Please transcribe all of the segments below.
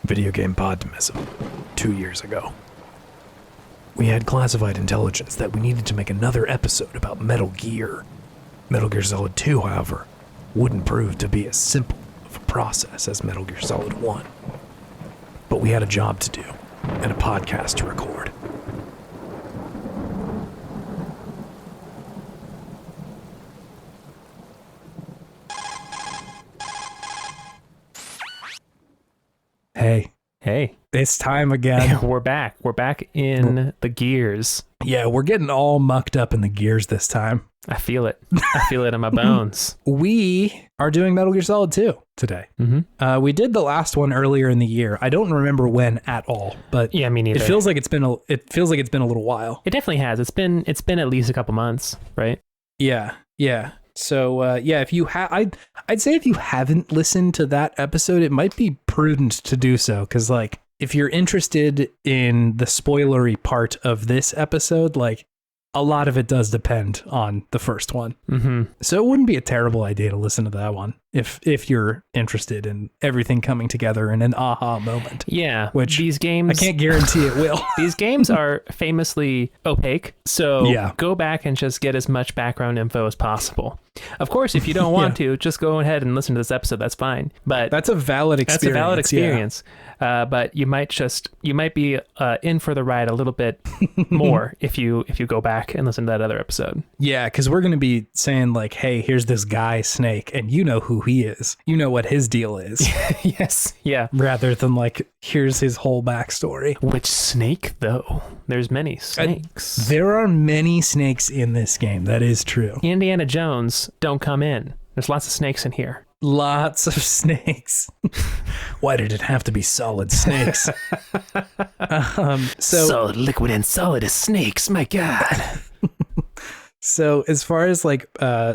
video game Podtimism 2 years ago. We had classified intelligence that we needed to make another episode about Metal Gear. Metal Gear Solid 2, however, wouldn't prove to be as simple of a process as Metal Gear Solid 1. But we had a job to do and a podcast to record. Hey. It's time again. We're back. We're back in the gears. Yeah, we're getting all mucked up in the gears this time. I feel it. I feel it in my bones. We are doing Metal Gear Solid 2 today. Mm-hmm. We did the last one earlier in the year. I don't remember when at all, but Yeah, me neither. it feels like it's been a little while. It definitely has. It's been at least a couple months, right? Yeah. So if you I'd say if you haven't listened to that episode, it might be prudent to do so, because like if you're interested in the spoilery part of this episode, like a lot of it does depend on the first one. Mm-hmm. So it wouldn't be a terrible idea to listen to that one if you're interested in everything coming together in an aha moment. Yeah, which these games, I can't guarantee it will. These games are famously opaque, so Yeah. Go back and just get as much background info as possible. Of course, if you don't want to, just go ahead and listen to this episode. That's fine. But That's a valid experience. But you might be in for the ride a little bit more if you go back and listen to that other episode. Yeah, because we're going to be saying like, hey, here's this guy Snake, and you know who he is. You know what his deal is. Yes. Yeah. Rather than like, here's his whole backstory. Which snake, though? There's many snakes. There are many snakes in this game. That is true. Indiana Jones, don't come in. There's lots of snakes in here. Lots of snakes. Why did it have to be solid snakes? Solid, liquid, and solid as snakes. My God. So as far as like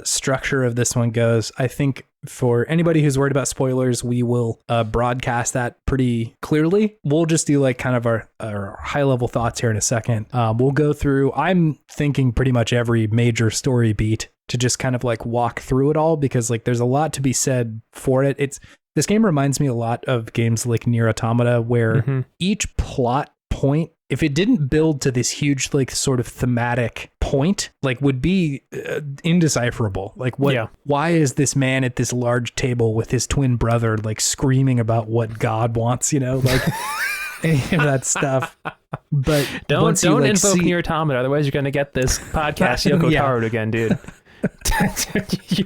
structure of this one goes, I think for anybody who's worried about spoilers, we will broadcast that pretty clearly. We'll just do like kind of our high level thoughts here in a second. We'll go through, I'm thinking pretty much every major story beat to just kind of like walk through it all, because like there's a lot to be said for it. This game reminds me a lot of games like Nier Automata, where each plot point, if it didn't build to this huge like sort of thematic point, like would be indecipherable. Like why is this man at this large table with his twin brother like screaming about what God wants, like any of that stuff. But don't invoke Nier Automata, otherwise you're going to get this podcast Yoko Taro again, dude.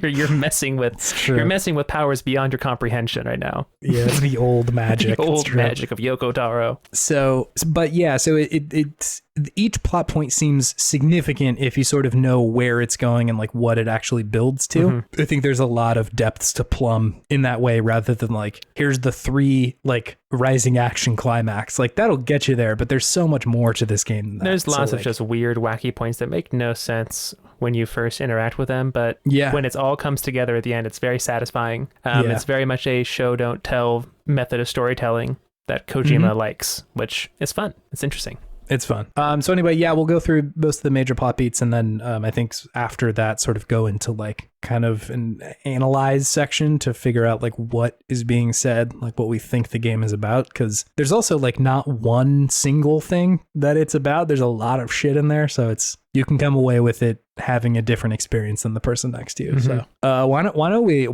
you're messing with powers beyond your comprehension right now. Yeah, it's the old magic. The old magic of Yoko Taro. So it's each plot point seems significant if you sort of know where it's going and like what it actually builds to. I think there's a lot of depths to plumb in that way, rather than like, here's the 3 like rising action climax. Like that'll get you there, but there's so much more to this game than that. There's lots of just weird, wacky points that make no sense when you first interact with them, but when it all comes together at the end, it's very satisfying. It's very much a show don't tell method of storytelling that Kojima likes, which is fun. It's interesting. It's fun. So anyway, we'll go through most of the major plot beats, and then I think after that sort of go into like kind of an analyze section to figure out like what is being said, like what we think the game is about, because there's also like not one single thing that it's about. There's a lot of shit in there, so you can come away with it having a different experience than the person next to you. So why don't we do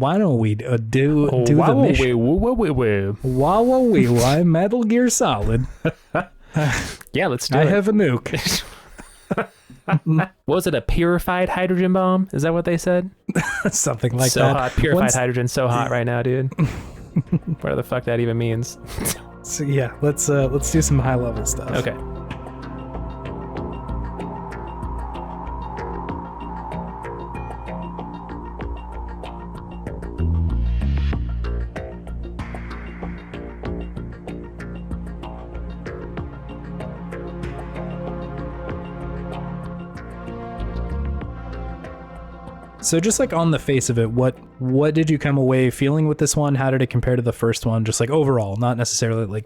the mission? Why Metal Gear Solid? Let's do it. I have a nuke. Was it a purified hydrogen bomb? Is that what they said? Something like so that. Hot. Purified hydrogen, so hot right now, dude. Whatever the fuck that even means. So let's do some high level stuff. Okay. So just like on the face of it, what did you come away feeling with this one? How did it compare to the first one? Just like overall, not necessarily like,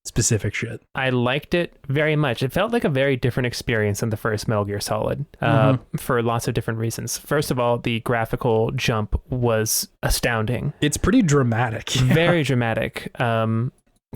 specific shit. I liked it very much. It felt like a very different experience than the first Metal Gear Solid for lots of different reasons. First of all, the graphical jump was astounding. It's pretty dramatic. Very dramatic.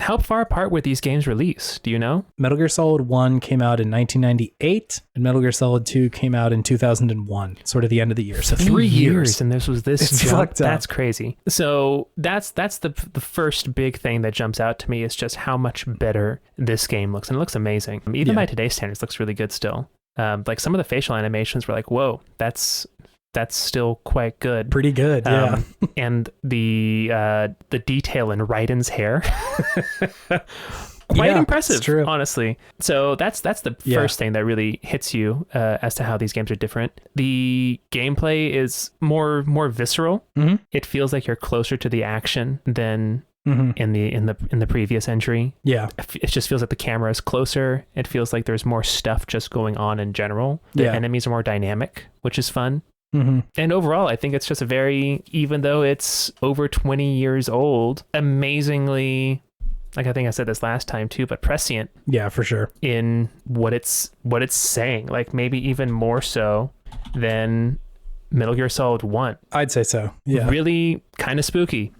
How far apart were these games released? Do you know? Metal Gear Solid 1 came out in 1998, and Metal Gear Solid 2 came out in 2001, sort of the end of the year. So 3 years. And this was this it's fucked up. That's crazy. So that's the first big thing that jumps out to me is just how much better this game looks. And it looks amazing. Even by today's standards, it looks really good still. Like some of the facial animations were like, whoa, that's still quite good. Pretty good, yeah. And the detail in Raiden's hair, quite impressive, honestly. So that's the first thing that really hits you as to how these games are different. The gameplay is more visceral. Mm-hmm. It feels like you're closer to the action than in the previous entry. Yeah, it just feels like the camera is closer. It feels like there's more stuff just going on in general. The enemies are more dynamic, which is fun. Mm-hmm. And overall, I think it's just a very, even though it's over 20 years old, amazingly, like I think I said this last time too, but prescient. Yeah, for sure. In what it's saying, like maybe even more so than Metal Gear Solid 1. I'd say so. Yeah. Really kind of spooky.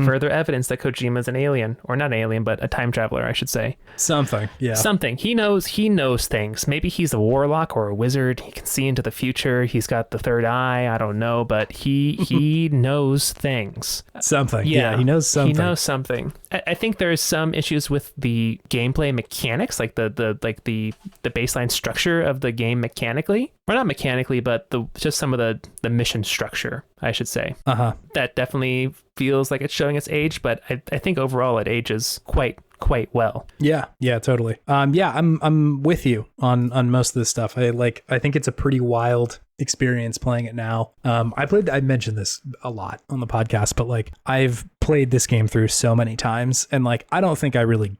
Further evidence that Kojima's an alien, or not an alien, but a time traveler, I should say. Something. Yeah. Something. He knows things. Maybe he's a warlock or a wizard. He can see into the future. He's got the third eye. I don't know, but he knows things. Something. Yeah, he knows something. He knows something. I think there's some issues with the gameplay mechanics, like the baseline structure of the game mechanically. Or not mechanically, but just some of the mission structure, I should say. That definitely feels like it's showing its age, but I think overall it ages quite well. Yeah, totally. I'm with you on most of this stuff. I think it's a pretty wild experience playing it now. I mentioned this a lot on the podcast, but like I've played this game through so many times, and like I don't think I really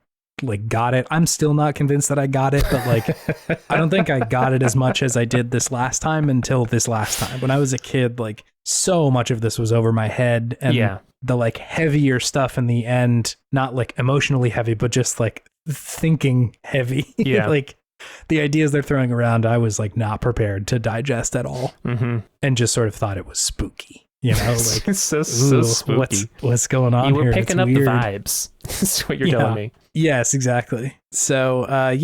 got it. I'm still not convinced that I got it, but like I don't think I got it as much as I did this last time until this last time. When I was a kid, like so much of this was over my head, and the like heavier stuff in the end, not like emotionally heavy, but just like thinking heavy. Yeah. Like the ideas they're throwing around, I was like not prepared to digest at all, and just sort of thought it was spooky. You know, like it's so spooky. What's going on here? You were here? picking up the vibes. That's what you're telling me. Yes, exactly. So, I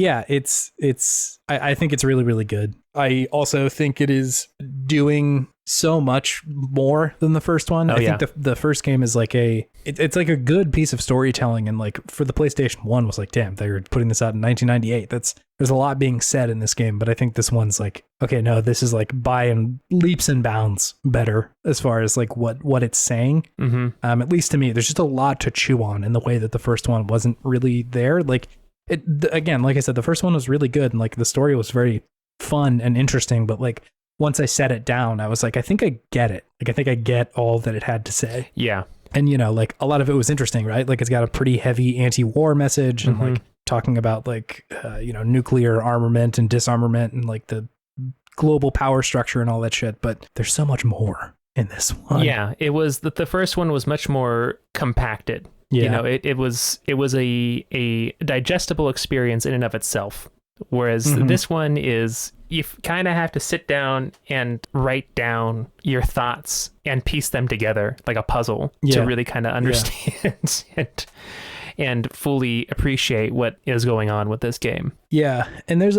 think it's really, really good. I also think it is doing so much more than the first one. I think the first game is like it's like a good piece of storytelling, and like for the PlayStation 1 was like, damn, they were putting this out in 1998. There's a lot being said in this game, but I think this one's like, okay, no, this is like by leaps and bounds better as far as like what it's saying. At least to me, there's just a lot to chew on in the way that the first one wasn't really there. Like again, like I said, the first one was really good, and like the story was very fun and interesting, but like once I set it down, I was like, I think I get it. Like I think I get all that it had to say. Yeah. And you know, like a lot of it was interesting, right? Like it's got a pretty heavy anti-war message, and like talking about like nuclear armament and disarmament and like the global power structure and all that shit, but there's so much more in this one. Yeah, it was the first one was much more compacted. Yeah. You know, it was a digestible experience in and of itself. Whereas this one is, you kind of have to sit down and write down your thoughts and piece them together like a puzzle to really kind of understand and fully appreciate what is going on with this game. Yeah. And there's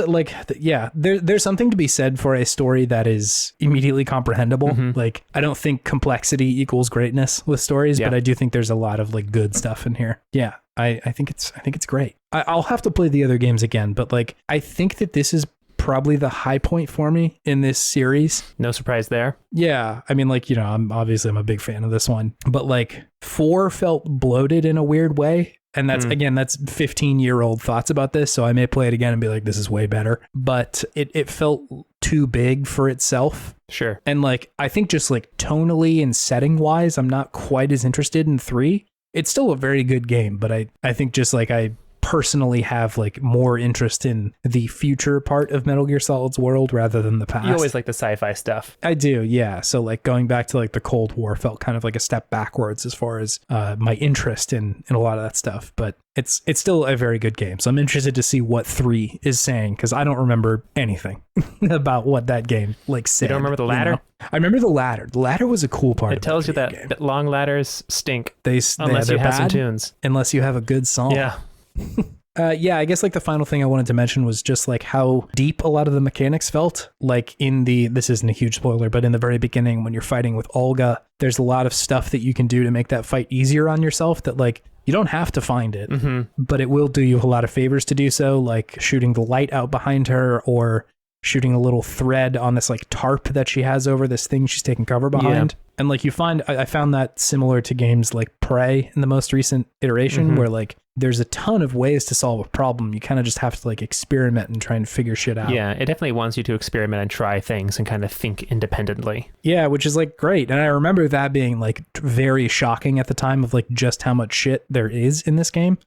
there's something to be said for a story that is immediately comprehensible. Like I don't think complexity equals greatness with stories, but I do think there's a lot of like good stuff in here. Yeah. I think it's great. I'll have to play the other games again, but like I think that this is probably the high point for me in this series. No surprise there. Yeah. I mean, like, you know, I'm a big fan of this one, but like 4 felt bloated in a weird way. And that's, again, that's 15-year-old thoughts about this. So I may play it again and be like, this is way better. But it felt too big for itself. Sure. And like, I think just like tonally and setting wise, I'm not quite as interested in 3. It's still a very good game, but I think just like I personally have like more interest in the future part of Metal Gear Solid's world rather than the past. You always like the sci-fi stuff. I do, yeah. So like going back to like the Cold War felt kind of like a step backwards as far as my interest in a lot of that stuff. But it's still a very good game. So I'm interested to see what 3 is saying, because I don't remember anything about what that game like said. You don't remember the ladder? I remember the ladder. The ladder was a cool part. It tells you that long ladders stink. Unless you have some tunes. Unless you have a good song. Yeah. Yeah, I guess like the final thing I wanted to mention was just like how deep a lot of the mechanics felt. Like this isn't a huge spoiler, but in the very beginning when you're fighting with Olga, there's a lot of stuff that you can do to make that fight easier on yourself that like you don't have to find it, but it will do you a lot of favors to do so, like shooting the light out behind her or shooting a little thread on this like tarp that she has over this thing she's taking cover behind. Yeah. And like I found that similar to games like Prey in the most recent iteration, where like there's a ton of ways to solve a problem. You kind of just have to like experiment and try and figure shit out. Yeah, it definitely wants you to experiment and try things and kind of think independently. Yeah, which is like great. And I remember that being like very shocking at the time of like just how much shit there is in this game.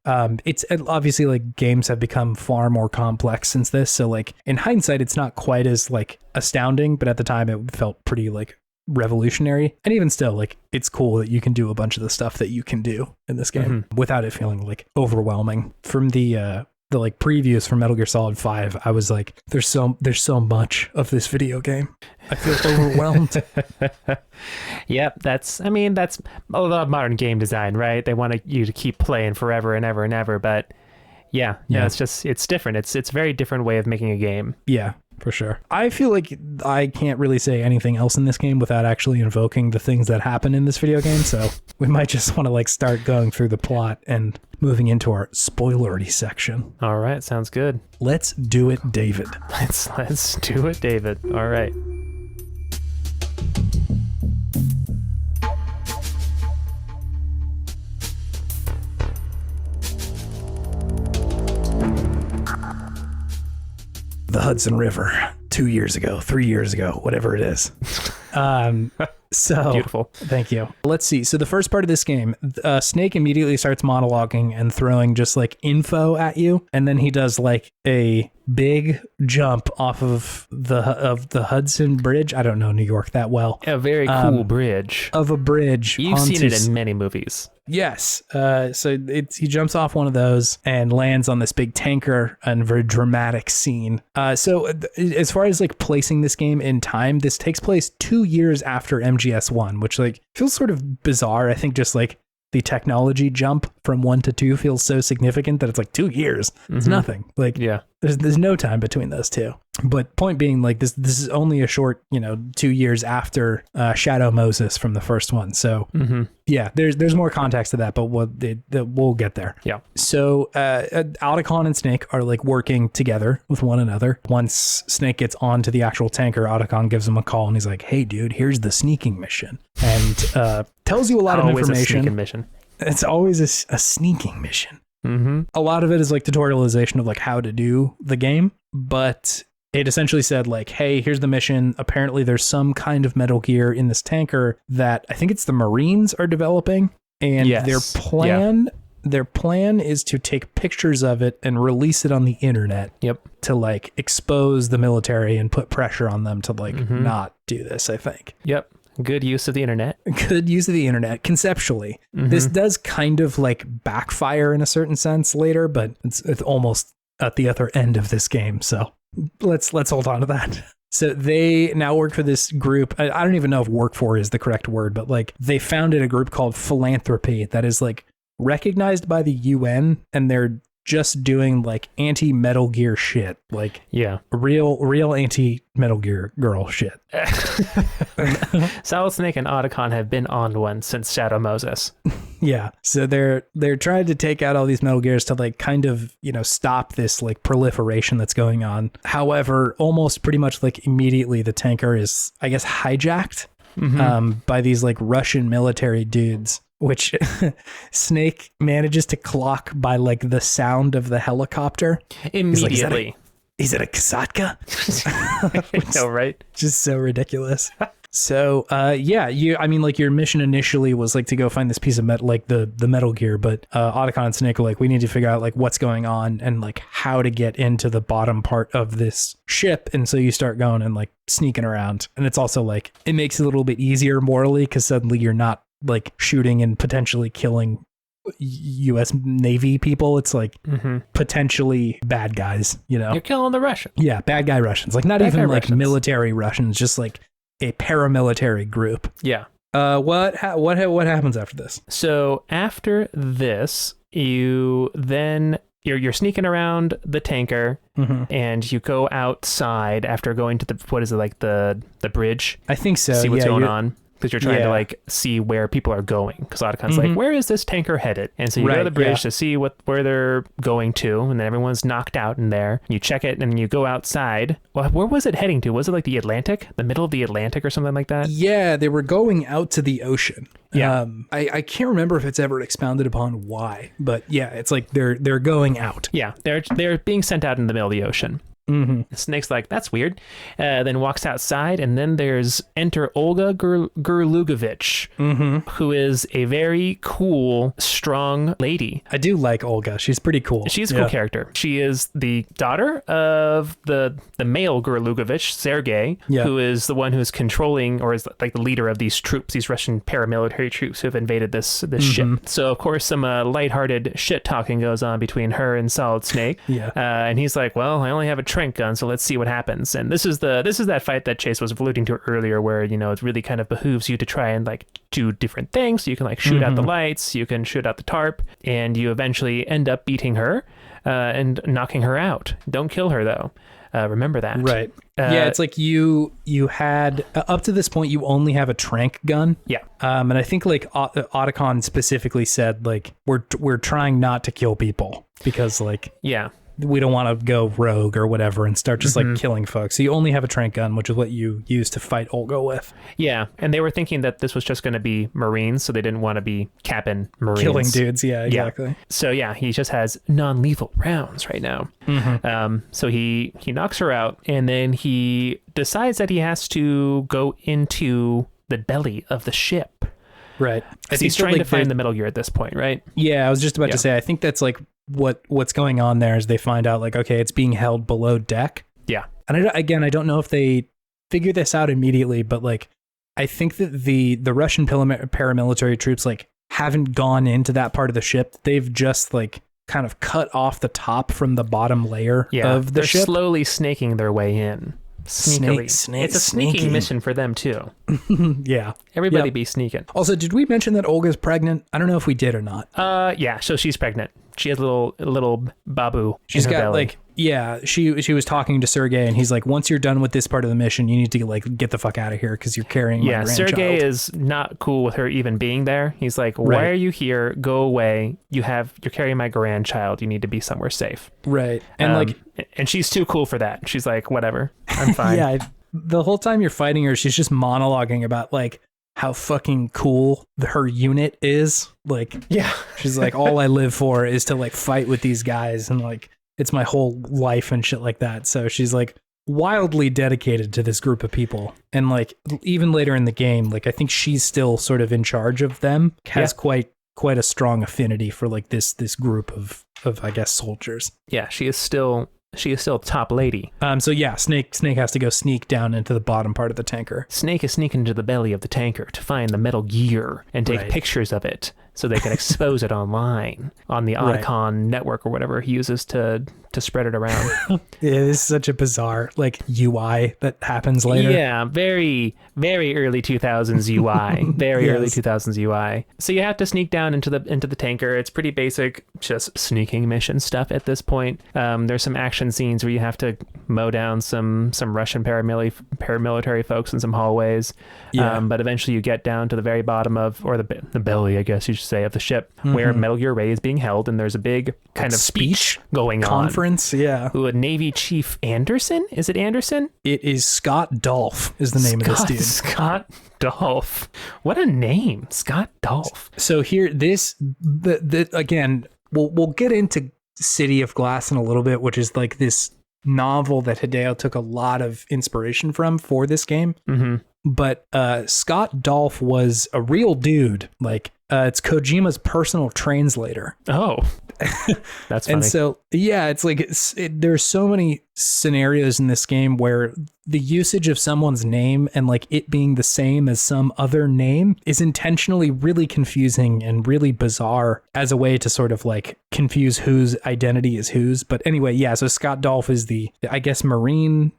It's obviously like games have become far more complex since this. So like in hindsight, it's not quite as like astounding, but at the time it felt pretty like revolutionary. And even still, like it's cool that you can do a bunch of the stuff that you can do in this game without it feeling like overwhelming. From the like previews for Metal Gear Solid 5, I was like, there's so much of this video game. I feel overwhelmed. Yep, that's a lot of modern game design, right? They want you to keep playing forever and ever and ever, but yeah, it's different. It's a very different way of making a game. Yeah, for sure. I feel like I can't really say anything else in this game without actually invoking the things that happen in this video game, so we might just want to like start going through the plot and moving into our spoilery section. All right, sounds good. Let's do it, David. Let's do it, David. All right. The Hudson River, 2 years ago, 3 years ago, whatever it is. So beautiful. Thank you. Let's see. So the first part of this game, Snake immediately starts monologuing and throwing just like info at you. And then he does like a big jump off of the Hudson Bridge. I don't know New York that well. A very cool bridge. Of a bridge. You've seen it in many movies. Yes. So he jumps off one of those and lands on this big tanker and very dramatic scene. So as far as like placing this game in time, this takes place 2 years after MGS1, which like feels sort of bizarre. I think just like the technology jump from 1 to 2 feels so significant that it's like 2 years. It's nothing. Like, yeah, there's no time between those two. But point being, like this is only a short, 2 years after Shadow Moses from the first one. So yeah, there's more context to that, but we'll get there. Yeah. So Otacon and Snake are like working together with one another. Once Snake gets onto the actual tanker, Otacon gives him a call and he's like, "Hey, dude, here's the sneaking mission," and tells you a lot of information. A sneaking mission. It's always a sneaking mission. A lot of it is like tutorialization of like how to do the game, but it essentially said like, hey, here's the mission. Apparently there's some kind of Metal Gear in this tanker that I think it's the Marines are developing, and their plan is to take pictures of it and release it on the internet. Yep. To like expose the military and put pressure on them to like not do this, I think. Yep. Good use of the internet. Good use of the internet, conceptually. This does kind of like backfire in a certain sense later, but it's almost at the other end of this game. So let's hold on to that. So they now work for this group. I don't even know if work for is the correct word, but like they founded a group called Philanthropy that is like recognized by the UN, and they're just doing like anti-Metal Gear shit, like real anti-Metal Gear girl shit. Solid Snake and Otacon have been on one since Shadow Moses. Yeah, so they're trying to take out all these Metal Gears to like kind of stop this like proliferation that's going on. However, almost pretty much like immediately the tanker is, I guess, hijacked by these like Russian military dudes, which Snake manages to clock by like the sound of the helicopter. Immediately. Is it a Kasatka? I know, right? Just so ridiculous. So, your mission initially was like to go find this piece of metal, like the Metal Gear, but Otacon and Snake were like, we need to figure out like what's going on and like how to get into the bottom part of this ship. And so you start going and like sneaking around. And it's also like, it makes it a little bit easier morally because suddenly you're not like shooting and potentially killing U.S. Navy people. It's like potentially bad guys, you know? You're killing the Russians. Yeah, bad guy Russians. Like not bad even like Russians. Military Russians, just like a paramilitary group. Yeah. What happens after this? So after this, you're sneaking around the tanker, and you go outside after going to the bridge. I think so. See what's going on. Because you're trying to like see where people are going. Because Otacon's like, where is this tanker headed? And so you go to the bridge to see where they're going to, and then everyone's knocked out in there. You check it, and you go outside. Well, where was it heading to? Was it like the Atlantic, the middle of the Atlantic, or something like that? Yeah, they were going out to the ocean. Yeah, I can't remember if it's ever expounded upon why, but yeah, it's like they're going out. Yeah, they're being sent out in the middle of the ocean. Snake's like, that's weird. Then walks outside, and then enter Olga Gurlugovich, who is a very cool, strong lady. I do like Olga. She's pretty cool. She's a cool character. She is the daughter of the male Gurlugovich, Sergei, who is the one who's controlling, or is like the leader of these troops, these Russian paramilitary troops who have invaded this ship. So of course some lighthearted shit talking goes on between her and Solid Snake. And he's like, well, I only have a trank gun, so let's see what happens. And this is that fight that Chase was alluding to earlier, where it really kind of behooves you to try and like do different things. So you can like shoot out the lights, you can shoot out the tarp, and you eventually end up beating her and knocking her out. Don't kill her though. Remember that. Right. Yeah, it's like you had up to this point you only have a trank gun. Yeah. And I think like Otacon specifically said like we're trying not to kill people because like we don't want to go rogue or whatever and start just like killing folks. So you only have a trank gun, which is what you use to fight Olga with. Yeah, and they were thinking that this was just going to be Marines, so they didn't want to be capping Marines. Killing dudes, yeah, exactly. Yeah. So yeah, he just has non-lethal rounds right now. So he knocks her out, and then he decides that he has to go into the belly of the ship. Right. Because he's trying to find the Metal Gear at this point, right? Yeah, I was just about to say, I think that's like what's going on there is they find out like, okay, it's being held below deck. Yeah. And I don't know if they figure this out immediately, but like, I think that the Russian paramilitary troops like haven't gone into that part of the ship. They've just like kind of cut off the top from the bottom layer of the ship. They're slowly snaking their way in. Sneakily. It's a sneaking mission for them too. Yeah. Everybody be sneaking. Also, did we mention that Olga's pregnant? I don't know if we did or not. Yeah, so she's pregnant. She has a little babu. She's got belly. like, yeah, she was talking to Sergei and he's like, once you're done with this part of the mission, you need to like get the fuck out of here because you're carrying my grandchild. Sergei is not cool with her even being there. He's like, why are you here? Go away. You're carrying my grandchild. You need to be somewhere safe. Right. And and she's too cool for that. She's like, whatever, I'm fine. Yeah. The whole time you're fighting her, she's just monologuing about like how fucking cool her unit is. Like, yeah, she's like, all I live for is to like fight with these guys, and like it's my whole life and shit like that. So she's like wildly dedicated to this group of people, and like even later in the game, like I think she's still sort of in charge of them. Has quite a strong affinity for like this group of I guess soldiers. Yeah, she is still top lady. So yeah, Snake has to go sneak down into the bottom part of the tanker. Snake is sneaking into the belly of the tanker to find the Metal Gear and take pictures of it so they can expose it online on the Otacon network or whatever he uses to spread it around. It is such a bizarre like UI that happens later. Yeah, very, very early 2000s UI. Very early 2000s UI. So you have to sneak down into the tanker. It's pretty basic, just sneaking mission stuff at this point. There's some action scenes where you have to mow down some Russian paramilitary folks in some hallways. But eventually you get down to the very bottom or the belly, I guess you should say, of the ship where Metal Gear Ray is being held, and there's a big kind of speech going conference. Who a Navy Chief Anderson? Is it Anderson? It is Scott Dolph is the name of this dude. Scott Dolph. What a name. Scott Dolph. So here, again, we'll get into City of Glass in a little bit, which is like this novel that Hideo took a lot of inspiration from for this game. but Scott Dolph was a real dude. Like, it's Kojima's personal translator. Oh, that's funny. And so, yeah, it's like there's so many scenarios in this game where the usage of someone's name and like it being the same as some other name is intentionally really confusing and really bizarre as a way to sort of like confuse whose identity is whose. But anyway, yeah, so Scott Dolph is the, I guess, Marine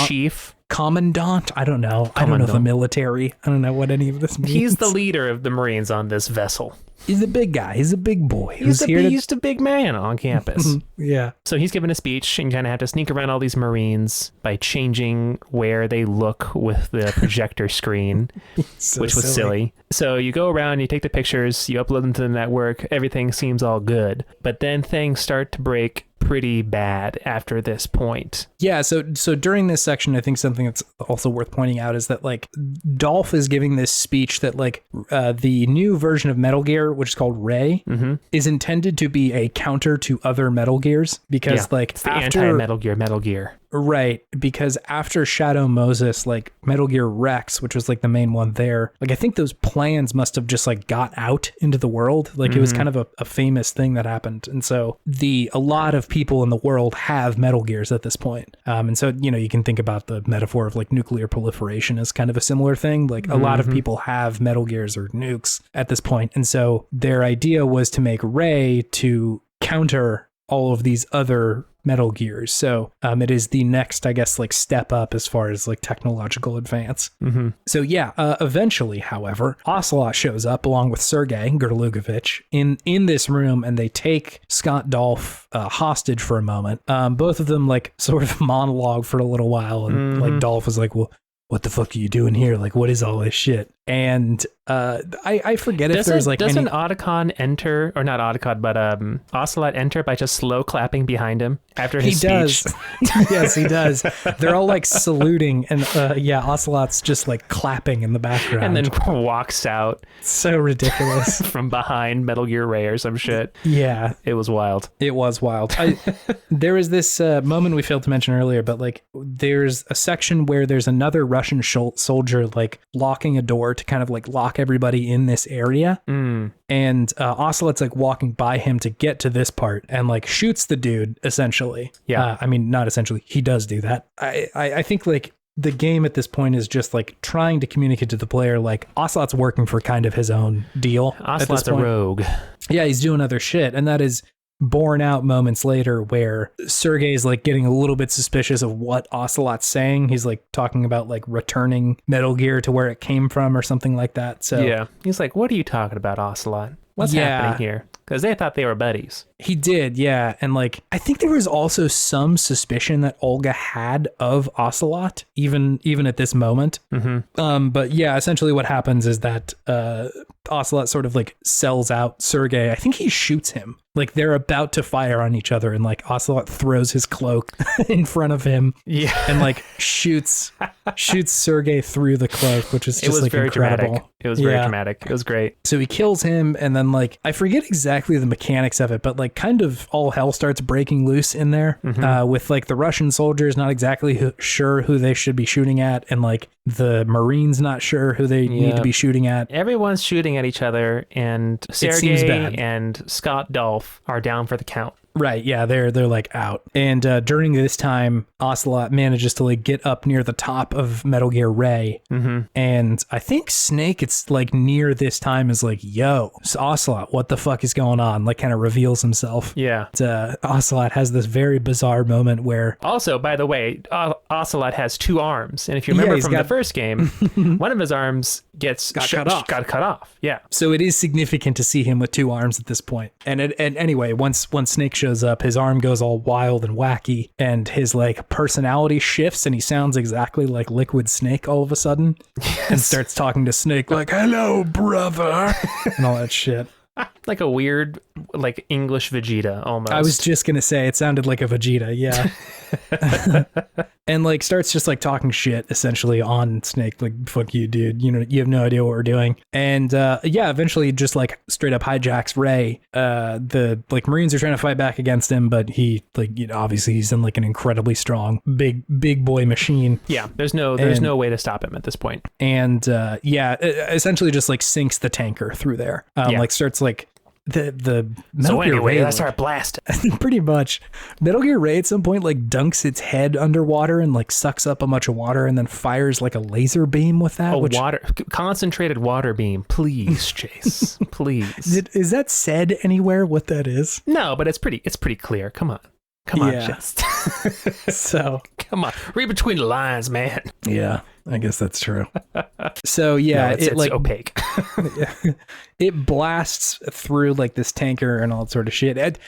chief. Commandant? I don't know. I don't know the military. I don't know what any of this means. He's the leader of the Marines on this vessel. He's a big guy. He's a big boy. He's a big man on campus. Yeah. So he's giving a speech, and you kind of have to sneak around all these Marines by changing where they look with the projector screen, which was silly. So you go around, you take the pictures, you upload them to the network, everything seems all good. But then things start to break pretty bad after this point. Yeah, so during this section, I think something that's also worth pointing out is that like Dolph is giving this speech that like the new version of Metal Gear, which is called Ray, is intended to be a counter to other Metal Gears because like it's the anti-Metal Gear. Right, because after Shadow Moses, like Metal Gear Rex, which was like the main one there, like I think those plans must have just like got out into the world. Like it was kind of a famous thing that happened. And so a lot of people in the world have Metal Gears at this point. And so, you know, you can think about the metaphor of like nuclear proliferation as kind of a similar thing. Like a lot of people have Metal Gears or nukes at this point. And so their idea was to make Ray to counter all of these other Metal Gears. So it is the next, I guess, like step up as far as like technological advance. So yeah, eventually, however, Ocelot shows up along with Sergei Gerlugovich in this room, and they take Scott Dolph hostage for a moment. Both of them like sort of monologue for a little while, and like Dolph was like, well, what the fuck are you doing here? Like, what is all this shit? And I forget if there's like doesn't Otacon enter, or not Otacon, but Ocelot enter by just slow clapping behind him after his speech? Does. Yes, he does. They're all like saluting, and Ocelot's just like clapping in the background, and then walks out. So ridiculous from behind Metal Gear Ray or some shit. Yeah, it was wild. It was wild. There was this moment we failed to mention earlier, but like there's a section where there's another Russian soldier like locking a door to kind of like lock everybody in this area. And Ocelot's like walking by him to get to this part and like shoots the dude essentially. Yeah. I mean, not essentially. He does do that. I think like the game at this point is just like trying to communicate to the player like Ocelot's working for kind of his own deal. Ocelot's a rogue. Yeah, he's doing other shit. And that is borne out moments later where Sergei's like getting a little bit suspicious of what Ocelot's saying. He's like talking about like returning Metal Gear to where it came from or something like that. So yeah, he's like, what are you talking about, Ocelot? What's happening here? Because they thought they were buddies. He did, yeah. And like, I think there was also some suspicion that Olga had of Ocelot, even at this moment. But yeah, essentially what happens is that Ocelot sort of like sells out Sergei. I think he shoots him. Like they're about to fire on each other, and like Ocelot throws his cloak in front of him, and like shoots Sergei through the cloak, which is just like very incredible. Dramatic. It was very dramatic. It was great. So he kills him, and then like I forget exactly the mechanics of it, but like kind of all hell starts breaking loose in there with like the Russian soldiers not exactly sure who they should be shooting at, and like the Marines not sure who they need to be shooting at. Everyone's shooting at each other, and Sergei and Scott Dolph are down for the count. Right, yeah, they're like out. And during this time, Ocelot manages to like get up near the top of Metal Gear Ray. And I think Snake, it's like near this time, is like, yo, it's Ocelot, what the fuck is going on? Like kind of reveals himself. Yeah. Ocelot has this very bizarre moment where... Also, by the way, Ocelot has two arms. And if you remember from the first game, one of his arms got cut off. Yeah. So it is significant to see him with two arms at this point. And anyway, once Snake shows up, his arm goes all wild and wacky, and his like personality shifts, and he sounds exactly like Liquid Snake all of a sudden, and starts talking to Snake like, hello, brother, and all that shit. Like a weird, like English Vegeta almost. I was just gonna say it sounded like a Vegeta, yeah. And like starts just like talking shit essentially on Snake, like, fuck you, dude, you know, you have no idea what we're doing. And eventually just like straight up hijacks Ray. The like Marines are trying to fight back against him, but he like, you know, obviously he's in like an incredibly strong big boy machine. Yeah, there's no way to stop him at this point. And essentially just like sinks the tanker through there. Like starts like the Metal Gear Ray, let's start blasting. Pretty much. Metal Gear Ray at some point like dunks its head underwater and like sucks up a bunch of water and then fires like a laser beam with that. Concentrated water beam, please, Chase, please. Is that said anywhere what that is? No, but it's pretty clear. Come on, Chase. So come on, read between the lines, man. Yeah, I guess that's true. So yeah, it's like opaque. It blasts through like this tanker and all that sort of shit.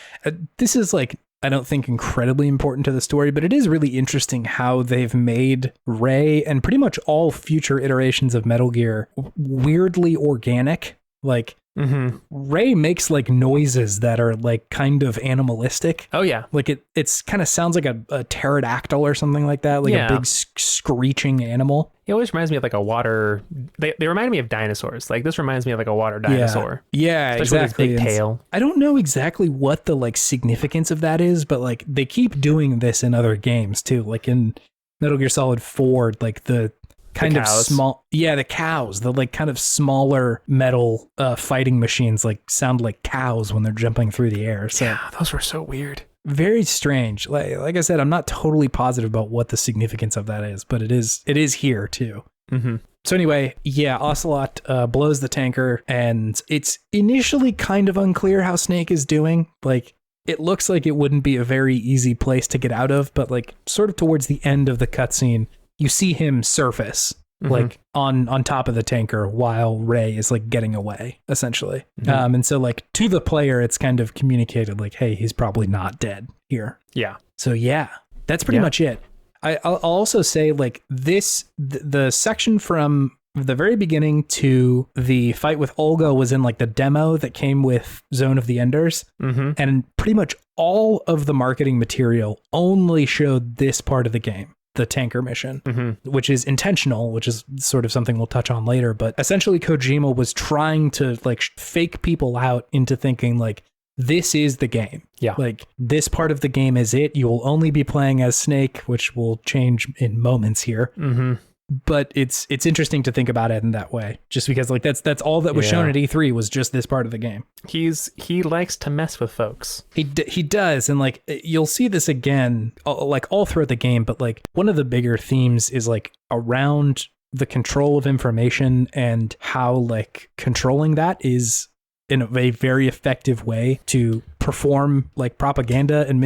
This is like, I don't think incredibly important to the story, but it is really interesting how they've made Ray and pretty much all future iterations of Metal Gear weirdly organic. Like Ray makes like noises that are like kind of animalistic. Oh yeah, like it's kind of sounds like a pterodactyl or something like that, like a big screeching animal. It always reminds me of like a water. They remind me of dinosaurs. Like this reminds me of like a water dinosaur. Yeah, especially exactly. With its big tail. I don't know exactly what the like significance of that is, but like they keep doing this in other games too. Like in Metal Gear Solid 4, like the kind of small, the cows, the like kind of smaller metal fighting machines like sound like cows when they're jumping through the air. So yeah, those were so weird. Very strange. Like I said, I'm not totally positive about what the significance of that is, but it is here too. Mm-hmm. So anyway, Ocelot blows the tanker, and it's initially kind of unclear how Snake is doing. Like it looks like it wouldn't be a very easy place to get out of, but like sort of towards the end of the cutscene, you see him surface like on top of the tanker while Ray is like getting away, essentially. And so like to the player, it's kind of communicated like, hey, he's probably not dead here. Yeah. So that's pretty much it. I'll also say like the section from the very beginning to the fight with Olga was in like the demo that came with Zone of the Enders. And pretty much all of the marketing material only showed this part of the game, the tanker mission, which is intentional, which is sort of something we'll touch on later. But essentially Kojima was trying to like fake people out into thinking like, this is the game. Yeah. Like this part of the game is it. You will only be playing as Snake, which will change in moments here. But it's interesting to think about it in that way, just because like that's all that was shown at E3 was just this part of the game. He likes to mess with folks. He does, and like you'll see this again, like all throughout the game. But like one of the bigger themes is like around the control of information and how like controlling that is in a very effective way to perform like propaganda and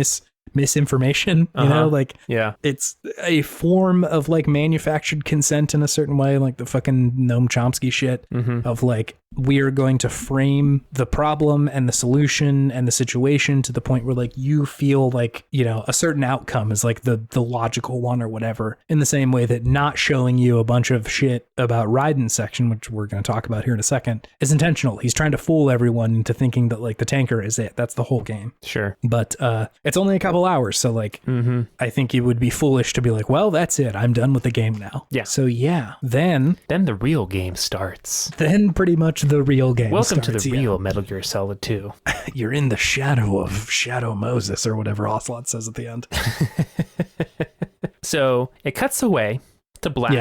misinformation, you know, like it's a form of like manufactured consent in a certain way, like the fucking Noam Chomsky shit of like, we are going to frame the problem and the solution and the situation to the point where like you feel like, you know, a certain outcome is like the logical one or whatever, in the same way that not showing you a bunch of shit about Raiden's section, which we're going to talk about here in a second, is intentional. He's trying to fool everyone into thinking that like the tanker is it. That's the whole game. Sure. But it's only a couple hours. So like, I think it would be foolish to be like, well, that's it. I'm done with the game now. Yeah. So then the real game starts. Then pretty much the real game Welcome starts, to the real Metal Gear Solid 2. You're in the shadow of Shadow Moses or whatever Ocelot says at the end. So it cuts away to black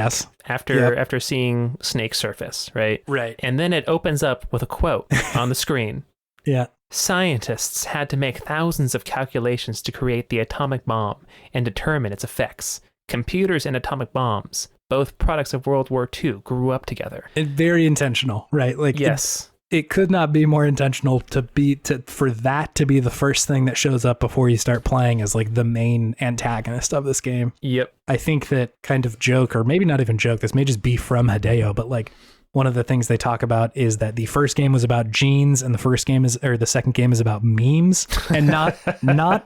after after seeing Snake surface, right? Right. And then it opens up with a quote on the screen. Yeah. Scientists had to make thousands of calculations to create the atomic bomb and determine its effects. Computers and atomic bombs, both products of World War II, grew up together. And very intentional, right? Like, yes. It could not be more intentional for that to be the first thing that shows up before you start playing as like the main antagonist of this game. Yep. I think that kind of joke, or maybe not even joke, this may just be from Hideo, but like one of the things they talk about is that the first game was about genes and the second game is about memes, and not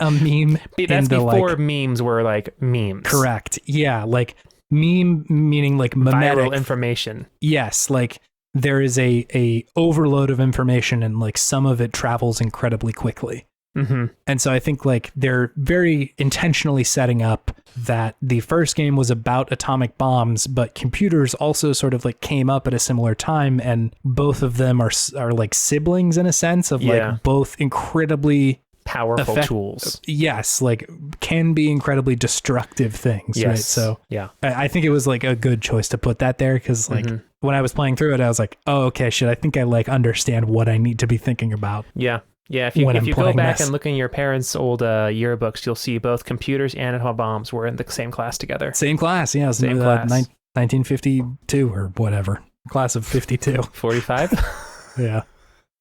a meme. That's before memes were like memes. Correct. Yeah. Like meme meaning like mimetic viral information. Yes. Like there is a overload of information and like some of it travels incredibly quickly. Mm-hmm. And so I think like they're very intentionally setting up that the first game was about atomic bombs, but computers also sort of like came up at a similar time, and both of them are like siblings in a sense of like both incredibly powerful tools. Yes, like can be incredibly destructive things, right? So yeah, I think it was like a good choice to put that there because like when I was playing through it, I was like, oh, okay, shit, I think I like understand what I need to be thinking about. Yeah. Yeah, if you go back and look in your parents' old yearbooks, you'll see both computers and atomic bombs were in the same class together. Same class, yeah. Same class. 1952 or whatever. Class of 52. 45? Yeah.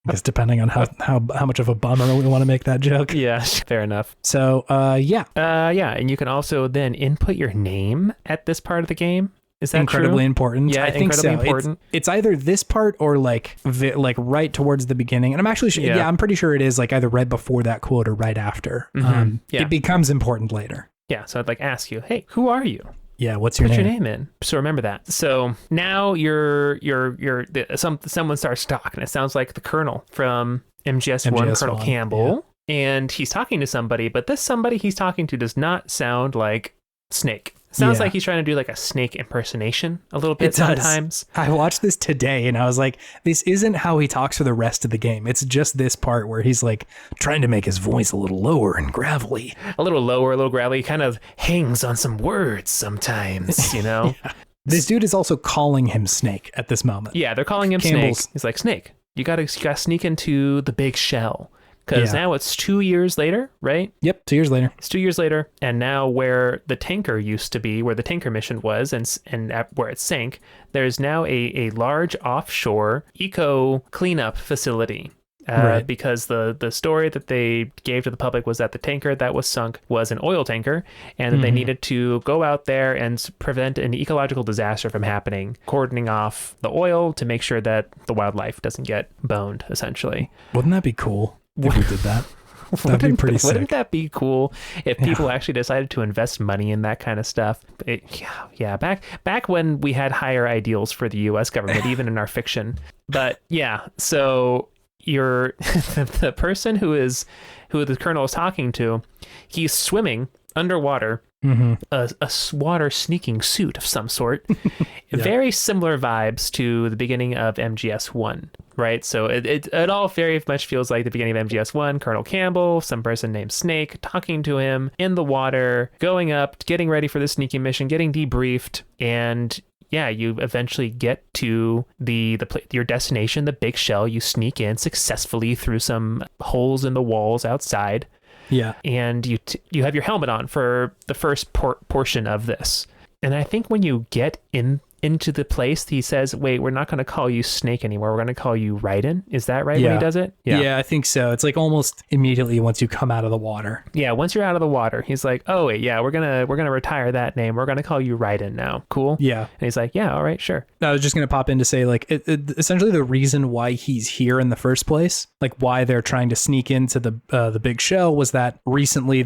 I guess depending on how much of a bummer we want to make that joke. Yeah, fair enough. So, yeah. And you can also then input your name at this part of the game. Is that incredibly true? important? Yeah, I think so. Important. It's either this part or like right towards the beginning. And I'm actually sure, I'm pretty sure it is like either right before that quote or right after. It becomes important later. Yeah, so I'd like ask you, hey, who are you? Yeah, what's your name? Put your name in. So remember that. So now someone starts talking. It sounds like the Colonel from MGS1, Colonel Campbell, and he's talking to somebody, but this somebody he's talking to does not sound like Snake. Sounds like he's trying to do like a Snake impersonation a little bit sometimes. I watched this today and I was like, this isn't how he talks for the rest of the game. It's just this part where he's like trying to make his voice a little lower and gravelly. A little lower, a little gravelly. He kind of hangs on some words sometimes, you know? This dude is also calling him Snake at this moment. Yeah, they're calling him Snake. He's like, Snake, you gotta sneak into the big shell. Because now it's 2 years later, right? Yep, 2 years later. It's 2 years later, and now where the tanker used to be, where the tanker mission was, and where it sank, there's now a large offshore eco cleanup facility. Because the story that they gave to the public was that the tanker that was sunk was an oil tanker, and that they needed to go out there and prevent an ecological disaster from happening, cordoning off the oil to make sure that the wildlife doesn't get boned, essentially. Wouldn't that be cool? If we did that, that'd be pretty sick. Wouldn't that be cool if people actually decided to invest money in that kind of stuff? Back when we had higher ideals for the U.S. government, even in our fiction. But yeah, so you're the person who the Colonel is talking to. He's swimming underwater. A water sneaking suit of some sort. Very similar vibes to the beginning of MGS1, right? So it all very much feels like the beginning of MGS1, Colonel Campbell, some person named Snake, talking to him in the water, going up, getting ready for the sneaking mission, getting debriefed, and you eventually get to your destination, the big shell. You sneak in successfully through some holes in the walls outside. Yeah. And you have your helmet on for the first portion of this. And I think when you get into the place, he says, wait, we're not going to call you Snake anymore. We're going to call you Raiden. Is that right when he does it? Yeah, I think so. It's like almost immediately once you come out of the water. Yeah, once you're out of the water, he's like, oh, wait, yeah, we're going to retire that name. We're going to call you Raiden now. Cool? Yeah. And he's like, yeah, all right, sure. I was just going to pop in to say, like, essentially the reason why he's here in the first place, like why they're trying to sneak into the big shell, was that recently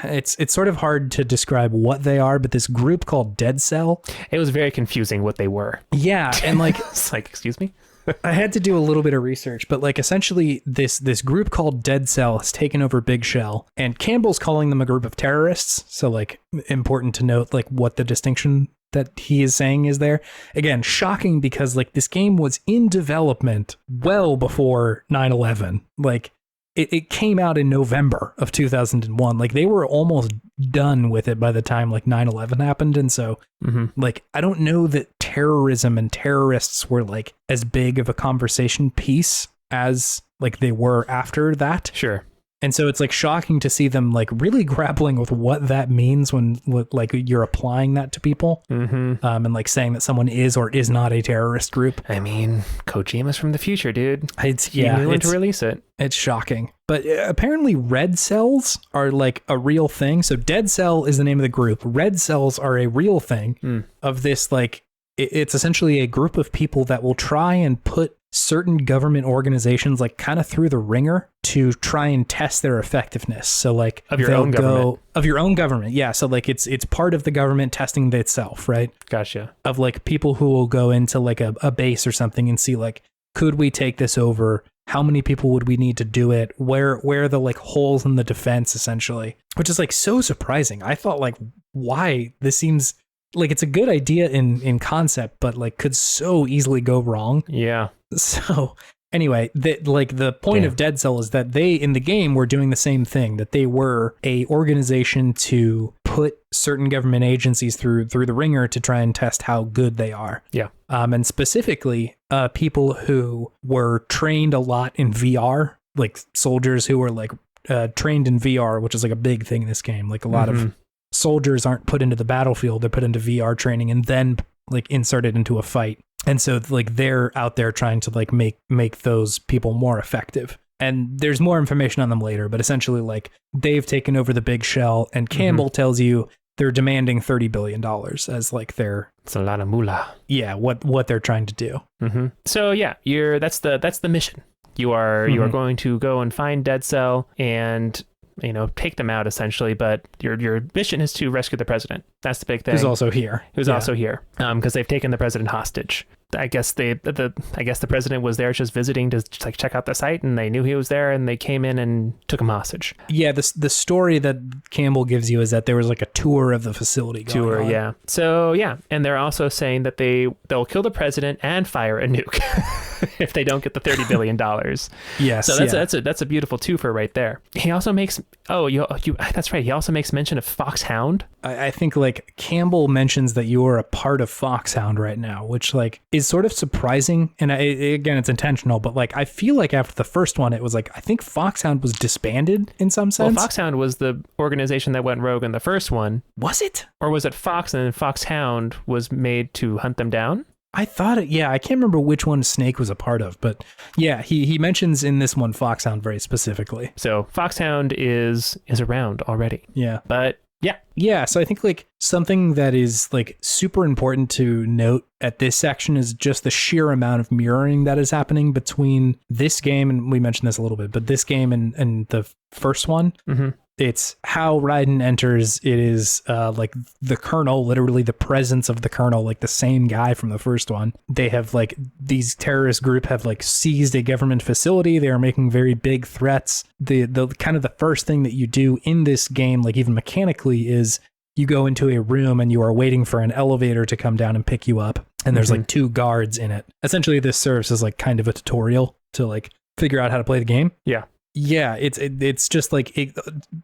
it's sort of hard to describe what they are, but this group called Dead Cell. It was very confusing what they were. Yeah, and like it's like, excuse me. I had to do a little bit of research, but like essentially this group called Dead Cell has taken over Big Shell, and Campbell's calling them a group of terrorists. So like important to note like what the distinction that he is saying is there. Again, shocking because like this game was in development well before 9/11. Like it came out in November of 2001. Like they were almost done with it by the time like 9/11 happened. And so like, I don't know that terrorism and terrorists were like as big of a conversation piece as like they were after that. Sure. And so it's like shocking to see them like really grappling with what that means when like you're applying that to people, and like saying that someone is or is not a terrorist group. I mean, Kojima's from the future, dude. He knew when to release it. It's shocking. But apparently red cells are like a real thing. So Dead Cell is the name of the group. Red cells are a real thing of this like it's essentially a group of people that will try and put certain government organizations like kind of through the ringer to try and test their effectiveness. So like of your own government. Of your own government. Yeah. So like it's part of the government testing itself, right? Gotcha. Of like people who will go into like a base or something and see like, could we take this over? how many people would we need to do it? Where are the like holes in the defense, essentially? Which is like so surprising. I thought like, why? This seems like it's a good idea in concept, but like could so easily go wrong. Yeah. So anyway, the point of Dead Cell is that they in the game were doing the same thing, that they were a organization to put certain government agencies through the ringer to try and test how good they are. Yeah. And specifically people who were trained a lot in VR, like soldiers who were like trained in VR, which is like a big thing in this game. Like a lot of soldiers aren't put into the battlefield, they're put into VR training and then like inserted into a fight. And so like they're out there trying to like make those people more effective. And there's more information on them later, but essentially like they've taken over the big shell, and Campbell tells you they're demanding $30 billion as like their... It's a lot of moolah. Yeah, what they're trying to do. So yeah, that's the mission. You are going to go and find Dead Cell and take them out essentially, but your mission is to rescue the president. That's the big thing. Who's also here. Because they've taken the president hostage. I guess the president was there just visiting to like check out the site, and they knew he was there, and they came in and took him hostage. Yeah, the story that Campbell gives you is that there was like a tour of the facility going on. Yeah. So yeah, and they're also saying that they'll kill the president and fire a nuke if they don't get the $30 billion. Yes. So that's a beautiful twofer right there. He also makes that's right. He also makes mention of Foxhound. I think like Campbell mentions that you are a part of Foxhound right now, which like is sort of surprising. And again, it's intentional, but like I feel like after the first one, it was like I think Foxhound was disbanded in some sense. Well, Foxhound was the organization that went rogue in the first one. Was it? Or was it Fox and then Foxhound was made to hunt them down? I thought I can't remember which one Snake was a part of, but yeah, he mentions in this one Foxhound very specifically. So Foxhound is around already. Yeah. But yeah, so I think like something that is like super important to note at this section is just the sheer amount of mirroring that is happening between this game, and we mentioned this a little bit, but this game and the first one. It's how Raiden enters. It is like the Colonel, literally the presence of the Colonel, like the same guy from the first one. They have like these terrorist group have like seized a government facility. They are making very big threats. The kind of the first thing that you do in this game, like even mechanically, is you go into a room and you are waiting for an elevator to come down and pick you up. And there's like 2 guards in it. Essentially, this serves as like kind of a tutorial to like figure out how to play the game. Yeah. Yeah, it's just like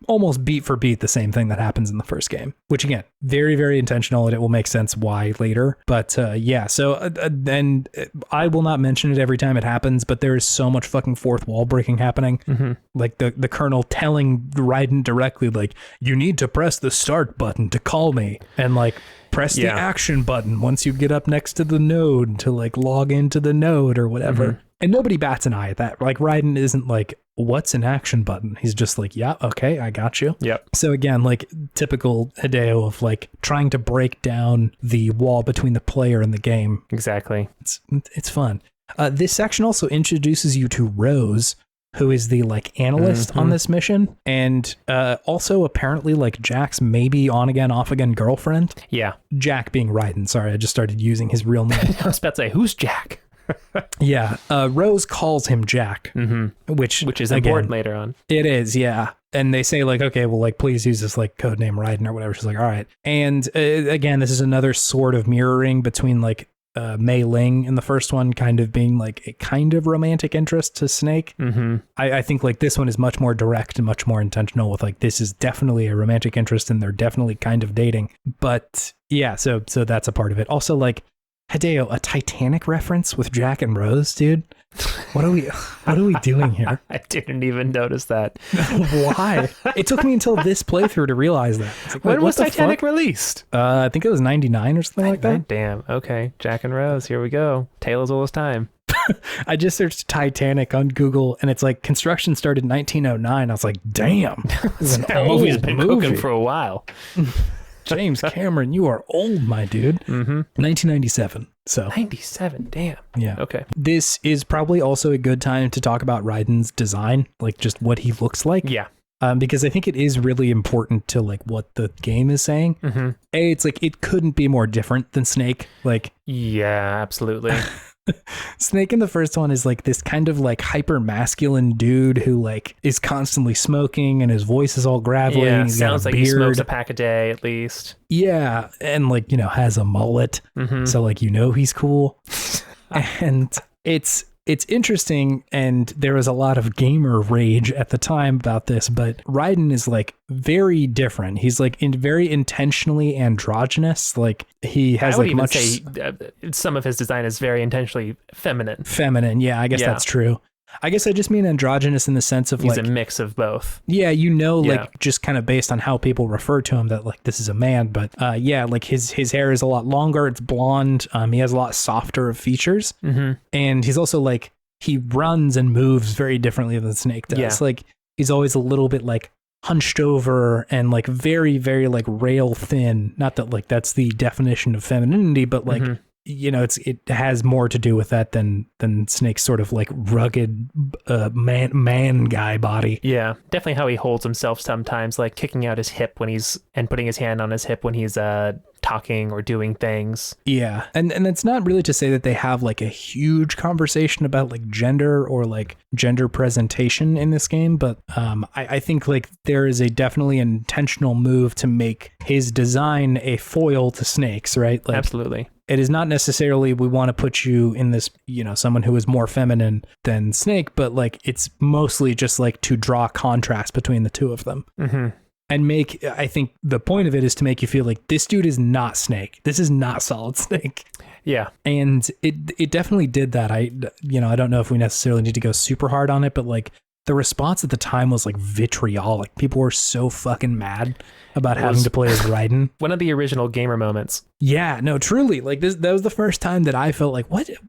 almost beat for beat the same thing that happens in the first game, which again, very, very intentional, and it will make sense why later. But yeah, so then I will not mention it every time it happens, but there is so much fucking fourth wall breaking happening. Like the Colonel telling Raiden directly, like, you need to press the start button to call me, and like press the action button once you get up next to the node to like log into the node or whatever. And nobody bats an eye at that. Like Raiden isn't like, what's an action button? He's just like, yeah, okay, I got you. Yep. So again, like typical Hideo of like trying to break down the wall between the player and the game. Exactly. It's fun. This section also introduces you to Rose, who is the like analyst on this mission, and also apparently like Jack's maybe on again, off again girlfriend. Yeah. Jack being Raiden. Sorry, I just started using his real name. I was about to say, who's Jack? Yeah, Rose calls him Jack, which is important later on. It is, yeah. And they say like, okay, well, like, please use this like code name Raiden or whatever. She's like, all right. And again, this is another sort of mirroring between like Mei Ling in the first one kind of being like a kind of romantic interest to Snake. I think like this one is much more direct and much more intentional with like, this is definitely a romantic interest and they're definitely kind of dating. But yeah, so that's a part of it. Also like, Hideo, a Titanic reference with Jack and Rose, dude. What are we doing here? I didn't even notice that. Why? It took me until this playthrough to realize that. Like, when was Titanic released? I think it was 99 or something like that. Damn. Okay. Jack and Rose. Here we go. Tale as old as time. I just searched Titanic on Google and it's like construction started in 1909. I was like, damn. This is an movie's been cooking for a while. James Cameron, you are old, my dude. 1997. So 97, damn. Yeah. Okay. This is probably also a good time to talk about Raiden's design, like just what he looks like. Yeah. Because I think it is really important to like what the game is saying. It's like it couldn't be more different than Snake. Like, yeah, absolutely. Snake in the first one is like this kind of like hyper masculine dude who like is constantly smoking and his voice is all gravelly. Yeah, and he's sounds got a like beard. he smokes a pack a day at least. Yeah, and like, you know, has a mullet. So like, you know, he's cool. And it's interesting, and there was a lot of gamer rage at the time about this, but Raiden is like very different. He's like very intentionally androgynous. Like he has like much. Say some of his design is very intentionally feminine. Feminine, yeah, I guess that's true. I guess I just mean androgynous in the sense of he's like a mix of both. Yeah, you know, like just kind of based on how people refer to him that like this is a man. But yeah, like his hair is a lot longer. It's blonde. He has a lot softer of features, and he's also like he runs and moves very differently than Snake does. Yeah. Like he's always a little bit like hunched over and like very, very like rail thin. Not that like that's the definition of femininity, but like. You know, it has more to do with that than Snake's sort of like rugged man guy body. Yeah, definitely how he holds himself sometimes, like kicking out his hip when he's and putting his hand on his hip when he's talking or doing things. Yeah, and it's not really to say that they have like a huge conversation about like gender or like gender presentation in this game, but I think like there is a definitely intentional move to make his design a foil to Snake's, right? Like, absolutely. It is not necessarily we want to put you in this, you know, someone who is more feminine than Snake, but like it's mostly just like to draw contrast between the two of them. And make, I think the point of it is to make you feel like this dude is not Snake. This is not Solid Snake. Yeah. And it definitely did that. I don't know if we necessarily need to go super hard on it, but like the response at the time was like vitriolic. People were so fucking mad about having to play as Raiden. One of the original gamer moments. Yeah, no, truly. Like that was the first time that I felt like,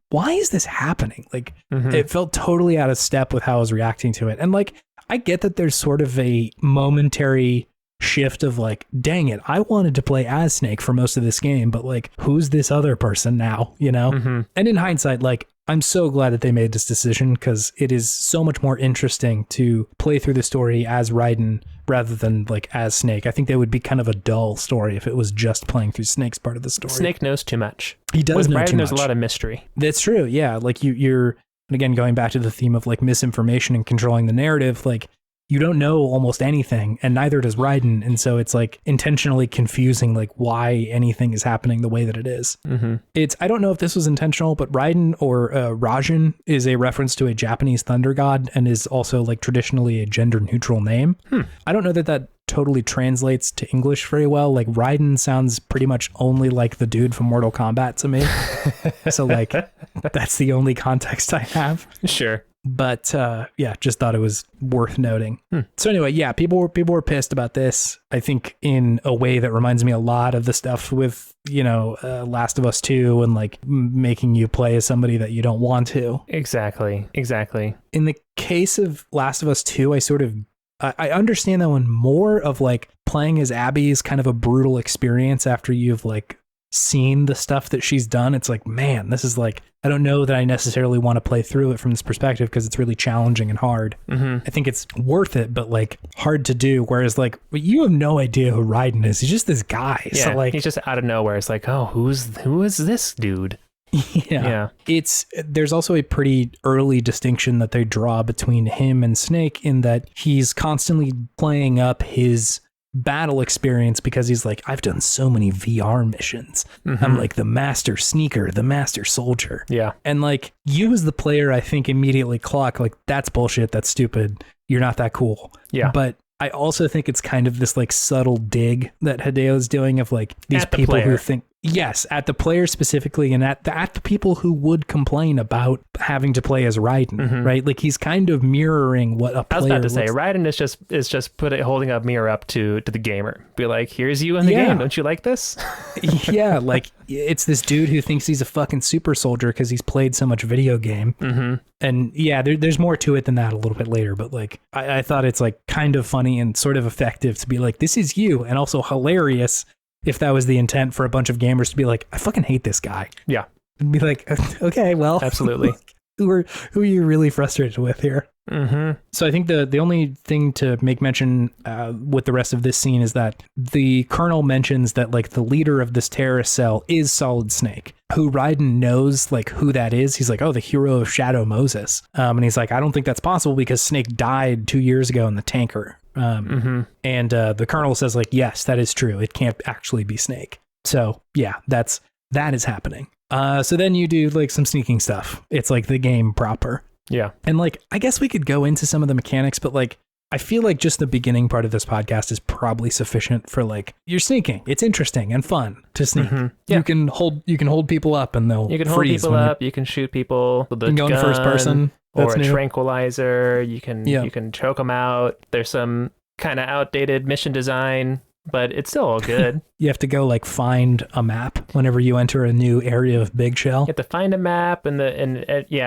why is this happening? Like it felt totally out of step with how I was reacting to it. And like, I get that there's sort of a momentary shift of like, dang it, I wanted to play as Snake for most of this game, but like, who's this other person now, you know? And in hindsight, like, I'm so glad that they made this decision because it is so much more interesting to play through the story as Raiden rather than like as Snake. I think they would be kind of a dull story if it was just playing through Snake's part of the story. Snake knows too much. He does know Raiden, too much. There's a lot of mystery. That's true. Yeah. Like you're, and again, going back to the theme of like misinformation and controlling the narrative, like you don't know almost anything, and neither does Raiden. And so it's like intentionally confusing, like why anything is happening the way that it is. I don't know if this was intentional, but Raiden or Raijin is a reference to a Japanese thunder god and is also like traditionally a gender neutral name. I don't know that totally translates to English very well. Like Raiden sounds pretty much only like the dude from Mortal Kombat to me. So like that's the only context I have. Sure. But yeah, just thought it was worth noting. So anyway, yeah, people were pissed about this. I think in a way that reminds me a lot of the stuff with, you know, Last of Us 2 and like making you play as somebody that you don't want to. Exactly. In the case of Last of Us 2, I understand that one more of like playing as Abby is kind of a brutal experience after you've like seen the stuff that she's done. It's like, man, this is like, I don't know that I necessarily want to play through it from this perspective because it's really challenging and hard. I think it's worth it, but like hard to do. Whereas like, you have no idea who Raiden is. He's just this guy. Yeah, so like, he's just out of nowhere. It's like, oh, who is this dude? Yeah. There's also a pretty early distinction that they draw between him and Snake in that he's constantly playing up his battle experience because he's like, I've done so many VR missions. I'm like the master sneaker, the master soldier. Yeah. And like you as the player, I think immediately clock like, that's bullshit. That's stupid. You're not that cool. Yeah. But I also think it's kind of this like subtle dig that Hideo's doing of like these people who think, yes, at the player specifically, and at the people who would complain about having to play as Raiden, right? Like he's kind of mirroring what a player. I was about to say, Raiden is just holding a mirror up to the gamer. Be like, here's you in the game. Don't you like this? Yeah, like it's this dude who thinks he's a fucking super soldier because he's played so much video game. And yeah, there's more to it than that a little bit later. But like, I thought it's like kind of funny and sort of effective to be like, this is you, and also hilarious. If that was the intent for a bunch of gamers to be like, I fucking hate this guy. Yeah. And be like, okay, well. Absolutely. who are you really frustrated with here? Mm-hmm. So I think the only thing to make mention with the rest of this scene is that the Colonel mentions that like the leader of this terrorist cell is Solid Snake, who Raiden knows like who that is. He's like, oh, the hero of Shadow Moses. And he's like, I don't think that's possible because Snake died 2 years ago in the tanker. And the Colonel says like, yes, that is true. It can't actually be Snake. So yeah, that is happening. So then you do like some sneaking stuff. It's like the game proper. Yeah. And like, I guess we could go into some of the mechanics, but like, I feel like just the beginning part of this podcast is probably sufficient for like, you're sneaking. It's interesting and fun to sneak. Mm-hmm. Yeah. You can hold people up and they'll You can hold freeze people up. You can shoot people with a go in gun first person. or a new. tranquilizer. You can choke them out. There's some kind of outdated mission design, but it's still all good. You have to go like find a map whenever you enter a new area of Big Shell. You have to find a map and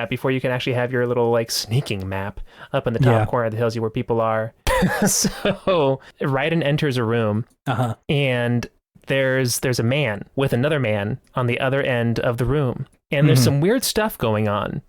before you can actually have your little like sneaking map up in the top corner of the hills where people are. So Raiden enters a room and there's a man with another man on the other end of the room. And there's some weird stuff going on.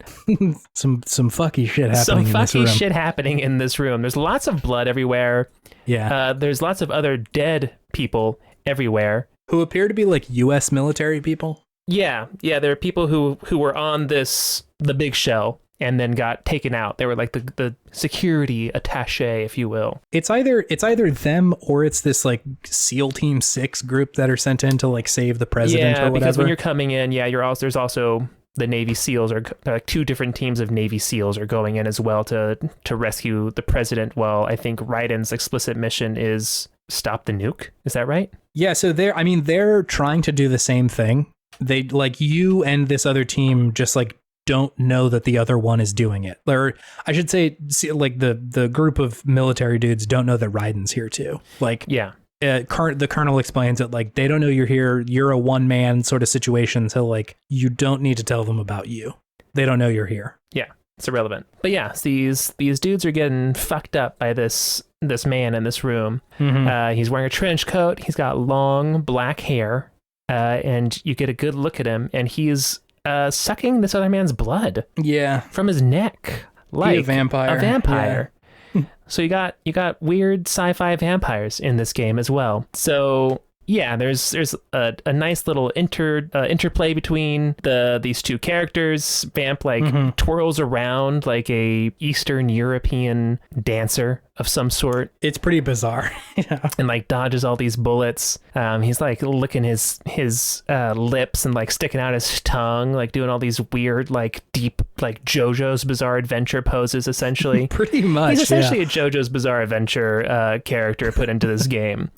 some fucky shit happening in this room. Some fucky shit happening in this room. There's lots of blood everywhere. Yeah. There's lots of other dead people everywhere. Who appear to be like U.S. military people. Yeah. There are people who were on the big shell and then got taken out. They were like the security attaché, if you will. It's either them or it's this like SEAL Team 6 group that are sent in to like save the president or whatever. Yeah, because when you're coming in, there's also the Navy SEALs are like two different teams of Navy SEALs are going in as well to rescue the president. Well, I think Raiden's explicit mission is stop the nuke. Is that right? Yeah, so they're trying to do the same thing. They like you and this other team just like don't know that the other one is doing it. Or I should say like the group of military dudes don't know that Raiden's here too. Like the Colonel explains that like they don't know you're here. You're a one man sort of situation. So like you don't need to tell them about you. They don't know you're here. Yeah, it's irrelevant. But yeah, these dudes are getting fucked up by this man in this room. Mm-hmm. He's wearing a trench coat. He's got long black hair, and you get a good look at him, and he's sucking this other man's blood. Yeah, from his neck, like a vampire. Yeah. So you got weird sci-fi vampires in this game as well. So yeah, there's a nice little interplay between these two characters. Vamp twirls around like a Eastern European dancer of some sort. It's pretty bizarre. Yeah. And like dodges all these bullets. He's like licking his lips and like sticking out his tongue, like doing all these weird like deep like JoJo's Bizarre Adventure poses essentially. Pretty much. He's essentially a JoJo's Bizarre Adventure character put into this game.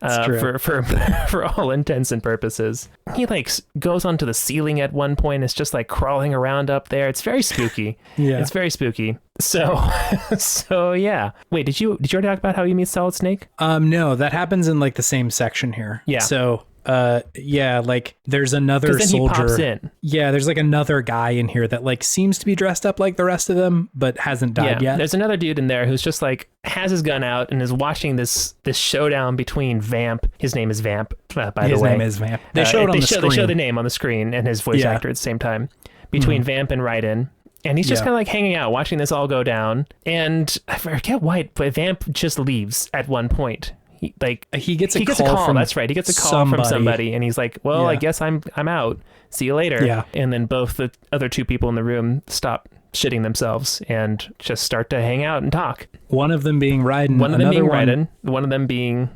For all intents and purposes. He like goes onto the ceiling at one point. It's just like crawling around up there. It's very spooky. Yeah. It's very spooky. So yeah. Wait, did you already talk about how you meet Solid Snake? No, that happens in like the same section here. Yeah. So like there's another then soldier. He pops in. Yeah, there's like another guy in here that like seems to be dressed up like the rest of them, but hasn't died yet. There's another dude in there who's just like has his gun out and is watching this showdown between Vamp. His name is Vamp, by the way. His name is Vamp. They show it on the screen. They show the name on the screen and his voice actor at the same time between Vamp and Raiden. And he's just kind of like hanging out, watching this all go down. And I forget why, but Vamp just leaves at one point. He gets a call from that's right. He gets a call from somebody, and he's like, "Well, I guess I'm out. See you later." Yeah. And then both the other two people in the room stop shitting themselves and just start to hang out and talk. One of them being Raiden. One of them being Raiden. One of them being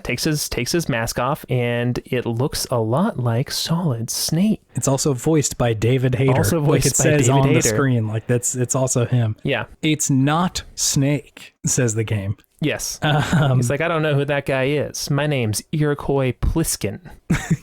takes his mask off, and it looks a lot like Solid Snake. It's also voiced by David Hayter. Like it says on the screen, like it's also him. Yeah. It's not Snake, says the game. Yes. He's like, I don't know who that guy is. My name's Iroquois Pliskin.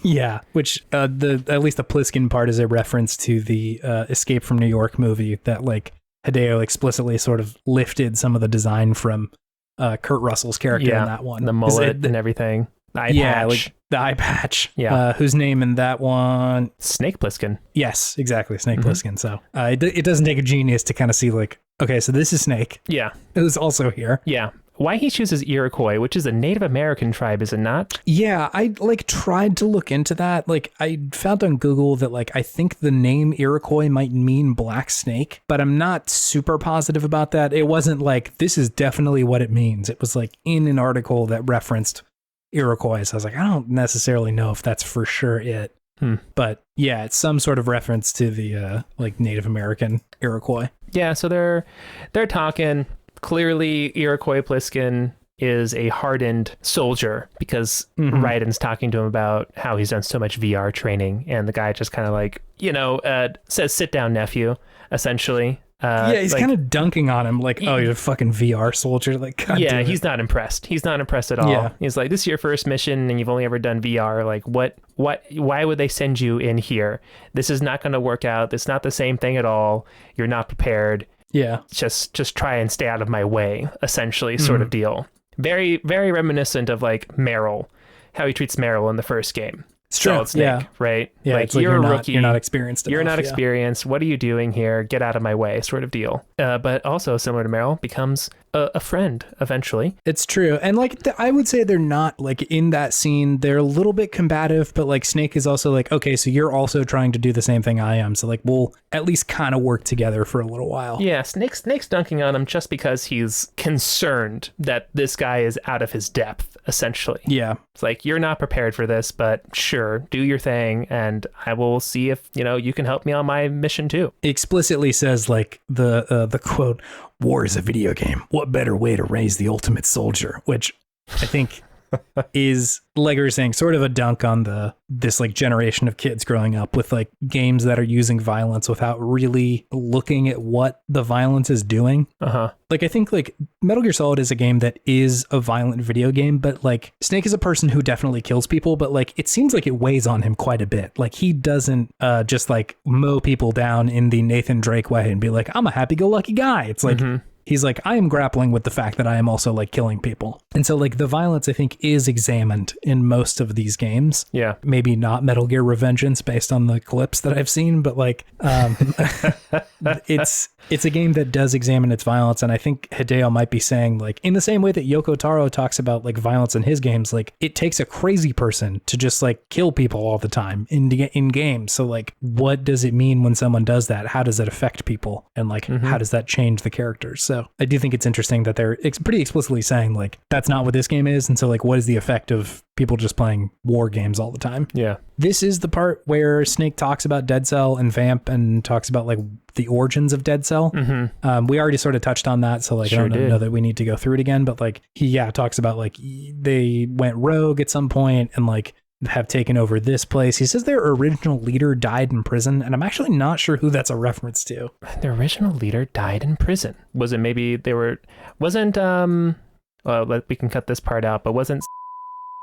Yeah, which at least the Pliskin part is a reference to the Escape from New York movie that like Hideo explicitly sort of lifted some of the design from Kurt Russell's character in that one. The mullet and everything. The eye patch. Like the eye patch. Yeah. Whose name in that one? Snake Plissken. Yes, exactly. Snake Plissken. So it doesn't take a genius to kind of see like, okay, so this is Snake. Yeah. Who's also here. Yeah. why he chooses Iroquois, which is a Native American tribe, is it not? Yeah, I like tried to look into that. Like I found on Google that like I think the name Iroquois might mean black snake, but I'm not super positive about that. It wasn't like this is definitely what it means. It was like in an article that referenced Iroquois. So I was like, I don't necessarily know if that's for sure it. But yeah, it's some sort of reference to the like Native American Iroquois. Yeah, so they're talking. Clearly, Iroquois Pliskin is a hardened soldier because Raiden's talking to him about how he's done so much VR training, and the guy just kind of like, says, "Sit down, nephew," essentially. Yeah, he's like, kind of dunking on him like, oh, you're a fucking VR soldier. Like, God, yeah, he's not impressed. He's not impressed at all. Yeah. He's like, this is your first mission and you've only ever done VR. Like, why would they send you in here? This is not going to work out. It's not the same thing at all. You're not prepared. Yeah. Just try and stay out of my way, essentially, sort of deal. Very, very reminiscent of like Meryl, how he treats Meryl in the first game. Solid Snake, right? Yeah, like you're a not, rookie. You're not experienced enough. You're not experienced. What are you doing here? Get out of my way, sort of deal. But also, similar to Meryl, becomes a friend eventually. It's true. And like, I would say they're not like in that scene. They're a little bit combative, but like Snake is also like, okay, so you're also trying to do the same thing I am. So like, we'll at least kind of work together for a little while. Yeah, Snake's dunking on him just because he's concerned that this guy is out of his depth, essentially. Yeah. It's like, you're not prepared for this, but sure, do your thing, and I will see if, you can help me on my mission too. It explicitly says like the quote, "War is a video game. What better way to raise the ultimate soldier?" Which I think is, like you were saying, sort of a dunk on this like generation of kids growing up with like games that are using violence without really looking at what the violence is doing. Like I think like Metal Gear Solid is a game that is a violent video game, but like Snake is a person who definitely kills people, but like it seems like it weighs on him quite a bit. Like he doesn't just like mow people down in the Nathan Drake way and be like, I'm a happy-go-lucky guy. It's like he's like, I am grappling with the fact that I am also like killing people. And so like the violence I think is examined in most of these games. Yeah. Maybe not Metal Gear Revengeance based on the clips that I've seen, but like it's a game that does examine its violence. And I think Hideo might be saying like, in the same way that Yoko Taro talks about like violence in his games, like it takes a crazy person to just like kill people all the time in games. So like, what does it mean when someone does that? How does it affect people? And like, how does that change the characters? So I do think it's interesting that they're pretty explicitly saying like, that's not what this game is. And so like, what is the effect of people just playing war games all the time? Yeah. This is the part where Snake talks about Dead Cell and Vamp and talks about like the origins of Dead Cell. We already sort of touched on that. So like, I don't know that we need to go through it again, but like he talks about like they went rogue at some point and like have taken over this place. He says their original leader died in prison, and I'm actually not sure who that's a reference to. Their original leader died in prison. Was it maybe wasn't we can cut this part out, but wasn't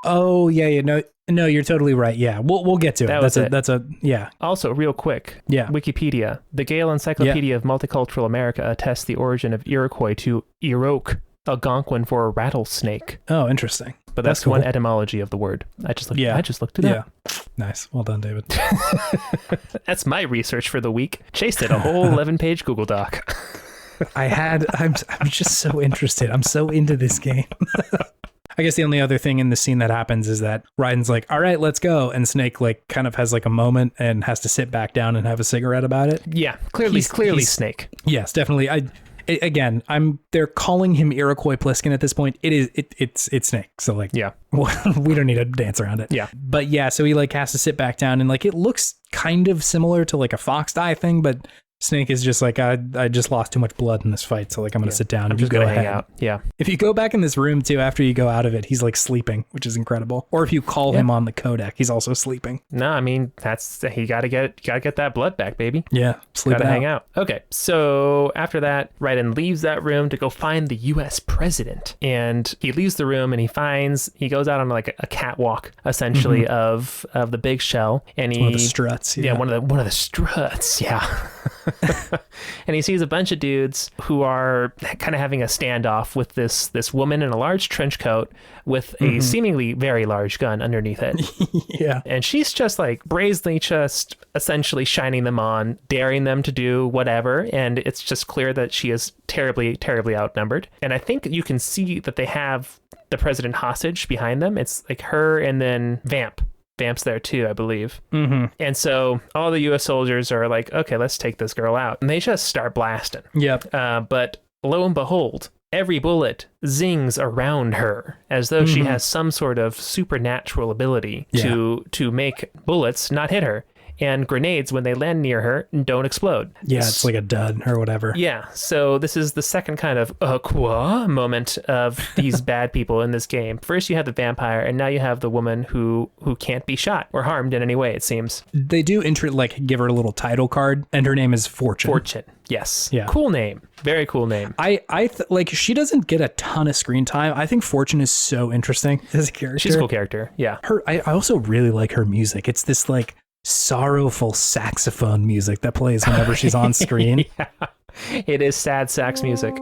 Oh yeah, no, you're totally right. Yeah, we'll get to it. That's a yeah. Also, real quick, Wikipedia, the Gale Encyclopedia of Multicultural America attests the origin of Iroquois to Iroque, Algonquin for a rattlesnake. Oh, interesting. But that's cool. One etymology of the word. I just looked it up. Nice. Well done, David. That's my research for the week. Chase did a whole 11-page Google Doc. I'm just so interested. I'm so into this game. I guess the only other thing in the scene that happens is that Raiden's like, all right, let's go. And Snake like kind of has like a moment and has to sit back down and have a cigarette about it. Yeah, clearly Snake. Yes, definitely. They're calling him Iroquois Pliskin at this point. It's Snake. So like, yeah, we don't need to dance around it. Yeah. But yeah, so he like has to sit back down and like, it looks kind of similar to like a fox die thing, but Snake is just like, I just lost too much blood in this fight, so like I'm gonna sit down and just go hang out. Yeah. If you go back in this room too, after you go out of it, he's like sleeping, which is incredible. Or if you call him on the codec, he's also sleeping. No, I mean you gotta get that blood back, baby. Yeah, hang out. Okay, so after that, Raiden leaves that room to go find the U.S. president, and he leaves the room and he goes out on like a catwalk essentially of the big shell, and one of the struts. Yeah, one of the struts. Yeah. And he sees a bunch of dudes who are kind of having a standoff with this woman in a large trench coat with a seemingly very large gun underneath it. Yeah. And she's just like brazenly just essentially shining them on, daring them to do whatever. And it's just clear that she is terribly, terribly outnumbered. And I think you can see that they have the president hostage behind them. It's like her and then Vamp's there too, I believe. And so all the U.S. soldiers are like, okay, let's take this girl out. And they just start blasting. Yep. But lo and behold, every bullet zings around her as though she has some sort of supernatural ability to make bullets not hit her. And grenades, when they land near her, don't explode. Yeah, it's like a dud or whatever. Yeah, so this is the second kind of quoi moment of these bad people in this game. First you have the vampire, and now you have the woman who can't be shot or harmed in any way, it seems. They do give her a little title card, and her name is Fortune. Fortune, yes. Yeah. Cool name. Very cool name. She doesn't get a ton of screen time. I think Fortune is so interesting as a character. She's a cool character, yeah. I also really like her music. It's this like sorrowful saxophone music that plays whenever she's on screen. Yeah. It is sad sax music.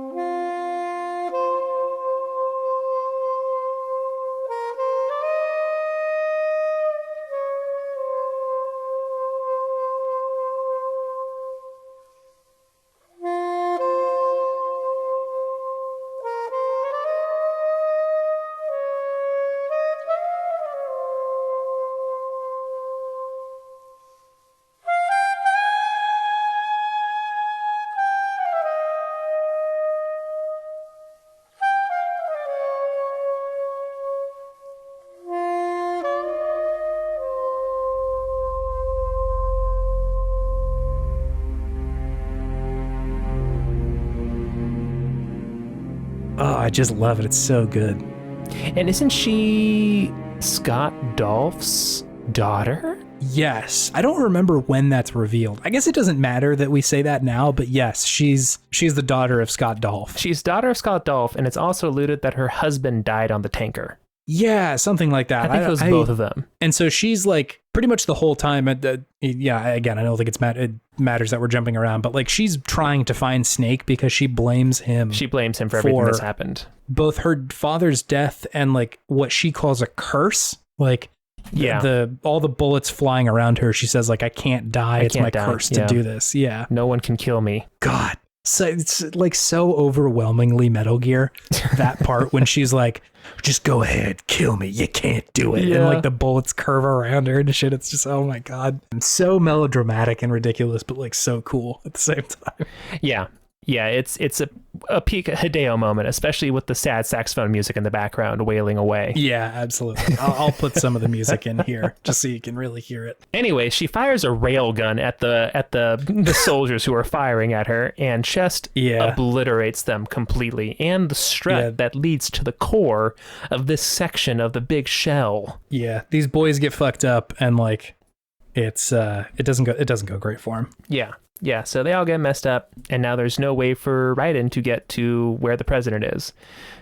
Oh, I just love it. It's so good. And isn't she Scott Dolph's daughter? Yes. I don't remember when that's revealed. I guess it doesn't matter that we say that now, but yes, she's the daughter of Scott Dolph. She's daughter of Scott Dolph, and it's also alluded that her husband died on the tanker. Yeah, something like that. I think it was both of them. And so she's like pretty much the whole time. Again, I don't think it matters that we're jumping around, but like she's trying to find Snake because she blames him. She blames him for everything that's happened. Both her father's death and like what she calls a curse. Like, yeah, all the bullets flying around her. She says like, I can't die. It's my curse to do this. Yeah. No one can kill me. God. So it's like so overwhelmingly Metal Gear, that part when she's like, just go ahead, kill me, you can't do it. And like the bullets curve around her and shit. It's just, oh my God. I'm so melodramatic and ridiculous, but like so cool at the same time. Yeah. Yeah, it's a peak Hideo moment, especially with the sad saxophone music in the background wailing away. Yeah, absolutely. I'll put some of the music in here just so you can really hear it. Anyway, she fires a rail gun at the soldiers who are firing at her and just obliterates them completely. And the strut that leads to the core of this section of the big shell. Yeah, these boys get fucked up and like it doesn't go great for them. Yeah. Yeah, so they all get messed up, and now there's no way for Raiden to get to where the president is.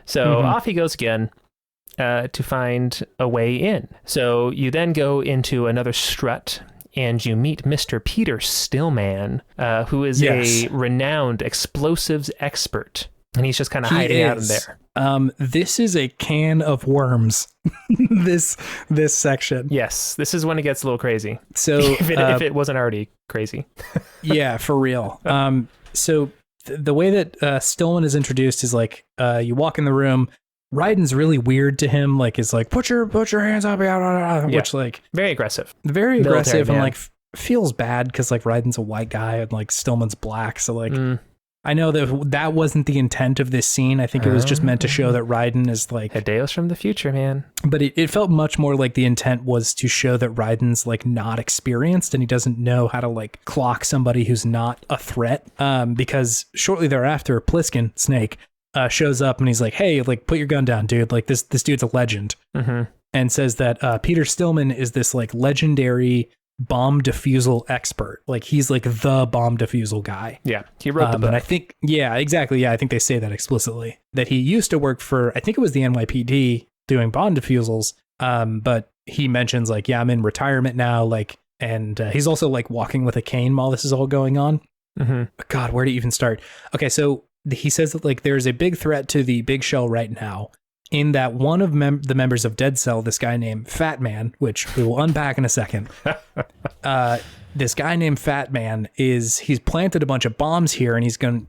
So off he goes again to find a way in. So you then go into another strut, and you meet Mr. Peter Stillman, who is a renowned explosives expert. And he's just kind of hiding out in there. This is a can of worms. this section. Yes, this is when it gets a little crazy. So if it wasn't already crazy. Yeah, for real. So the way that Stillman is introduced is like you walk in the room. Raiden's really weird to him. Like is like put your hands up, which like very aggressive, and like feels bad because like Raiden's a white guy and like Stillman's black. So like. I know that wasn't the intent of this scene. I think it was just meant to show that Raiden is like... Hideo's from the future, man. But it felt much more like the intent was to show that Raiden's like not experienced and he doesn't know how to like clock somebody who's not a threat. Because shortly thereafter, Pliskin, Snake, shows up and he's like, hey, like put your gun down, dude. Like this dude's a legend. And says that Peter Stillman is this like legendary... bomb defusal expert. Like he's like the bomb defusal guy. Yeah, he wrote the book. And I think, exactly. Yeah, I think they say that explicitly. That he used to work for, I think it was the NYPD doing bomb defusals. But he mentions like, I'm in retirement now. Like, and he's also like walking with a cane while this is all going on. God, where to even start? Okay, so he says that like there's a big threat to the big shell right now, in that one of the members of Dead Cell, this guy named Fat Man, which we will unpack in a second. This guy named Fat Man he's planted a bunch of bombs here, and he's gonna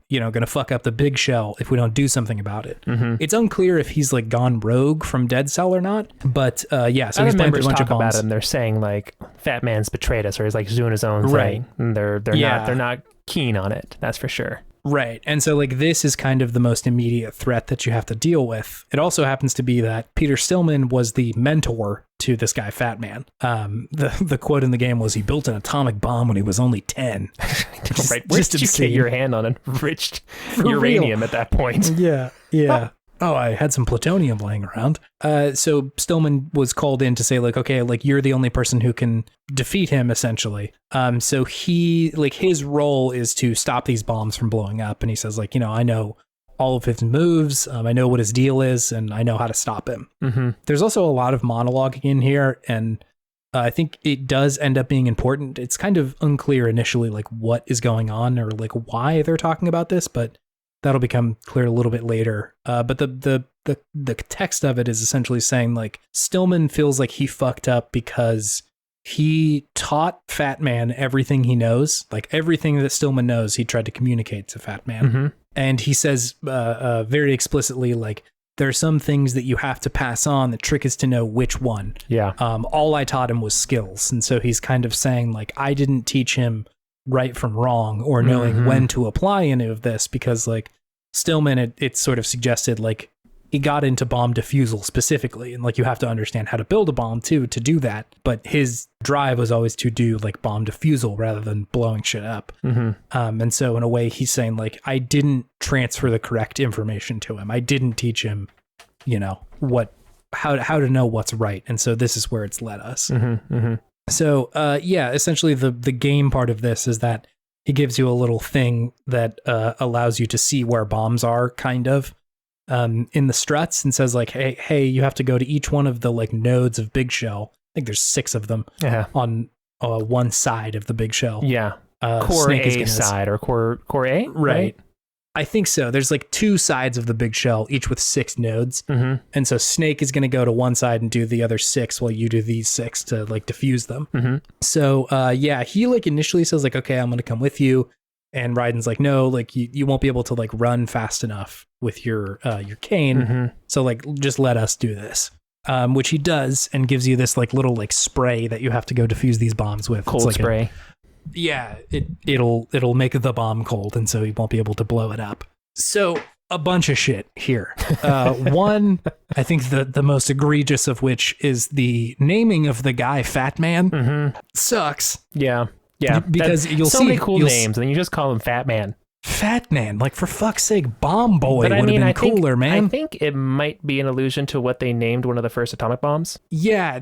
fuck up the big shell if we don't do something about it. It's unclear if he's like gone rogue from Dead Cell or not, but yeah. So he's planted a bunch of bombs. About him, they're saying like Fat Man's betrayed us, or he's like doing his own thing. And they're not keen on it. That's for sure. Right. And so like this is kind of the most immediate threat that you have to deal with. It also happens to be that Peter Stillman was the mentor to this guy, Fat Man. The quote in the game was, he built an atomic bomb when he was only 10. Right. Where did you get your hand on enriched uranium at that point? Yeah. Yeah. Oh, I had some plutonium laying around. So Stillman was called in to say like, okay, like you're the only person who can defeat him essentially. So he, like his role is to stop these bombs from blowing up. And he says like, I know all of his moves. I know what his deal is, and I know how to stop him. There's also a lot of monologuing in here, and I think it does end up being important. It's kind of unclear initially, like what is going on or like why they're talking about this, but that'll become clear a little bit later. But the text of it is essentially saying like Stillman feels like he fucked up because he taught Fat Man everything he knows, like everything that Stillman knows, he tried to communicate to Fat Man. And he says very explicitly, like, there are some things that you have to pass on. The trick is to know which one. Yeah. All I taught him was skills. And so he's kind of saying like, I didn't teach him right from wrong or knowing when to apply any of this, because like Stillman, it sort of suggested like he got into bomb defusal specifically, and like you have to understand how to build a bomb too to do that, but his drive was always to do like bomb defusal rather than blowing shit up. And so in a way he's saying like, I didn't transfer the correct information to him. I didn't teach him how to know what's right, and so this is where it's led us. So, yeah, essentially the game part of this is that he gives you a little thing that allows you to see where bombs are, kind of, in the struts, and says like, hey, you have to go to each one of the like nodes of Big Shell. I think there's 6 of them on one side of the Big Shell. Yeah, core Snake A side or core A, right? I think so. There's like 2 sides of the Big Shell, each with 6 nodes. And so Snake is going to go to one side and do the other 6 while you do these 6 to like diffuse them. So yeah, he like initially says like, okay, I'm going to come with you. And Raiden's like, no, like you won't be able to like run fast enough with your cane. So like, just let us do this. Which he does, and gives you this like little like spray that you have to go diffuse these bombs with. Cold spray. Yeah, it'll make the bomb cold, and so you won't be able to blow it up. So a bunch of shit here. One, I think the most egregious of which is the naming of the guy Fat Man. Sucks. Yeah, because you'll see so many cool names, and then you just call him Fat Man. Fat Man, like for fuck's sake, Bomb Boy would have been cooler, man. I think it might be an allusion to what they named one of the first atomic bombs. Yeah,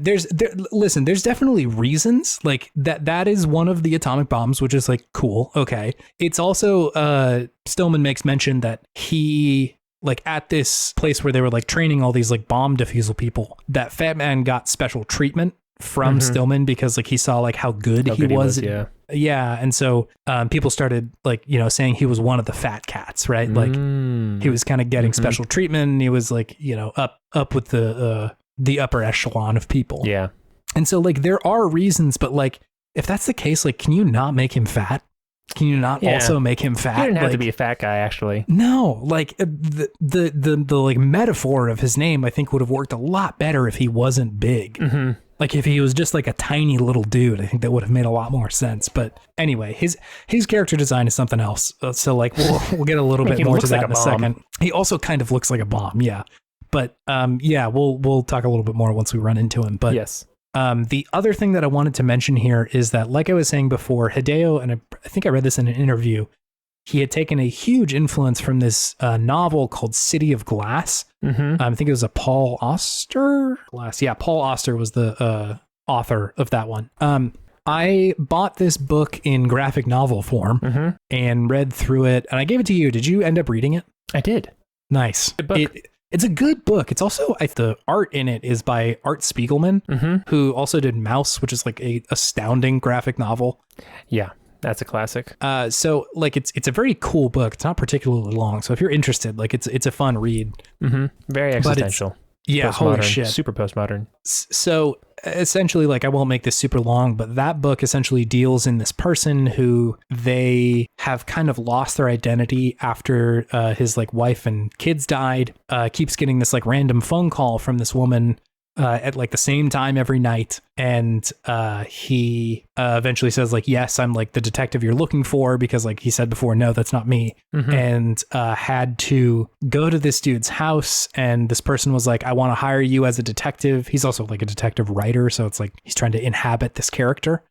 listen, there's definitely reasons like that is one of the atomic bombs, which is like cool. Okay. It's also Stillman makes mention that he like at this place where they were like training all these like bomb defusal people, that Fat Man got special treatment from Stillman because like he saw like how good he was. Yeah. And so people started like, saying he was one of the fat cats, right? Like he was kind of getting special treatment, and he was like, up with the upper echelon of people. Yeah. And so like there are reasons, but like if that's the case, like can you not make him fat? Can you not also make him fat? He didn't have to be a fat guy, actually. No, like the like metaphor of his name, I think would have worked a lot better if he wasn't big. Like if he was just like a tiny little dude, I think that would have made a lot more sense. But anyway, his character design is something else. So like we'll get a little bit more to that in a second. He also kind of looks like a bomb, yeah. But yeah, we'll talk a little bit more once we run into him. But yes. The other thing that I wanted to mention here is that, like I was saying before, Hideo, and I think I read this in an interview, he had taken a huge influence from this novel called City of Glass. I think it was a Paul Auster. Yeah, Paul Auster was the author of that one. I bought this book in graphic novel form and read through it, and I gave it to you. Did you end up reading it? I did. Nice. Good book. It's a good book. It's also, the art in it is by Art Spiegelman, who also did Mouse, which is like a astounding graphic novel. Yeah. That's a classic. So like it's a very cool book. It's not particularly long, so if you're interested, like it's a fun read. Very existential. Yeah, holy shit. Super postmodern. So essentially, like, I won't make this super long, but that book essentially deals in this person who they have kind of lost their identity after his like wife and kids died, keeps getting this like random phone call from this woman at like the same time every night. And he eventually says like, yes, I'm like the detective you're looking for, because like he said before, no, that's not me. And had to go to this dude's house. And this person was like, I want to hire you as a detective. He's also like a detective writer. So it's like he's trying to inhabit this character.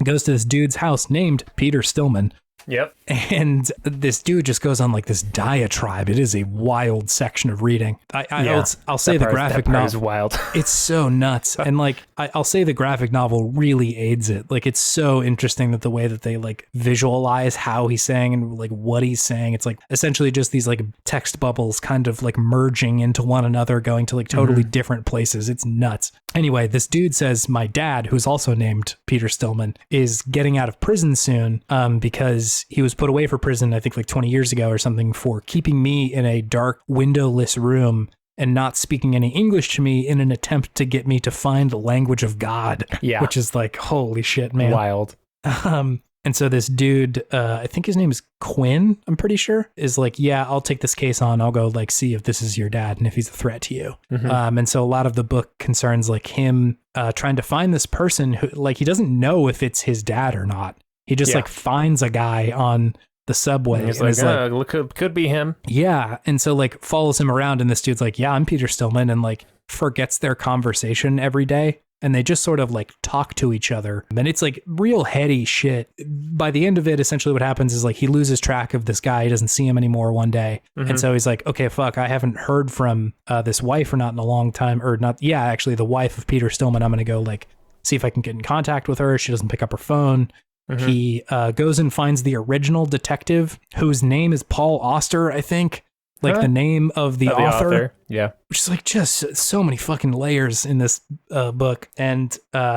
Goes to this dude's house named Peter Stillman. Yep. And this dude just goes on like this diatribe. It is a wild section of reading. I'll say the graphic novel is wild. It's so nuts. And like, I'll say the graphic novel really aids it. Like, it's so interesting that the way that they like visualize how he's saying and like what he's saying. It's like essentially just these like text bubbles kind of like merging into one another, going to like totally different places. It's nuts. Anyway, this dude says my dad, who's also named Peter Stillman, is getting out of prison soon because he was put away for prison, I think like 20 years ago or something, for keeping me in a dark, windowless room and not speaking any English to me in an attempt to get me to find the language of God. Yeah. Which is like, holy shit, man. Wild. And so this dude, I think his name is Quinn, I'm pretty sure, is like, yeah, I'll take this case on. I'll go like see if this is your dad and if he's a threat to you. And so a lot of the book concerns like him trying to find this person who, like, he doesn't know if it's his dad or not. He just like finds a guy on the subway. And he's like, could be him. Yeah. And so like follows him around, and this dude's like, yeah, I'm Peter Stillman, and like forgets their conversation every day. And they just sort of like talk to each other. And it's like real heady shit. By the end of it, essentially what happens is like he loses track of this guy. He doesn't see him anymore one day. And so he's like, okay, fuck, I haven't heard from this wife or not in a long time, or not. Yeah, actually the wife of Peter Stillman. I'm going to go like see if I can get in contact with her. She doesn't pick up her phone. He goes and finds the original detective, whose name is Paul Auster, I think. Like the name of the author. Yeah. Which is like just so many fucking layers in this book. And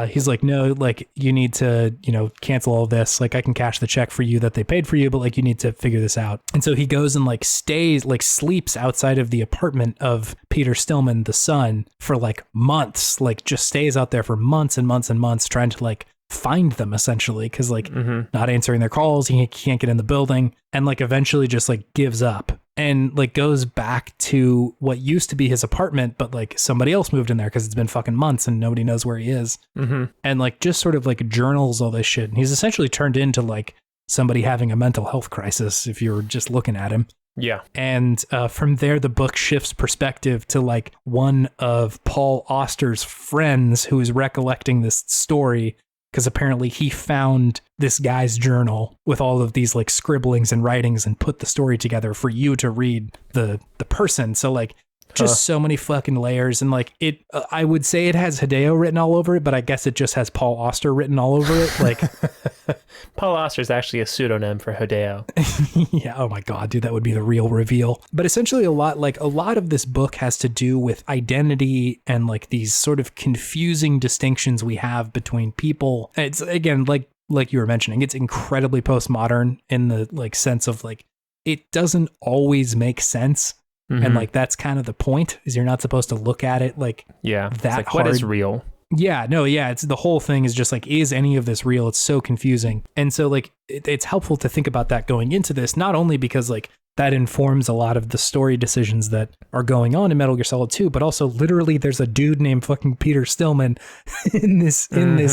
he's like, no, like you need to, cancel all this. Like I can cash the check for you that they paid for you, but like you need to figure this out. And so he goes and like sleeps outside of the apartment of Peter Stillman, the son, for like months, like just stays out there for months and months and months trying to like find them, essentially, because like not answering their calls, he can't get in the building, and like eventually just like gives up and like goes back to what used to be his apartment, but like somebody else moved in there because it's been fucking months and nobody knows where he is. And like just sort of like journals all this shit, and he's essentially turned into like somebody having a mental health crisis if you're just looking at him. Yeah. And from there, the book shifts perspective to like one of Paul Auster's friends who is recollecting this story, because apparently he found this guy's journal with all of these like scribblings and writings and put the story together for you to read the person. So like just so many fucking layers. And like it, I would say it has Hideo written all over it, but I guess it just has Paul Auster written all over it. Like Paul Auster is actually a pseudonym for Hideo. Yeah. Oh my God, dude, that would be the real reveal. But essentially a lot of this book has to do with identity and like these sort of confusing distinctions we have between people. It's again, like you were mentioning, it's incredibly postmodern in the like sense of like, it doesn't always make sense. And like, that's kind of the point, is you're not supposed to look at it like that like, hard. What is real? Yeah, no, yeah. It's the whole thing is just like, is any of this real? It's so confusing. And so like, it's helpful to think about that going into this, not only because like that informs a lot of the story decisions that are going on in Metal Gear Solid 2, but also literally there's a dude named fucking Peter Stillman in this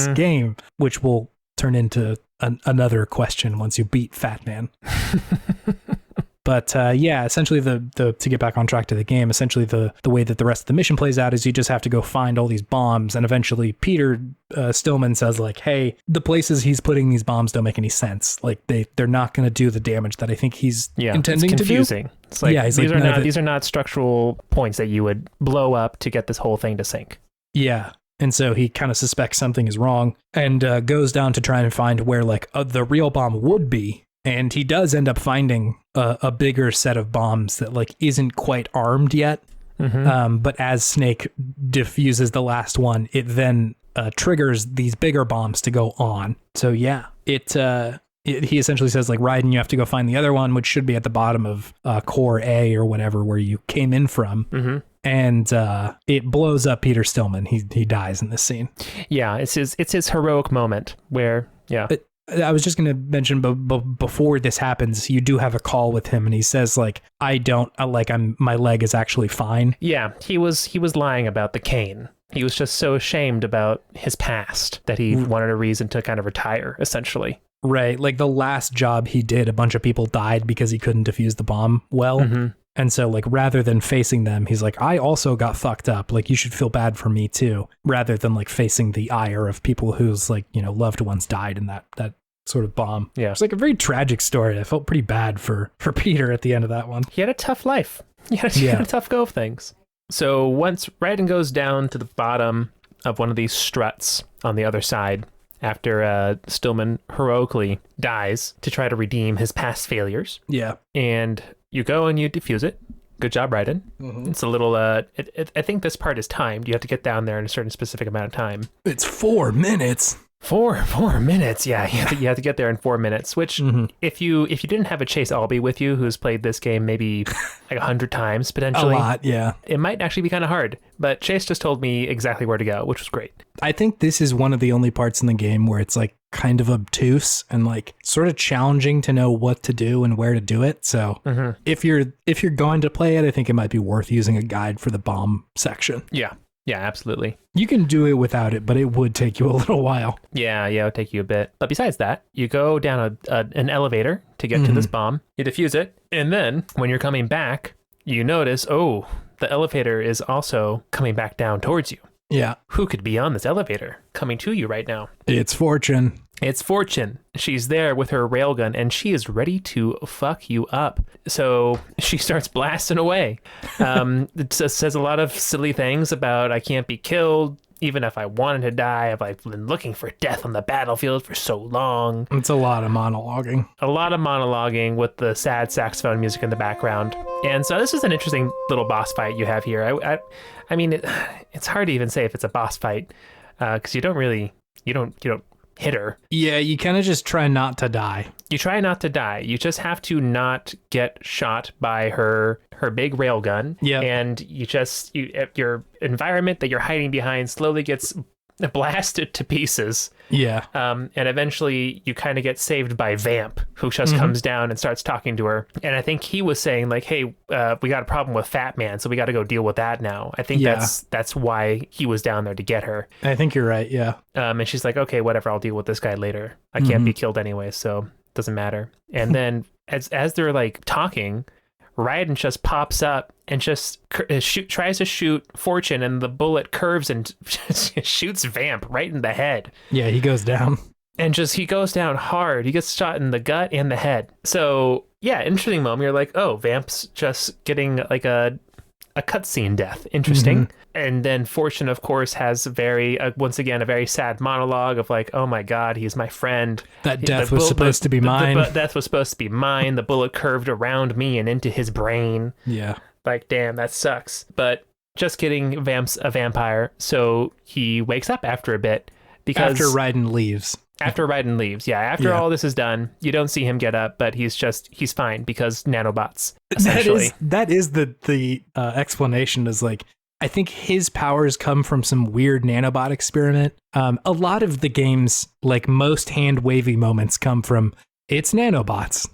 game, which will turn into another question once you beat Fat Man. But yeah, essentially the to get back on track to the game, essentially the way that the rest of the mission plays out is you just have to go find all these bombs, and eventually Peter Stillman says like, hey, the places he's putting these bombs don't make any sense. Like they're not going to do the damage that I think he's intending to do. It's confusing. It's like, these are not structural points that you would blow up to get this whole thing to sync. Yeah. And so he kind of suspects something is wrong and goes down to try and find where like the real bomb would be. And he does end up finding a bigger set of bombs that like isn't quite armed yet. But as Snake diffuses the last one, it then triggers these bigger bombs to go on. So yeah, it he essentially says like, Raiden, you have to go find the other one, which should be at the bottom of core A or whatever, where you came in from. Mm-hmm. And it blows up Peter Stillman. He dies in this scene. Yeah, it's his heroic moment where, yeah. But I was just going to mention, before this happens, you do have a call with him, and he says like, my leg is actually fine. Yeah, he was lying about the cane. He was just so ashamed about his past that he wanted a reason to kind of retire, essentially. Right, like the last job he did, a bunch of people died because he couldn't defuse the bomb well. Mm-hmm. And so, like, rather than facing them, he's like, I also got fucked up. Like, you should feel bad for me, too. Rather than, like, facing the ire of people whose, like, you know, loved ones died in that sort of bomb. Yeah. It's like a very tragic story. I felt pretty bad for Peter at the end of that one. He had a tough life. He had a tough go of things. So once Raiden goes down to the bottom of one of these struts on the other side, after Stillman heroically dies to try to redeem his past failures. Yeah. And you go and you defuse it. Good job, Raiden. Mm-hmm. It's a little, I think this part is timed. You have to get down there in a certain specific amount of time. It's 4 minutes. 4 minutes. Yeah, you have to get there in 4 minutes, which if you didn't have a Chase Albee with you, who's played this game maybe like 100 times potentially. A lot, yeah. It might actually be kind of hard, but Chase just told me exactly where to go, which was great. I think this is one of the only parts in the game where it's like kind of obtuse and like sort of challenging to know what to do and where to do it. So if you're going to play it, I think it might be worth using a guide for the bomb section. Yeah, absolutely. You can do it without it, but it would take you a little while. Yeah, it would take you a bit. But besides that, you go down an elevator to get to this bomb, you defuse it, and then when you're coming back, you notice, oh, the elevator is also coming back down towards you. Yeah. Who could be on this elevator coming to you right now? It's Fortune. It's Fortune. She's there with her railgun, and she is ready to fuck you up. So she starts blasting away. It says a lot of silly things about I can't be killed. Even if I wanted to die, I've been looking for death on the battlefield for so long. It's a lot of monologuing. A lot of monologuing with the sad saxophone music in the background. And so this is an interesting little boss fight you have here. I mean, it's hard to even say if it's a boss fight because you don't hit her. Yeah, you kind of just try not to die. You try not to die. You just have to not get shot by her big railgun. Yeah. And your environment that you're hiding behind slowly gets blasted to pieces. Yeah. And eventually you kind of get saved by Vamp, who just comes down and starts talking to her. And I think he was saying like, hey, we got a problem with Fat Man, so we got to go deal with that now. I think that's why he was down there to get her. I think you're right. Yeah. And she's like, okay, whatever. I'll deal with this guy later. I can't be killed anyway, so it doesn't matter. And then as they're like talking, Raiden just pops up and just tries to shoot Fortune, and the bullet curves and shoots Vamp right in the head. Yeah, he goes down. And he goes down hard. He gets shot in the gut and the head. So, yeah, interesting moment. You're like, oh, Vamp's just getting like a cutscene death. Interesting. And then Fortune, of course, has once again a very sad monologue of like, oh my God, he's my friend. That death was supposed to be mine. The death was supposed to be mine. The bullet curved around me and into his brain. Yeah. Like, damn, that sucks. But just kidding, Vamp's a vampire. So he wakes up after a bit because after Raiden leaves. After all this is done, you don't see him get up, but he's fine because nanobots. Essentially, that is the explanation. Is like, I think his powers come from some weird nanobot experiment. A lot of the game's like most hand wavy moments come from it's nanobots,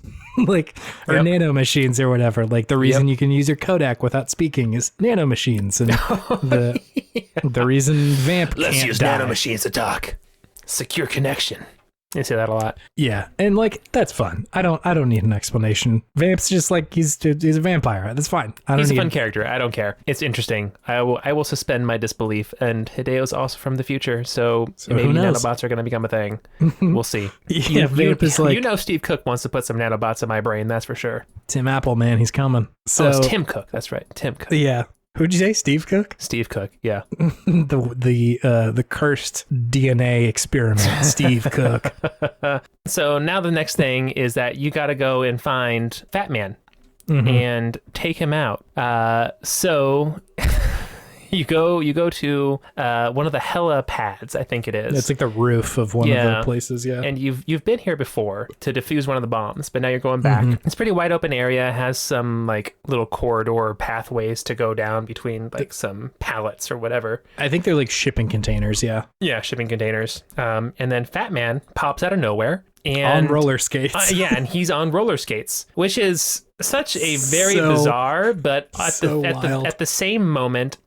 like or nanomachines or whatever. Like the reason you can use your Kodak without speaking is nanomachines, and the reason Vamp let's can't use die. nanomachines to talk. Secure connection. I say that a lot. Yeah, and like that's fun. I don't need an explanation. Vamp's just like he's a vampire. That's fine. He's a fun character. I don't care. It's interesting. I will suspend my disbelief. And Hideo's also from the future, so maybe nanobots are going to become a thing. We'll see. Yeah, Vamp is like, Steve Cook wants to put some nanobots in my brain. That's for sure. Tim Apple, man, he's coming. So it's Tim Cook. That's right, Tim Cook. Yeah. Who'd you say? Steve Cook? Steve Cook, yeah. the cursed DNA experiment, Steve Cook. So now the next thing is that you got to go and find Fat Man and take him out. So You go to one of the helipads, I think it is. It's like the roof of one of the places, yeah. And you've been here before to defuse one of the bombs, but now you're going back. It's a pretty wide open area, has some like little corridor pathways to go down between like some pallets or whatever. I think they're like shipping containers, yeah. Yeah, shipping containers. And then Fat Man pops out of nowhere. And, on roller skates. And he's on roller skates, which is such a very bizarre, but at the same moment,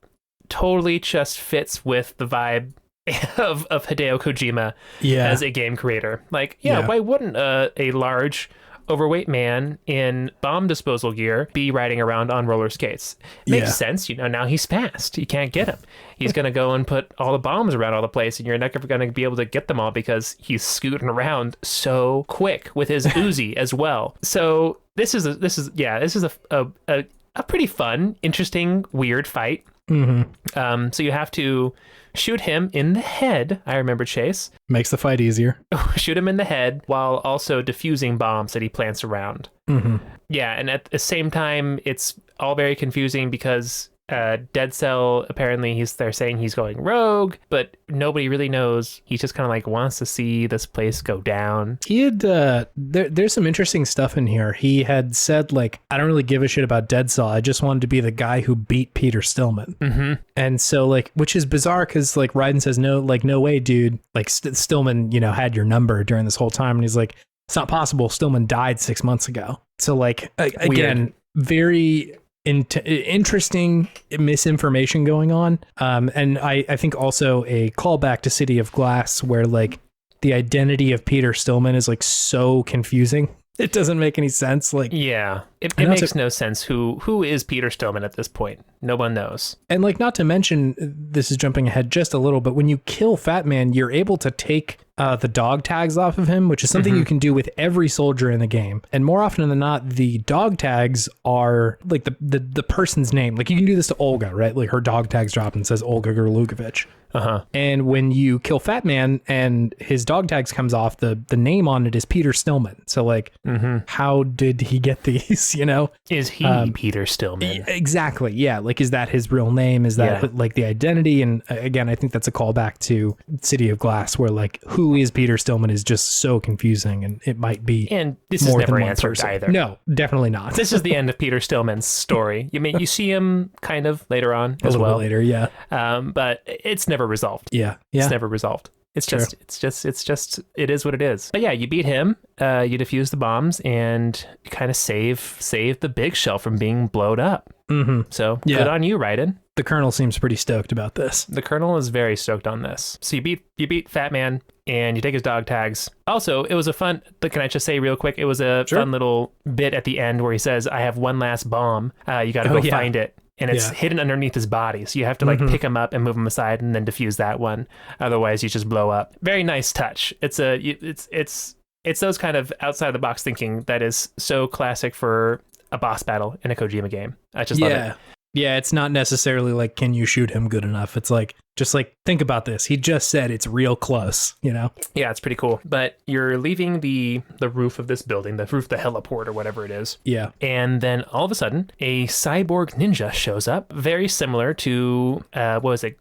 totally just fits with the vibe of Hideo Kojima as a game creator. Like, why wouldn't a large, overweight man in bomb disposal gear be riding around on roller skates? Makes sense. Now he's fast. You can't get him. He's going to go and put all the bombs around all the place, and you're never going to be able to get them all because he's scooting around so quick with his Uzi as well. So this is a pretty fun, interesting, weird fight. So you have to shoot him in the head. I remember, Chase. Makes the fight easier. Shoot him in the head while also defusing bombs that he plants around. Yeah, and at the same time, it's all very confusing because Dead Cell, apparently they're saying he's going rogue, but nobody really knows. He just kind of like wants to see this place go down. He had there's some interesting stuff in here. He had said like, I don't really give a shit about Dead Cell. I just wanted to be the guy who beat Peter Stillman. And so like, which is bizarre because like Raiden says no way, dude. Like Stillman, had your number during this whole time, and he's like, it's not possible. Stillman died 6 months ago. So like again, very interesting misinformation going on, and I think also a callback to City of Glass, where like the identity of Peter Stillman is like so confusing. It doesn't make any sense. Like, it makes no sense. Who is Peter Stillman at this point? No one knows. And like, not to mention, this is jumping ahead just a little, but when you kill Fat Man, you're able to take the dog tags off of him, which is something you can do with every soldier in the game. And more often than not, the dog tags are like the person's name. Like you can do this to Olga, right? Like her dog tags drop and says Olga Gerlugovich. And when you kill Fat Man and his dog tags comes off, the name on it is Peter Stillman. So like, how did he get these, Is he Peter Stillman? Exactly. Yeah. Like, is that his real name? Is that like the identity? And again, I think that's a callback to City of Glass, where like, who is Peter Stillman is just so confusing, and it might be. And this is never answered either. No, definitely not. This is the end of Peter Stillman's story. You see him kind of later on as well. A little bit later, yeah. But it's never resolved. Yeah. It's never resolved. It is what it is. But yeah, you beat him, you defuse the bombs, and you kind of save the big shell from being blowed up. So good on you, Raiden. The Colonel seems pretty stoked about this. The Colonel is very stoked on this. So you beat Fat Man, and you take his dog tags. Also, it was a fun, can I just say real quick, it was a fun little bit at the end where he says, I have one last bomb. You got to go find it. And it's hidden underneath his body. So you have to like pick him up and move him aside and then defuse that one. Otherwise you just blow up. Very nice touch. It's those kind of outside the box thinking that is so classic for a boss battle in a Kojima game. I just love it. Yeah, it's not necessarily like, can you shoot him good enough? It's like, just like, think about this. He just said it's real close, Yeah, it's pretty cool. But you're leaving the roof of this building, the heliport or whatever it is. Yeah. And then all of a sudden, a cyborg ninja shows up, very similar to,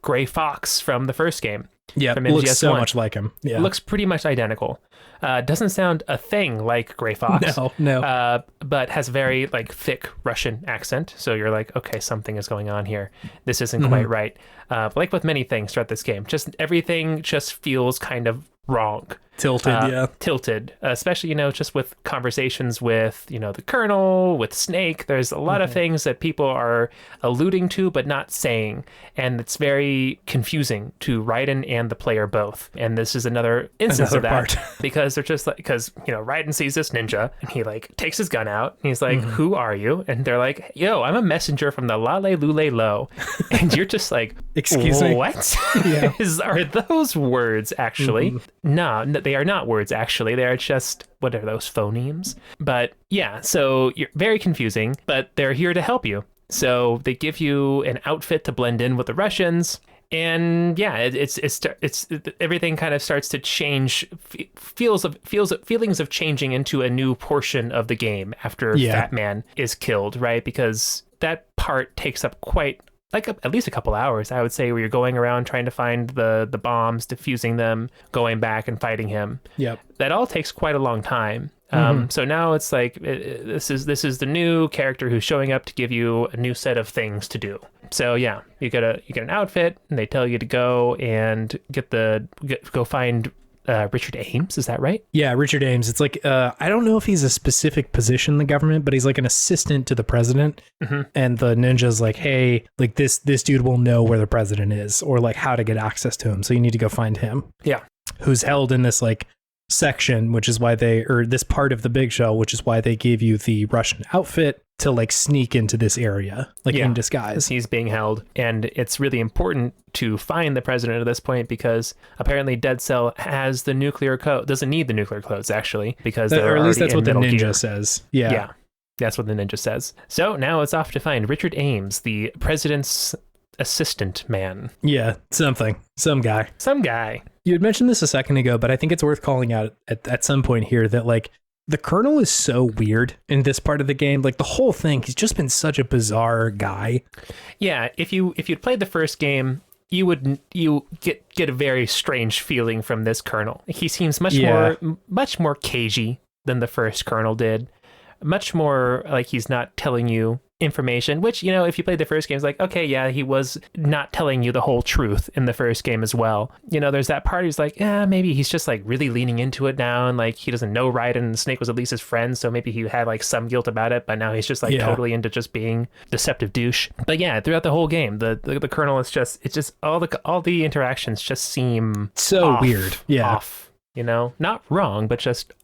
Gray Fox from the first game. Yeah, looks so much like him. Yeah. Looks pretty much identical. Doesn't sound a thing like Gray Fox. No. But has a very like thick Russian accent. So you're like, okay, something is going on here. This isn't quite right. Like with many things throughout this game, just everything just feels kind of wrong. Tilted, especially, just with conversations with, the Colonel, with Snake. There's a lot of things that people are alluding to but not saying, and it's very confusing to Raiden and the player both. And this is another instance of that because they're just like, Raiden sees this ninja and he like takes his gun out and he's like, who are you? And they're like, yo, I'm a messenger from the Lale Lule Lo. And you're just like, excuse me, what? Are those words actually? No, they are not words, actually. They are just, what are those, phonemes? But yeah, so you're very confusing, but they're here to help you. So they give you an outfit to blend in with the Russians. And yeah, it's everything kind of starts to change, feelings of changing into a new portion of the game after Fat Man is killed, right? Because that part takes up quite like at least a couple hours, I would say, where you're going around trying to find the bombs, defusing them, going back and fighting him. Yep. That all takes quite a long time. So now it's like this is the new character who's showing up to give you a new set of things to do. So yeah, you get an outfit, and they tell you to go and go find Richard Ames. Is that right? Yeah, Richard Ames. It's like I don't know if he's a specific position in the government, but he's like an assistant to the president. And the ninja's like, hey, like this dude will know where the president is, or like how to get access to him. So you need to go find him. Yeah. Who's held in this like section, which is why this part of the big show, which is why they gave you the Russian outfit to like sneak into this area, like in disguise. He's being held, and it's really important to find the president at this point because apparently Dead Cell has the nuclear code, doesn't need the nuclear codes actually, because or at least that's what the ninja says. Yeah. That's what the ninja says. So now it's off to find Richard Ames, the president's assistant man. Yeah, some guy. You had mentioned this a second ago, but I think it's worth calling out at some point here that like the Colonel is so weird in this part of the game. Like the whole thing, he's just been such a bizarre guy. Yeah, if you'd played the first game, you get a very strange feeling from this Colonel. He seems much more cagey than the first Colonel did. Much more like he's not telling you information, which, if you played the first game, it's like, okay, yeah, he was not telling you the whole truth in the first game as well. There's that part who's like, maybe he's just like really leaning into it now, and like he doesn't know Raiden, and Snake was at least his friend, so maybe he had like some guilt about it, but now he's just like totally into just being deceptive douche. But yeah, throughout the whole game, the Colonel is just all the interactions just seem so weird. Off, not wrong, but just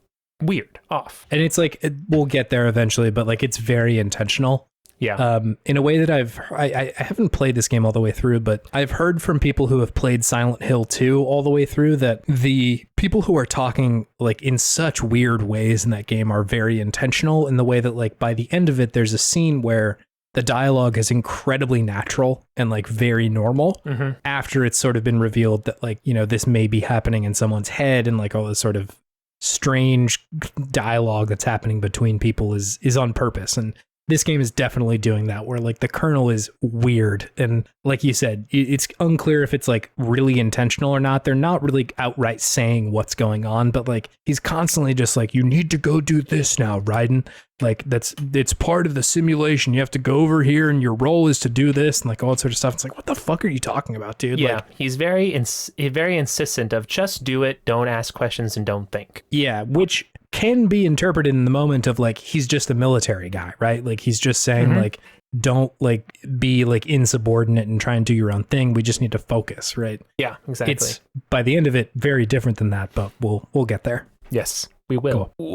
weird, off. And it's like, we'll get there eventually, but like it's very intentional. Yeah. In a way that I haven't played this game all the way through, but I've heard from people who have played Silent Hill 2 all the way through that the people who are talking like in such weird ways in that game are very intentional in the way that like by the end of it, there's a scene where the dialogue is incredibly natural and like very normal after it's sort of been revealed that like, this may be happening in someone's head, and like all this sort of strange dialogue that's happening between people is on purpose. And this game is definitely doing that, where like the Colonel is weird. And like you said, it's unclear if it's like really intentional or not. They're not really outright saying what's going on, but like he's constantly just like, you need to go do this now, Raiden. Like it's part of the simulation. You have to go over here and your role is to do this, and like all that sort of stuff. It's like, what the fuck are you talking about, dude? Yeah, like, he's very insistent of just do it, don't ask questions, and don't think. Yeah, which can be interpreted in the moment of like, he's just a military guy, right? Like he's just saying like, don't like be like insubordinate and try and do your own thing. We just need to focus, right? Yeah, exactly. It's by the end of it very different than that, but we'll get there. Yes, we will. Cool.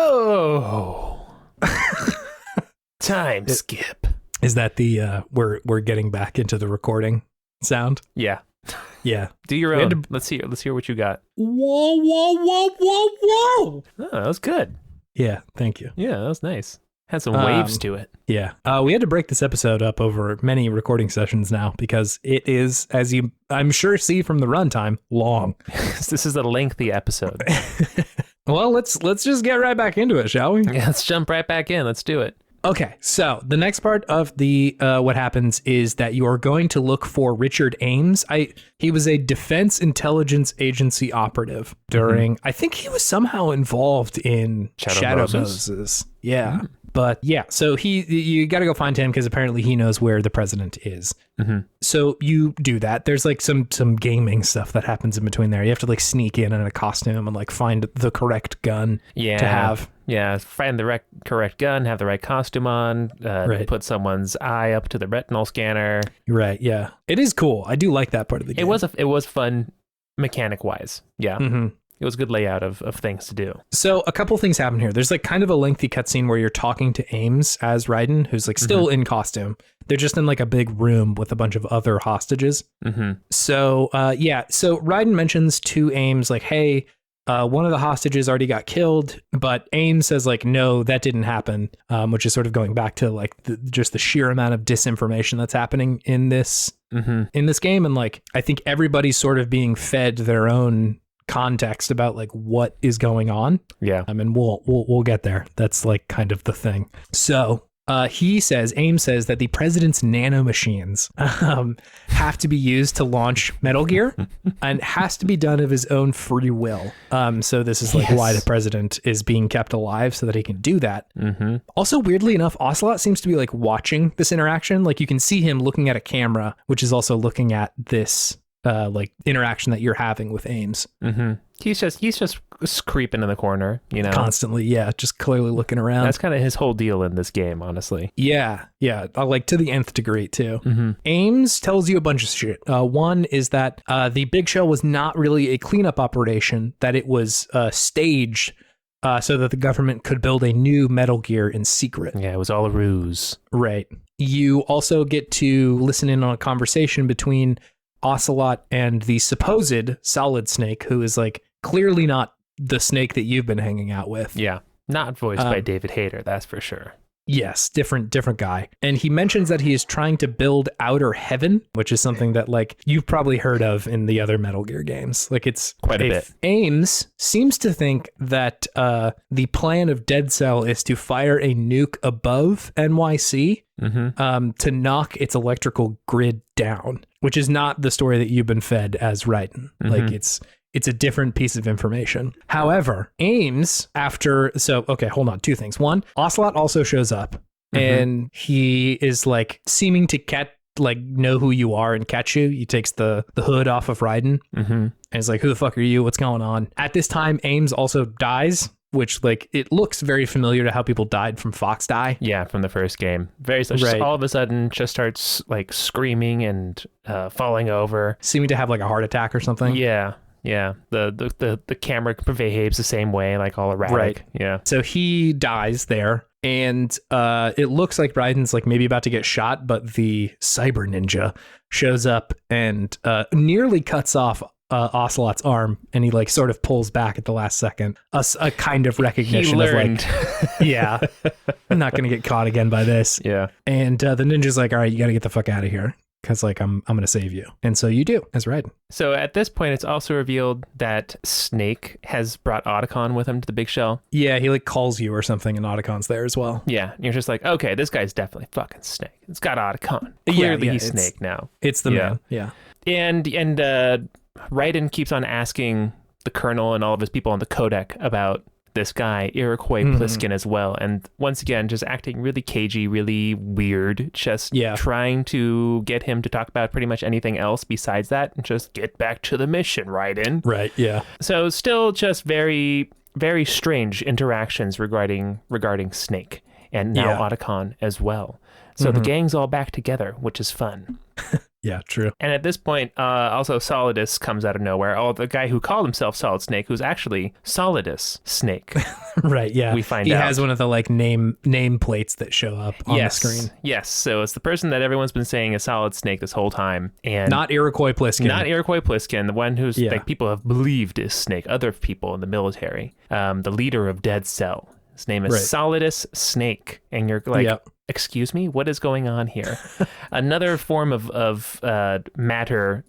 Whoa. Time skip. Is that the we're getting back into the recording sound? Yeah. Yeah. Do your own. Let's hear what you got. Whoa. Oh, that was good. Yeah, thank you. Yeah, that was nice. Had some waves to it. Yeah. We had to break this episode up over many recording sessions now because it is, as you I'm sure see from the runtime, long. This is a lengthy episode. Well, let's just get right back into it, shall we? Yeah, let's jump right back in. Let's do it. Okay, so the next part of the what happens is that you are going to look for Richard Ames. He was a Defense Intelligence Agency operative during, I think he was somehow involved in Shadow Moses. Yeah. But yeah, so you got to go find him because apparently he knows where the president is. So you do that. There's like some gaming stuff that happens in between there. You have to like sneak in a costume and like find the correct gun to have. Yeah, find the correct gun, have the right costume on, put someone's eye up to the retinal scanner. Right, yeah. It is cool. I do like that part of the game. It was fun mechanic-wise. Yeah. It was a good layout of things to do. So a couple things happen here. There's like kind of a lengthy cutscene where you're talking to Ames as Raiden, who's like still in costume. They're just in like a big room with a bunch of other hostages. So so Raiden mentions to Ames like, hey, one of the hostages already got killed, but Ames says like, no, that didn't happen, which is sort of going back to like just the sheer amount of disinformation that's happening in this game. And like, I think everybody's sort of being fed their own context about like what is going on. Yeah. I mean, we'll get there. That's like kind of the thing. So Ames says that the president's nanomachines have to be used to launch Metal Gear and has to be done of his own free will. So this is like why the president is being kept alive so that he can do that. Mm-hmm. Also, weirdly enough, Ocelot seems to be like watching this interaction. Like you can see him looking at a camera, which is also looking at this like interaction that you're having with Ames. Mm-hmm. He's just creeping in the corner, you know, constantly. Yeah, just clearly looking around. That's kind of his whole deal in this game, honestly. Yeah, like to the nth degree too. Mm-hmm. Ames tells you a bunch of shit. One is that the Big Shell was not really a cleanup operation; that it was staged so that the government could build a new Metal Gear in secret. Yeah, it was all a ruse. Right. You also get to listen in on a conversation between Ocelot and the supposed Solid Snake, who is like clearly not the Snake that you've been hanging out with. Yeah, not voiced by David Hayter, that's for sure. Yes, different guy. And he mentions that he is trying to build Outer Heaven, which is something that like you've probably heard of in the other Metal Gear games. Like it's quite a bit. Ames seems to think that the plan of Dead Cell is to fire a nuke above NYC to knock its electrical grid down, which is not the story that you've been fed as Raiden. Like it's a different piece of information. However, Ames hold on, two things. One, Ocelot also shows up and he is like seeming to know who you are and catch you. He takes the hood off of Raiden and he's like, who the fuck are you? What's going on? At this time, Ames also dies, which like it looks very familiar to how people died from Fox Die. Yeah, from the first game. Just all of a sudden just starts like screaming and falling over. Seeming to have like a heart attack or something. Yeah. Yeah, the camera behaves the same way, like all erratic. Right. Yeah. So he dies there, and it looks like Raiden's like maybe about to get shot, but the cyber ninja shows up and nearly cuts off Ocelot's arm, and he like sort of pulls back at the last second. A kind of recognition of like, yeah, I'm not gonna get caught again by this. Yeah. And the ninja's like, all right, you got to get the fuck out of here. Because like I'm gonna save you, and so you do as Raiden. So at this point, it's also revealed that Snake has brought Otacon with him to the Big Shell. Yeah, he like calls you or something, and Otacon's there as well. Yeah, and you're just like, okay, this guy's definitely fucking Snake. It's got Otacon. Clearly, he's Snake now. It's the man. Yeah. And Raiden keeps on asking the Colonel and all of his people on the codec about this guy, Iroquois Pliskin, as well. And once again, just acting really cagey, really weird, just trying to get him to talk about pretty much anything else besides that and just get back to the mission, Raiden. Right, yeah. So still just very, very strange interactions regarding Snake and now Otacon as well. So the gang's all back together, which is fun. Yeah, true. And at this point, also Solidus comes out of nowhere. Oh, the guy who called himself Solid Snake, who's actually Solidus Snake. Right, yeah. We find out. He has one of the like name plates that show up on the screen. Yes, so it's the person that everyone's been saying is Solid Snake this whole time. And not Iroquois Pliskin. Not Iroquois Pliskin, the one who's like people have believed is Snake, other people in the military. The leader of Dead Cell. His name is Solidus Snake. And you're like... Excuse me, what is going on here? Another form of matter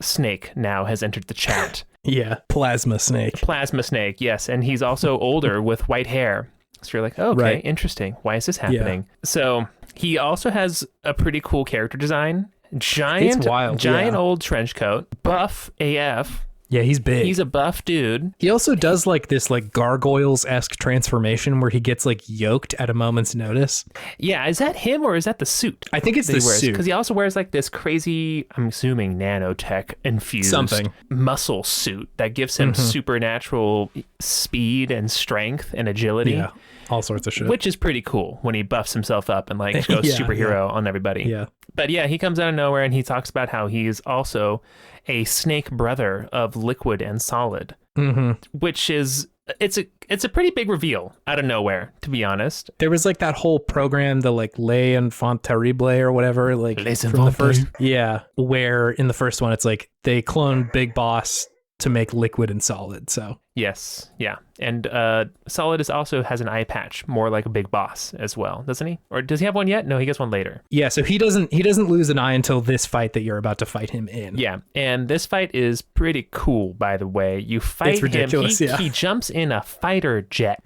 snake now has entered the chat. Yeah, Plasma Snake. Plasma Snake, yes. And he's also older with white hair. So you're like, oh, okay, interesting. Why is this happening? Yeah. So he also has a pretty cool character design. Giant old trench coat, buff AF. Yeah, he's big. He's a buff dude. He also does like this like gargoyles-esque transformation where he gets like yoked at a moment's notice. Yeah, is that him or is that the suit? I think it's the suit. Because he also wears like this crazy, I'm assuming nanotech infused muscle suit that gives him supernatural speed and strength and agility. Yeah, all sorts of shit. Which is pretty cool when he buffs himself up and like goes superhero on everybody. Yeah. But yeah, he comes out of nowhere and he talks about how he's also a snake brother of Liquid and Solid, which is it's a pretty big reveal out of nowhere, to be honest. There was like that whole program, the like Les Enfants Terribles or whatever, like from the first, where in the first one it's like they cloned Big Boss to make Liquid and Solid. So yes, yeah, and Solidus also has an eye patch, more like a Big Boss as well, doesn't he? Or does he have one yet? No, he gets one later. Yeah, so he doesn't lose an eye until this fight that you're about to fight him in. Yeah, and this fight is pretty cool, by the way. You fight it's ridiculous, him. He jumps in a fighter jet.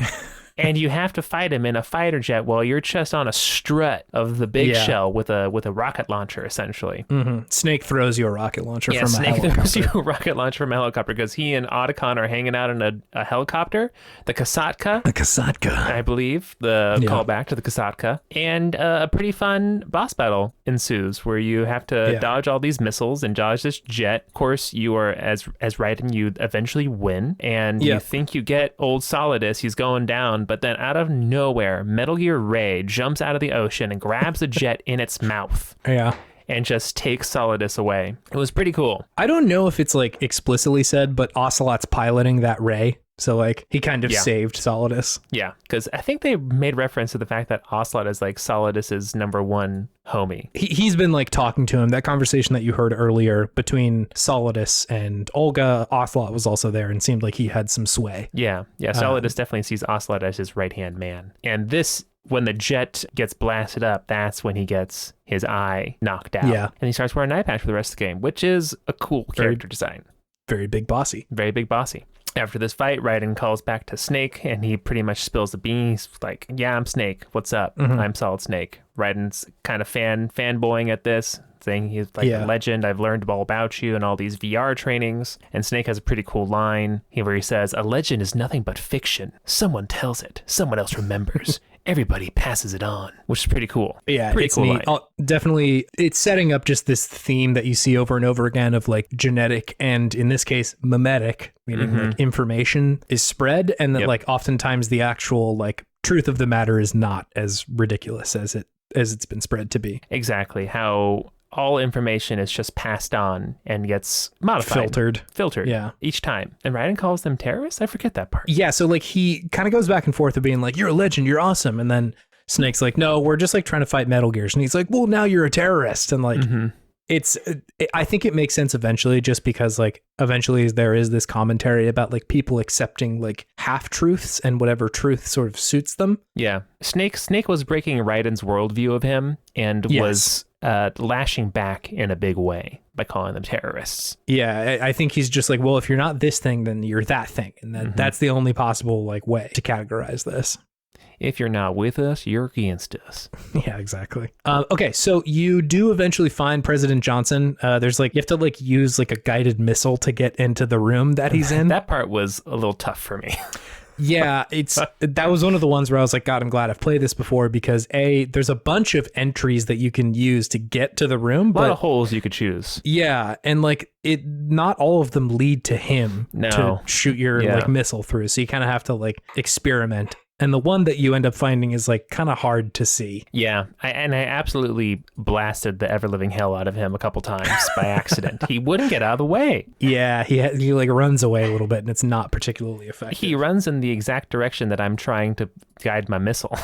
and you have to fight him in a fighter jet while you're just on a strut of the big shell with a rocket launcher, essentially. Snake throws you a rocket launcher from a Snake helicopter. throws you a rocket launcher from a helicopter because he and Otacon are hanging out in a helicopter, the Kasatka. The Kasatka. I believe, the callback to the Kasatka. And a pretty fun boss battle ensues where you have to dodge all these missiles and dodge this jet. Of course, you are, as Raiden, you eventually win. And you think you get old Solidus, he's going down. But then out of nowhere, Metal Gear Ray jumps out of the ocean and grabs the jet in its mouth. Yeah. And just takes Solidus away. It was pretty cool. I don't know if it's like explicitly said, but Ocelot's piloting that ray. So like he kind of saved Solidus. Yeah, because I think they made reference to the fact that Ocelot is like Solidus's number one homie. He's been like talking to him. That conversation that you heard earlier between Solidus and Olga, Ocelot was also there and seemed like he had some sway. Yeah. Solidus definitely sees Ocelot as his right-hand man. And this, when the jet gets blasted up, that's when he gets his eye knocked out. Yeah. And he starts wearing an eye patch for the rest of the game, which is a cool character design. Very big bossy. Very big bossy. After this fight, Raiden calls back to Snake, and he pretty much spills the beans. He's like, yeah, I'm Snake. What's up? I'm Solid Snake. Raiden's kind of fanboying at this, saying he's like a legend. I've learned all about you and all these VR trainings. And Snake has a pretty cool line where he says, a legend is nothing but fiction. Someone tells it. Someone else remembers. Everybody passes it on, which is pretty cool. Yeah, pretty it's cool neat. Definitely, it's setting up just this theme that you see over and over again of like genetic and, in this case, mimetic, meaning like information is spread, and that like oftentimes the actual like truth of the matter is not as ridiculous as it's been spread to be. Exactly. How all information is just passed on and gets modified. Filtered. Yeah. Each time. And Raiden calls them terrorists? I forget that part. Yeah, so like he kind of goes back and forth of being like, you're a legend, you're awesome. And then Snake's like, no, we're just like trying to fight Metal Gears. And he's like, well, now you're a terrorist. And like, I think it makes sense eventually, just because like eventually there is this commentary about like people accepting like half truths and whatever truth sort of suits them. Yeah. Snake was breaking Raiden's worldview of him and was lashing back in a big way by calling them terrorists. Yeah, I think he's just like, well, if you're not this thing, then you're that thing. And that's the only possible like way to categorize this. If you're not with us, you're against us. Yeah, exactly. Okay, so you do eventually find President Johnson. There's like, you have to like use like a guided missile to get into the room that he's in. That part was a little tough for me. Yeah, that was one of the ones where I was like, God, I'm glad I've played this before, because there's a bunch of entries that you can use to get to the room. A lot of holes you could choose. Yeah, and like not all of them lead to him to shoot your like missile through. So you kind of have to like experiment. And the one that you end up finding is like kind of hard to see. Yeah, I absolutely blasted the ever-living hell out of him a couple times by accident. He wouldn't get out of the way. Yeah, he like runs away a little bit, and it's not particularly effective. He runs in the exact direction that I'm trying to guide my missile.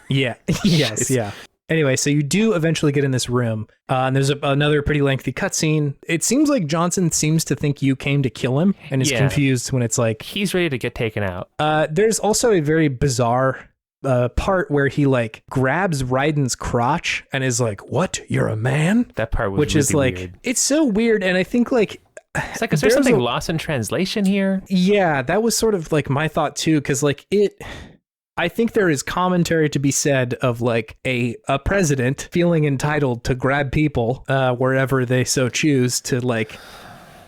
Yeah, yes, yeah. Anyway, so you do eventually get in this room, and there's another pretty lengthy cutscene. It seems like Johnson seems to think you came to kill him and is confused when it's like... He's ready to get taken out. There's also a very bizarre part where he like grabs Raiden's crotch and is like, what? You're a man? That part was Which really is like, weird. It's so weird, and I think like... It's like, is there something lost in translation here? Yeah, that was sort of like my thought too, because like I think there is commentary to be said of like a president feeling entitled to grab people wherever they so choose to, like,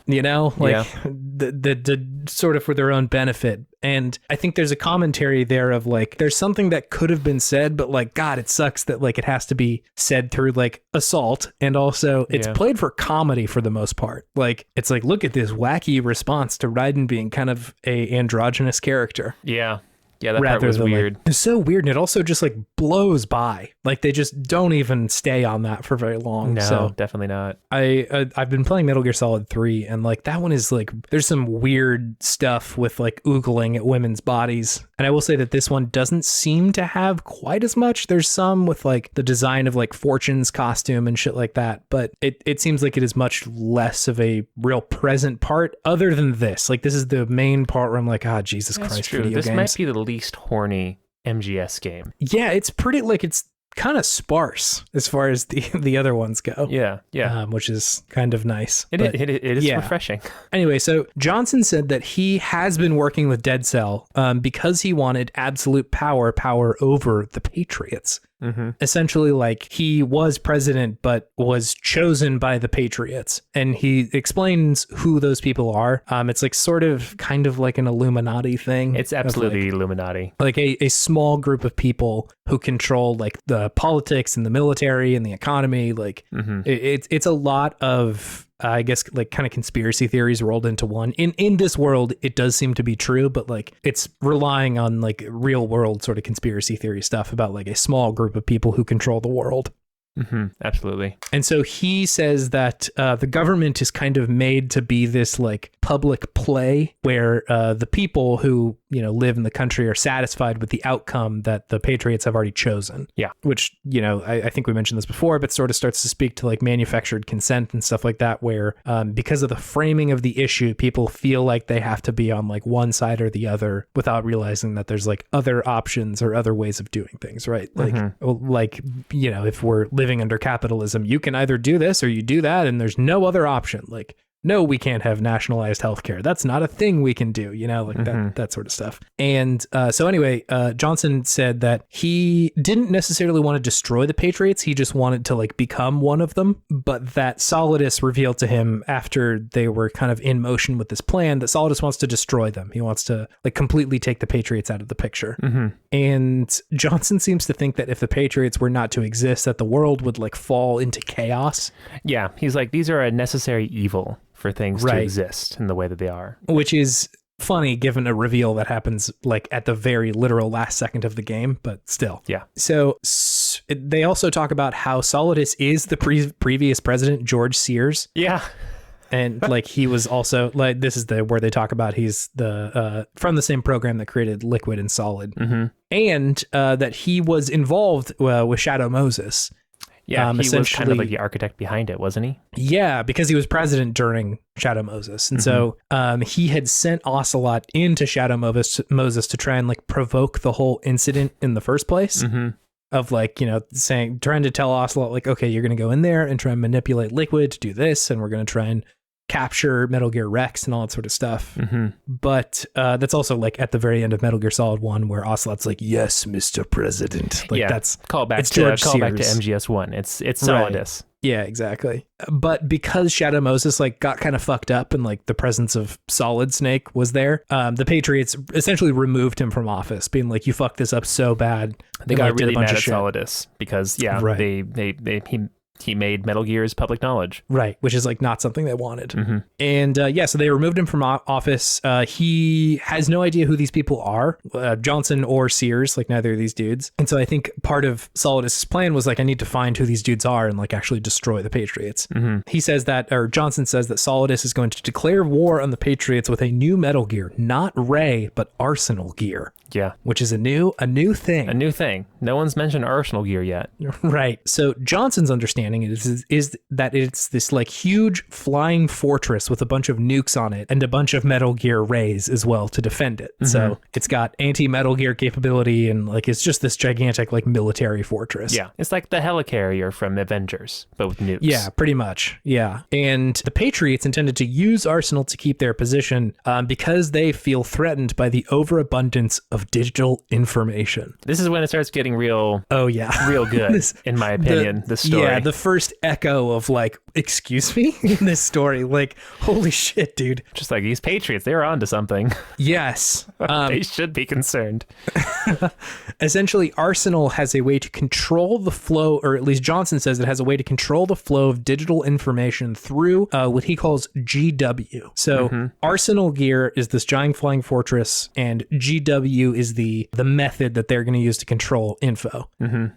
you know, like the sort of for their own benefit. And I think there's a commentary there of like, there's something that could have been said, but like, God, it sucks that like it has to be said through like assault. And also it's played for comedy for the most part. Like, it's like, look at this wacky response to Raiden being kind of a androgynous character. Yeah. Yeah, that part was weird. Like, it's so weird. And it also just like blows by. Like, they just don't even stay on that for very long. No, so definitely not. I've been playing Metal Gear Solid 3, and like that one is like, there's some weird stuff with like oogling at women's bodies. And I will say that this one doesn't seem to have quite as much. There's some with like the design of like Fortune's costume and shit like that. But it seems like it is much less of a real present part other than this. Like, this is the main part where I'm like, Jesus Christ, true. Video this games. Might be the least horny MGS game. Yeah, it's pretty, like, it's kind of sparse as far as the other ones go. Yeah. Which is kind of nice. It is refreshing. Anyway, so Johnson said that he has been working with Dead Cell because he wanted absolute power over the Patriots. Mm-hmm. Essentially, like, he was president, but was chosen by the Patriots. And he explains who those people are. It's like sort of kind of like an Illuminati thing. It's absolutely Illuminati. Like a small group of people who control like the politics and the military and the economy. Like it's a lot of I guess like kind of conspiracy theories rolled into one. In this world, it does seem to be true, but like it's relying on like real world sort of conspiracy theory stuff about like a small group of people who control the world. Mm-hmm, absolutely. And so he says that the government is kind of made to be this like public play where the people who, you know, live in the country are satisfied with the outcome that the Patriots have already chosen. Yeah. Which, you know, I think we mentioned this before, but sort of starts to speak to like manufactured consent and stuff like that, where because of the framing of the issue, people feel like they have to be on like one side or the other without realizing that there's like other options or other ways of doing things, right? Like, you know, if we're living under capitalism, you can either do this or you do that, and there's no other option. Like, no, we can't have nationalized healthcare. That's not a thing we can do, you know, like that sort of stuff. And so anyway, Johnson said that he didn't necessarily want to destroy the Patriots. He just wanted to like become one of them. But that Solidus revealed to him after they were kind of in motion with this plan that Solidus wants to destroy them. He wants to like completely take the Patriots out of the picture. And Johnson seems to think that if the Patriots were not to exist, that the world would like fall into chaos. Yeah, he's like, these are a necessary evil for things to exist in the way that they are. Which is funny given a reveal that happens like at the very literal last second of the game, but still. Yeah. So they also talk about how Solidus is the previous president, George Sears. Yeah. And like he was also like, this is where they talk about he's the from the same program that created Liquid and Solid. And that he was involved with Shadow Moses. Yeah, he was kind of like the architect behind it, wasn't he? Yeah, because he was president during Shadow Moses. And so he had sent Ocelot into Shadow Moses to try and like provoke the whole incident in the first place. Of like, you know, trying to tell Ocelot like, okay, you're going to go in there and try and manipulate Liquid to do this. And we're going to try and capture Metal Gear Rex and all that sort of stuff. But that's also like at the very end of Metal Gear Solid 1 where Ocelot's like, yes, Mr. President. Like that's callback to MGS1. It's Solidus. Right. Yeah, exactly. But because Shadow Moses like got kind of fucked up and like the presence of Solid Snake was there, the Patriots essentially removed him from office, being like, you fucked this up so bad. They got really mad at Solidus because he made Metal Gear's public knowledge. Right, which is like not something they wanted. And so they removed him from office. He has no idea who these people are, Johnson or Sears, like neither of these dudes. And so I think part of Solidus' plan was like, I need to find who these dudes are and like actually destroy the Patriots. He says that, or Johnson says that Solidus is going to declare war on the Patriots with a new Metal Gear, not Ray, but Arsenal Gear. Yeah. Which is a new thing. A new thing. No one's mentioned Arsenal Gear yet. Right. So Johnson's understanding is that it's this like huge flying fortress with a bunch of nukes on it and a bunch of Metal Gear Rays as well to defend it. So it's got anti-Metal Gear capability and like it's just this gigantic like military fortress. Yeah. It's like the helicarrier from Avengers, but with nukes. Yeah, pretty much. Yeah. And the Patriots intended to use Arsenal to keep their position because they feel threatened by the overabundance of digital information. This is when it starts getting real. Oh yeah, real good. In my opinion, the story. Yeah, the first echo of like, excuse me, in this story, like, holy shit, dude. Just like these Patriots, they're onto something. Yes, they should be concerned. Essentially, Arsenal has a way to control the flow, or at least Johnson says it has a way to control the flow of digital information through what he calls GW. So Arsenal Gear is this giant flying fortress, and GW is the method that they're going to use to control info.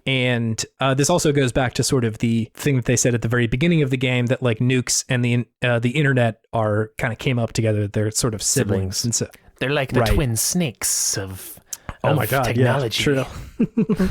And this also goes back to sort of the thing that they said at the very beginning of the game, that like nukes and the internet are kind of came up together. They're sort of siblings. And so they're like the twin snakes of oh my god, technology. Yeah, true.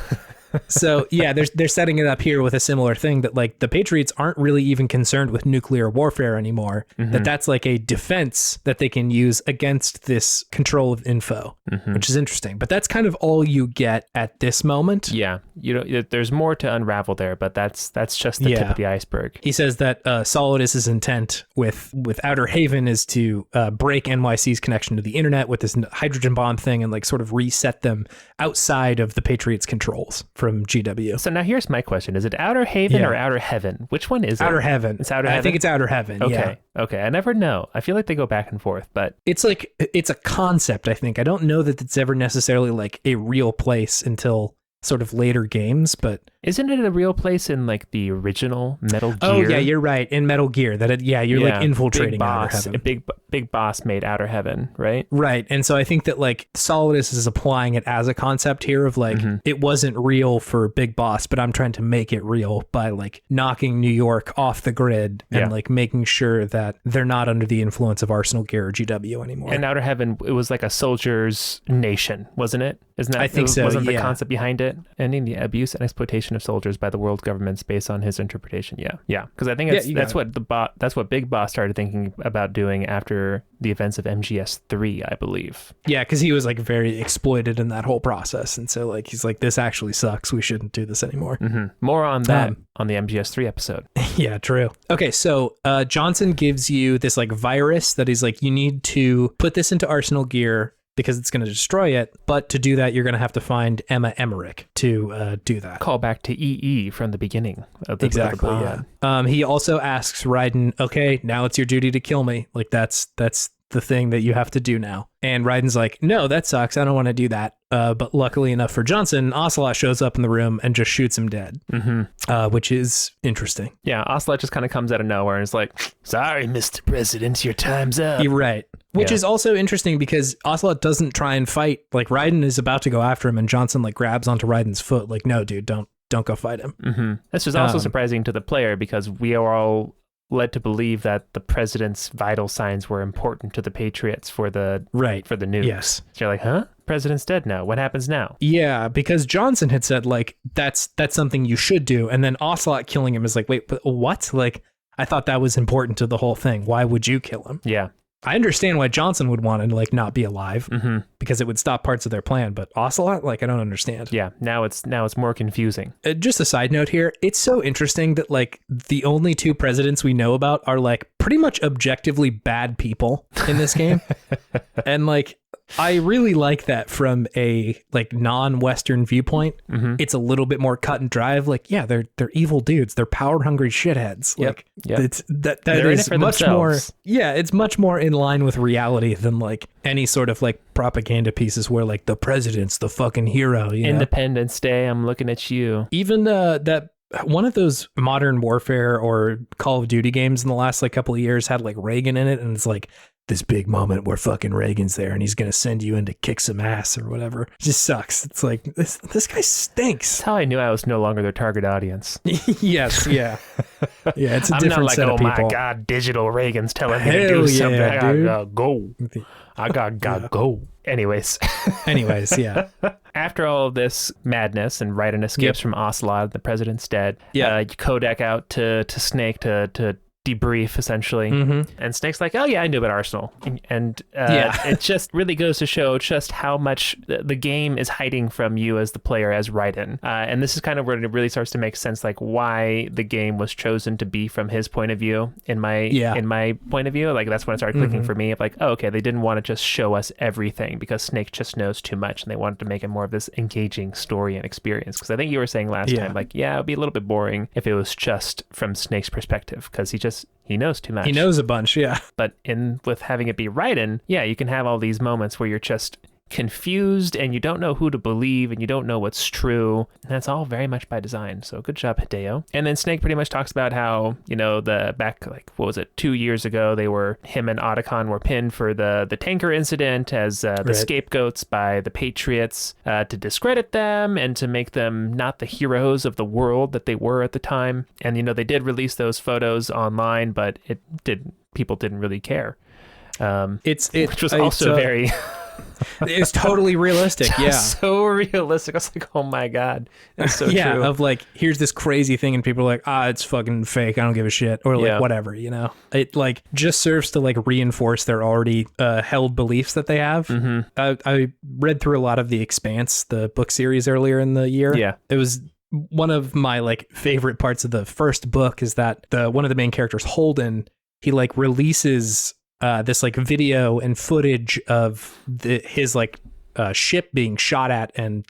So yeah, they're setting it up here with a similar thing that like the Patriots aren't really even concerned with nuclear warfare anymore. That's like a defense that they can use against this control of info, which is interesting. But that's kind of all you get at this moment. Yeah, there's more to unravel there, but that's just the tip of the iceberg. He says that Solidus's intent with Outer Haven is to break NYC's connection to the internet with this hydrogen bomb thing and like sort of reset them outside of the Patriots' controls from GW. So now here's my question. Is it Outer Haven or Outer Heaven? Which one is it? Outer Heaven. It's Outer Heaven? I think it's Outer Heaven, Okay, I never know. I feel like they go back and forth, but... It's a concept, I think. I don't know that it's ever necessarily like a real place until sort of later games, but... Isn't it a real place in like the original Metal Gear? Oh yeah, you're right. In Metal Gear, like infiltrating Outer Heaven. A big boss made Outer Heaven, right? Right. And so I think that like Solidus is applying it as a concept here of like it wasn't real for Big Boss, but I'm trying to make it real by like knocking New York off the grid and like making sure that they're not under the influence of Arsenal Gear or GW anymore. And Outer Heaven, it was like a soldier's nation, wasn't it? Isn't that? I think so. Wasn't the concept behind it? Ending the abuse and exploitation of soldiers by the world governments based on his interpretation. Yeah. Because I think that's what Big Boss started thinking about doing after the events of MGS3, I believe. Yeah, because he was like very exploited in that whole process, and so like he's like, this actually sucks. We shouldn't do this anymore. More on that on the MGS3 episode. Yeah, true. Okay, so Johnson gives you this like virus that he's like, you need to put this into Arsenal Gear because it's going to destroy it. But to do that, you're going to have to find Emma Emmerich to do that. Call back to EE from the beginning of the exactly. He also asks Raiden, okay, now it's your duty to kill me. Like that's the thing that you have to do now. And Raiden's like, no, that sucks. I don't want to do that. But luckily enough for Johnson, Ocelot shows up in the room and just shoots him dead, which is interesting. Yeah, Ocelot just kind of comes out of nowhere and is like, sorry, Mr. President, your time's up. You're right. Which is also interesting because Ocelot doesn't try and fight. Like Raiden is about to go after him and Johnson like grabs onto Raiden's foot. Like, no, dude, don't go fight him. This was also surprising to the player because we are all led to believe that the president's vital signs were important to the Patriots for the nukes. Yes. So you're like, huh? President's dead now. What happens now? Yeah, because Johnson had said like that's something you should do, and then Ocelot killing him is like, wait, but what? Like, I thought that was important to the whole thing. Why would you kill him? Yeah. I understand why Johnson would want to like not be alive because it would stop parts of their plan, but Ocelot, like, I don't understand. Yeah, now it's more confusing. Just a side note here, it's so interesting that like the only two presidents we know about are like pretty much objectively bad people in this game. And like I really like that from a like non-Western viewpoint. It's a little bit more cut and dry of like, yeah, they're evil dudes. They're power hungry shitheads. Like it's that is much more. Yeah, it's much more in line with reality than like any sort of like propaganda pieces where like the president's the fucking hero. You know? Independence Day, I'm looking at you. Even that one of those Modern Warfare or Call of Duty games in the last like couple of years had like Reagan in it, and it's like this big moment where fucking Reagan's there and he's gonna send you in to kick some ass or whatever. It just sucks. It's like this guy stinks. That's how I knew I was no longer their target audience. Yes, yeah. Yeah, it's a different set of people. Oh my God, digital Reagan's telling me to do something. I gotta go. I gotta go. Anyways, yeah. After all of this madness and Raiden escapes from Ocelot, the president's dead. Yeah. You Kodak out to Snake to debrief essentially, and Snake's like, oh yeah, I knew about Arsenal, and it just really goes to show just how much the game is hiding from you as the player as Raiden, and this is kind of where it really starts to make sense, like why the game was chosen to be from his point of view. In my point of view, like that's when it started clicking for me of like, oh, okay, they didn't want to just show us everything because Snake just knows too much, and they wanted to make it more of this engaging story and experience, because I think you were saying last time like, yeah, it would be a little bit boring if it was just from Snake's perspective because he knows too much. He knows a bunch, yeah. But with having it be Raiden, yeah, you can have all these moments where you're just confused and you don't know who to believe and you don't know what's true. And that's all very much by design. So good job, Hideo. And then Snake pretty much talks about how, back like, what was it, 2 years ago, him and Otacon were pinned for the tanker incident as the scapegoats by the Patriots to discredit them and to make them not the heroes of the world that they were at the time. And, they did release those photos online, but people didn't really care. Which was also very... It's totally realistic. Yeah. So realistic. I was like, oh my God. That's so yeah, true. of like, here's this crazy thing and people are like, it's fucking fake. I don't give a shit. Or like, whatever, you know? It like just serves to like reinforce their already held beliefs that they have. Mm-hmm. I read through a lot of The Expanse, the book series earlier in the year. Yeah. It was one of my like favorite parts of the first book is that one of the main characters, Holden, he like releases this like video and footage of his like ship being shot at and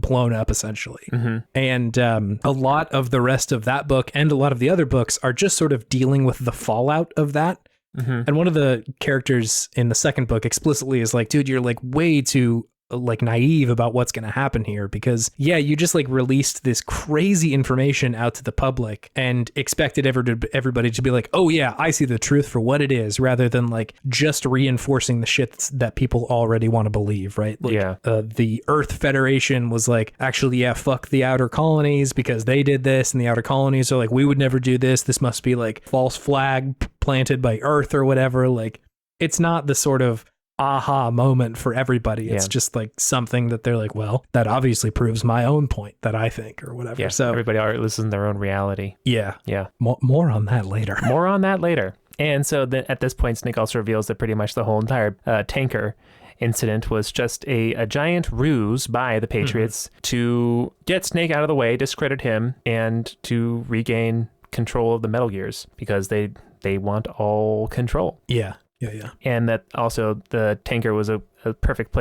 blown up essentially. Mm-hmm. And a lot of the rest of that book and a lot of the other books are just sort of dealing with the fallout of that. Mm-hmm. And one of the characters in the second book explicitly is like, dude, you're like way too like naive about what's going to happen here because you just like released this crazy information out to the public and expected everybody to be like, oh yeah, I see the truth for what it is, rather than like just reinforcing the shit that people already want to believe, right? Like, the Earth Federation was like, actually, fuck the outer colonies because they did this, and the outer colonies are like, we would never do this. This must be like false flag planted by Earth or whatever. Like, it's not the sort of aha moment for everybody. It's just like something that they're like, well, that obviously proves my own point that I think or whatever. Yeah, so everybody lives in their own reality. Yeah. More on that later. More on that later. And so then at this point, Snake also reveals that pretty much the whole entire tanker incident was just a giant ruse by the Patriots to get Snake out of the way, discredit him, and to regain control of the Metal Gears because they want all control. Yeah. And that also the tanker was a perfect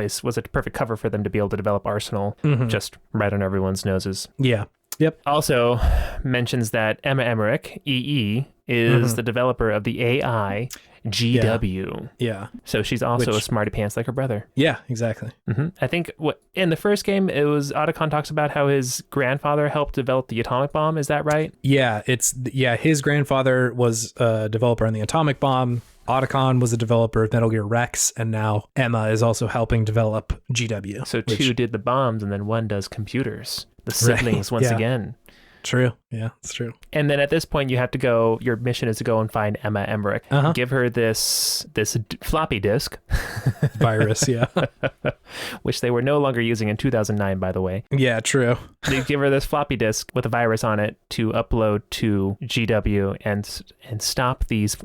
cover for them to be able to develop Arsenal just right on everyone's noses. Yeah. Yep. Also mentions that Emma Emmerich, EE, is the developer of the AI GW. Yeah. So she's also a smarty pants like her brother. Yeah, exactly. I think in the first game, it was Otacon talks about how his grandfather helped develop the atomic bomb. Is that right? Yeah, his grandfather was a developer on the atomic bomb. Otacon was a developer of Metal Gear Rex, and now Emma is also helping develop GW. So two did the bombs, and then one does computers. The siblings once again. True. Yeah, it's true. And then at this point, you have to go. Your mission is to go and find Emma Emmerich. Give her this floppy disk virus, which they were no longer using in 2009, by the way. Yeah, true. They give her this floppy disk with a virus on it to upload to GW and stop these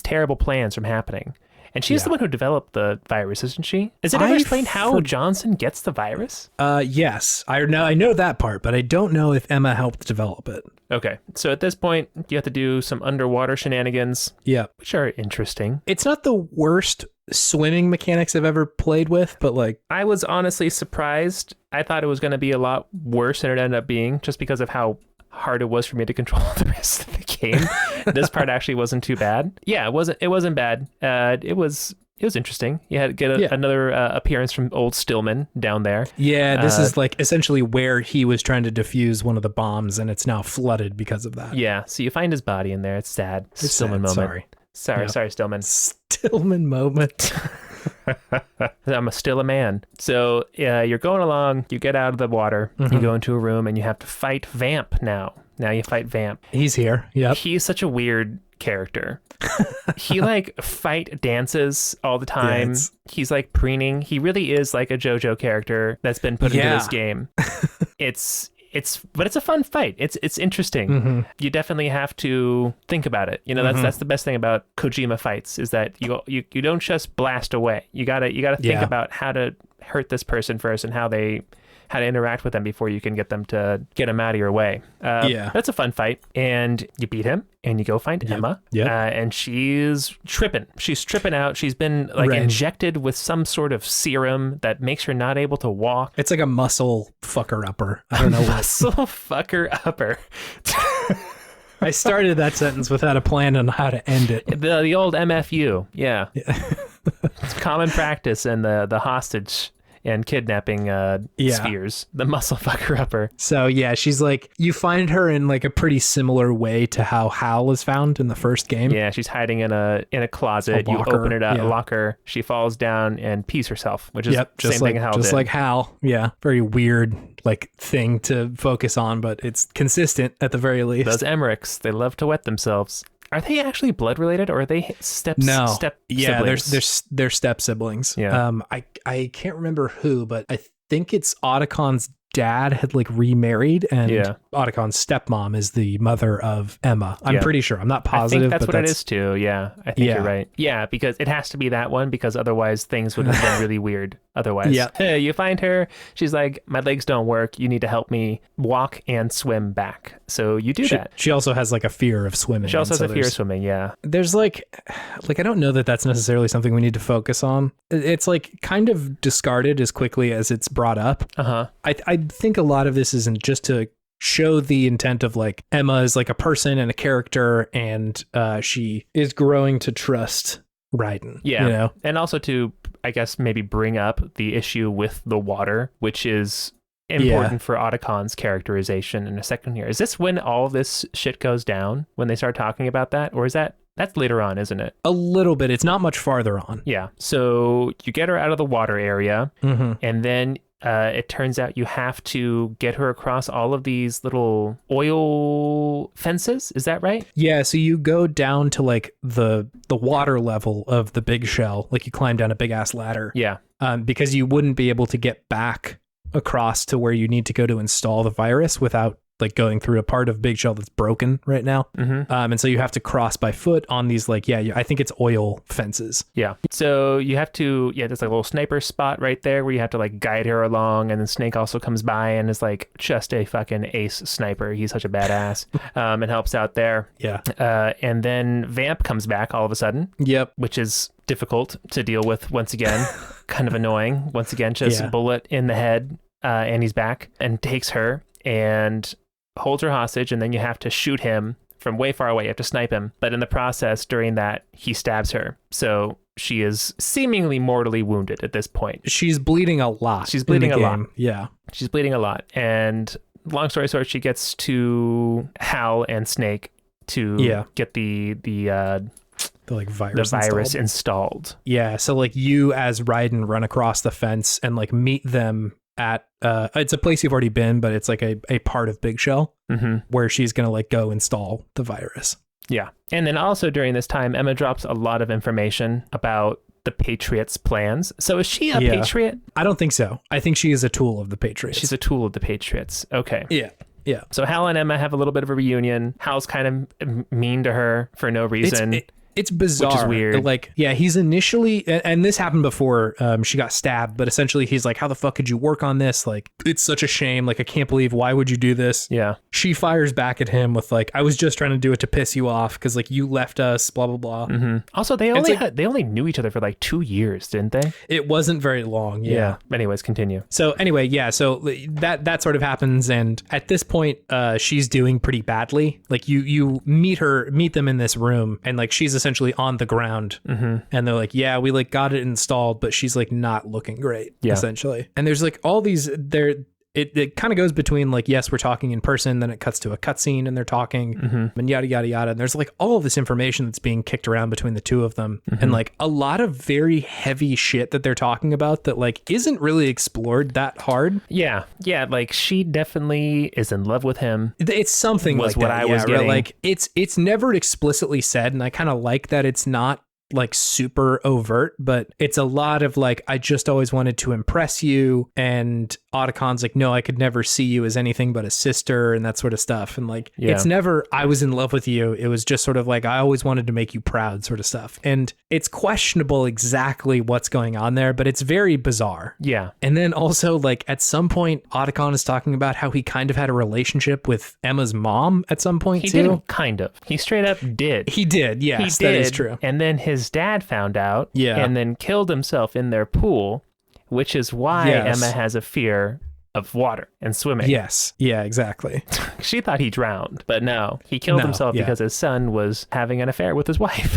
terrible plans from happening. And she's the one who developed the virus, isn't she? Is it ever explained how Johnson gets the virus? Yes. I know that part, but I don't know if Emma helped develop it. Okay. So at this point, you have to do some underwater shenanigans. Yeah. Which are interesting. It's not the worst swimming mechanics I've ever played with, but like... I was honestly surprised. I thought it was going to be a lot worse than it ended up being, just because of how hard it was for me to control the rest of the game. This part actually wasn't too bad. Yeah, it wasn't bad. It was interesting. You had to get another appearance from old Stillman down there. Yeah, this is like essentially where he was trying to defuse one of the bombs, and it's now flooded because of that. Yeah, so you find his body in there. It's sad. It's Stillman sad. moment. Sorry, Stillman. Stillman moment. I'm still a man. So you're going along, you get out of the water, you go into a room, and you have to fight Vamp now. Now you fight Vamp. He's here. Yep. He's such a weird character. He like fight dances all the time. He's like preening. He really is like a JoJo character that's been put into this game. But it's a fun fight. It's interesting. You definitely have to think about it. You know, that's the best thing about Kojima fights is that you don't just blast away. You gotta think about how to hurt this person first and how to interact with them before you can get them out of your way. That's a fun fight. And you beat him and you go find Emma. And she's tripping. She's tripping out. She's been like injected with some sort of serum that makes her not able to walk. It's like a muscle fucker upper. I don't know what. Muscle fucker upper. I started that sentence without a plan on how to end it. The old MFU. Yeah. It's common practice in the hostage and kidnapping spheres, the muscle fucker upper. So yeah, she's like, you find her in like a pretty similar way to how Hal is found in the first game. Yeah, she's hiding in a closet. You open it up, a locker. She falls down and pees herself, which is the same thing Hal did. Just like Hal. Yeah, very weird like thing to focus on, but it's consistent at the very least. Those Emmerichs, they love to wet themselves. Are they actually blood related, or are they step yeah, siblings? they're step siblings. Yeah. I can't remember who, but I think it's Otacon's dad had like remarried, and Otacon's stepmom is the mother of Emma. I'm pretty sure. I'm not positive. I think that's what it is too. Yeah, I think you're right. Yeah, because it has to be that one, because otherwise things would have been really weird. Otherwise, hey, you find her. She's like, my legs don't work. You need to help me walk and swim back. So you do that. She also has like a fear of swimming. She also has a fear of swimming. Yeah. There's like I don't know that that's necessarily something we need to focus on. It's like kind of discarded as quickly as it's brought up. I think a lot of this isn't just to show the intent of like Emma is like a person and a character, and she is growing to trust Raiden. Yeah. You know? And also to, I guess, maybe bring up the issue with the water, which is important for Otacon's characterization in a second here. Is this when all this shit goes down, when they start talking about that? Or is that's later on, isn't it? A little bit. It's not much farther on. Yeah. So you get her out of the water area, and then it turns out you have to get her across all of these little oil fences. Is that right? Yeah. So you go down to like the water level of the big shell, like you climb down a big ass ladder. Yeah. Because you wouldn't be able to get back across to where you need to go to install the virus without like going through a part of Big Shell that's broken right now. And so you have to cross by foot on these like, I think it's oil fences. Yeah. So you have to, there's like a little sniper spot right there where you have to like guide her along. And then Snake also comes by and is like just a fucking ace sniper. He's such a badass and helps out there. Yeah. And then Vamp comes back all of a sudden. Yep. Which is difficult to deal with once again. Kind of annoying. Once again, just bullet in the head. And he's back and takes her and holds her hostage, and then you have to shoot him from way far away. You have to snipe him. But in the process, during that, he stabs her. So she is seemingly mortally wounded at this point. She's bleeding a lot. She's bleeding a lot. Yeah. She's bleeding a lot. And long story short, she gets to Hal and Snake to get the like virus installed. Yeah. So like you as Raiden run across the fence and like meet them at it's a place you've already been, but it's like a part of Big Shell where she's gonna like go install the virus. Yeah. And then also during this time, Emma drops a lot of information about the Patriots' plans. So is she a Patriot? I don't think so. I think she is a tool of the Patriots. She's a tool of the Patriots. Okay. Yeah. So Hal and Emma have a little bit of a reunion. Hal's kind of mean to her for no reason. It's bizarre. Which is weird. Like, he's initially, and this happened before she got stabbed, but essentially he's like, how the fuck could you work on this? Like, it's such a shame. Like, I can't believe, why would you do this? Yeah. She fires back at him with like, I was just trying to do it to piss you off because like you left us, blah, blah, blah. Also, they only knew each other for like 2 years, didn't they? It wasn't very long. Yeah. Anyways, continue. So anyway, so that sort of happens. And at this point, she's doing pretty badly. Like you meet them in this room, and like she's essentially on the ground, and they're like, we like got it installed, but she's like not looking great, essentially. And there's like all these it kind of goes between like, yes, we're talking in person, then it cuts to a cutscene and they're talking and yada yada yada, and there's like all of this information that's being kicked around between the two of them, and like a lot of very heavy shit that they're talking about that like isn't really explored that hard. Like she definitely is in love with him. It's something was like what that. I was getting. Like it's never explicitly said, and I kind of like that it's not like super overt, but it's a lot of like, I just always wanted to impress you, and Otacon's like, no, I could never see you as anything but a sister, and that sort of stuff. And like, it's never I was in love with you. It was just sort of like, I always wanted to make you proud sort of stuff. And it's questionable exactly what's going on there, but it's very bizarre. Yeah. And then also like at some point, Otacon is talking about how he kind of had a relationship with Emma's mom at some point too. He didn't kind of. He straight up did. He did. Yes, that is true. And then his dad found out and then killed himself in their pool, which is why Emma has a fear of water and swimming. Yes. Yeah, exactly. She thought he drowned, but no, he killed himself because his son was having an affair with his wife.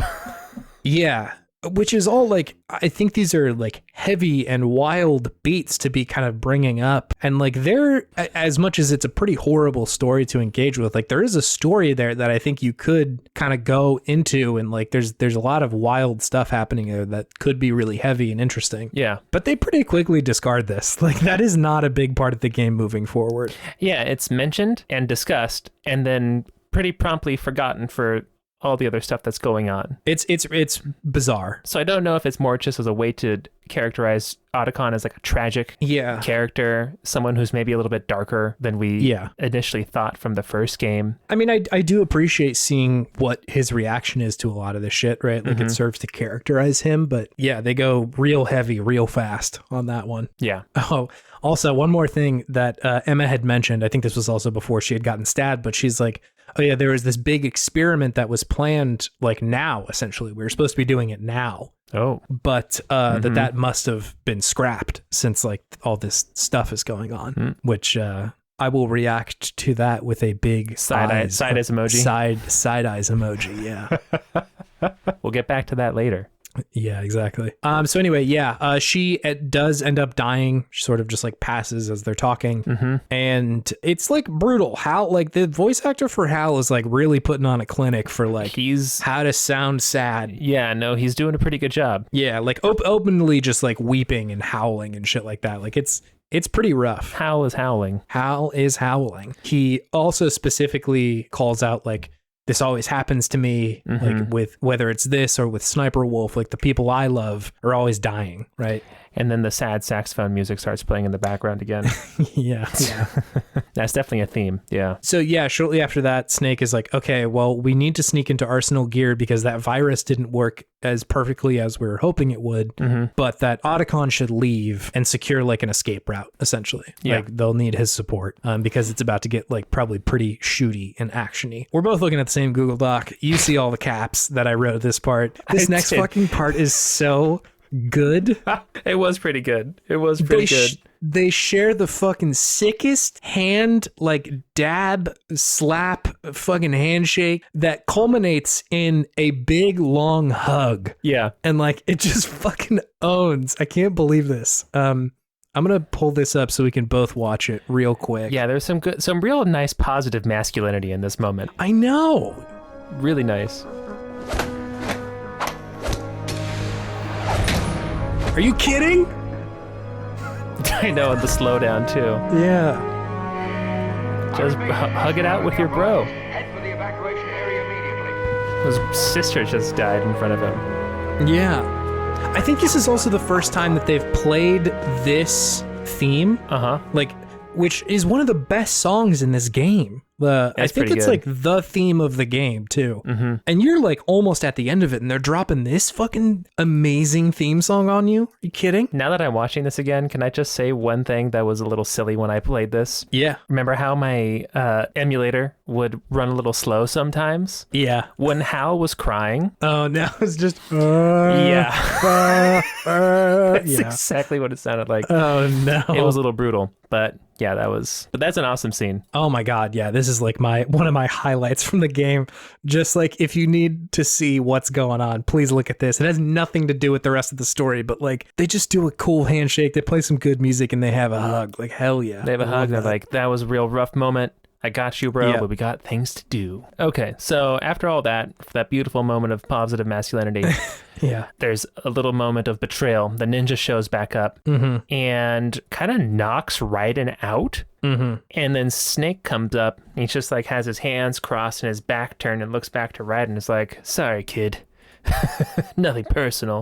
Yeah. Which is all like, I think these are like heavy and wild beats to be kind of bringing up. And like they're, as much as it's a pretty horrible story to engage with, like there is a story there that I think you could kind of go into, and like there's a lot of wild stuff happening there that could be really heavy and interesting. Yeah. But they pretty quickly discard this. Like that is not a big part of the game moving forward. Yeah, it's mentioned and discussed and then pretty promptly forgotten for all the other stuff that's going on. It's bizarre. So I don't know if it's more just as a way to characterize Otacon as like a tragic character, someone who's maybe a little bit darker than we initially thought from the first game. I mean, I do appreciate seeing what his reaction is to a lot of this shit, right? Like it serves to characterize him, but yeah, they go real heavy, real fast on that one. Yeah. Oh, also one more thing that Emma had mentioned, I think this was also before she had gotten stabbed, but she's like, oh yeah, there was this big experiment that was planned like now, essentially. We were supposed to be doing it now. Oh. But that must have been scrapped since like all this stuff is going on, which I will react to that with a big side eyes emoji. Side eyes emoji, yeah. We'll get back to that later. Yeah, exactly. So anyway, she does end up dying. She sort of just like passes as they're talking, and it's like brutal. Hal, like the voice actor for Hal, is like really putting on a clinic for like how to sound sad. Yeah, no, he's doing a pretty good job. Yeah, like openly just like weeping and howling and shit like that. Like it's pretty rough. Hal is howling. Hal is howling. He also specifically calls out like, this always happens to me, like with whether it's this or with Sniper Wolf, like the people I love are always dying, right? And then the sad saxophone music starts playing in the background again. Yeah. That's definitely a theme. Yeah. So yeah, shortly after that, Snake is like, okay, well, we need to sneak into Arsenal Gear because that virus didn't work as perfectly as we were hoping it would, but that Otacon should leave and secure like an escape route, essentially. Yeah. Like they'll need his support because it's about to get like probably pretty shooty and actiony. We're both looking at the same Google Doc. You see all the caps that I wrote this part. This next fucking part is so good. It was pretty good. It was pretty good. They share the fucking sickest hand, like dab, slap, fucking handshake that culminates in a big, long hug. Yeah. And like, it just fucking owns. I can't believe this. I'm going to pull this up so we can both watch it real quick. Yeah, there's some real nice positive masculinity in this moment. I know. Really nice. Are you kidding? I know, and the slowdown too. Yeah. Just hug it out with your bro. His sister just died in front of him. Yeah. I think this is also the first time that they've played this theme. Like, which is one of the best songs in this game. I think it's like the theme of the game too. And you're like almost at the end of it and they're dropping this fucking amazing theme song on you. Are you kidding? Now that I'm watching this again, can I just say one thing that was a little silly when I played this? Yeah. Remember how my emulator would run a little slow sometimes? Yeah. When Hal was crying. Oh, now it's just... That's exactly what it sounded like. Oh, no. It was a little brutal, but... yeah, but that's an awesome scene. Oh my God. Yeah. This is like one of my highlights from the game. Just like, if you need to see what's going on, please look at this. It has nothing to do with the rest of the story, but like they just do a cool handshake. They play some good music and they have a hug. Like, hell yeah. They have a hug. They're like, that was a real rough moment. I got you, bro, but we got things to do. Okay, so after all that beautiful moment of positive masculinity, there's a little moment of betrayal. The ninja shows back up and kind of knocks Raiden out. And then Snake comes up. And he's just like has his hands crossed and his back turned and looks back to Raiden and is like, sorry, kid. Nothing personal,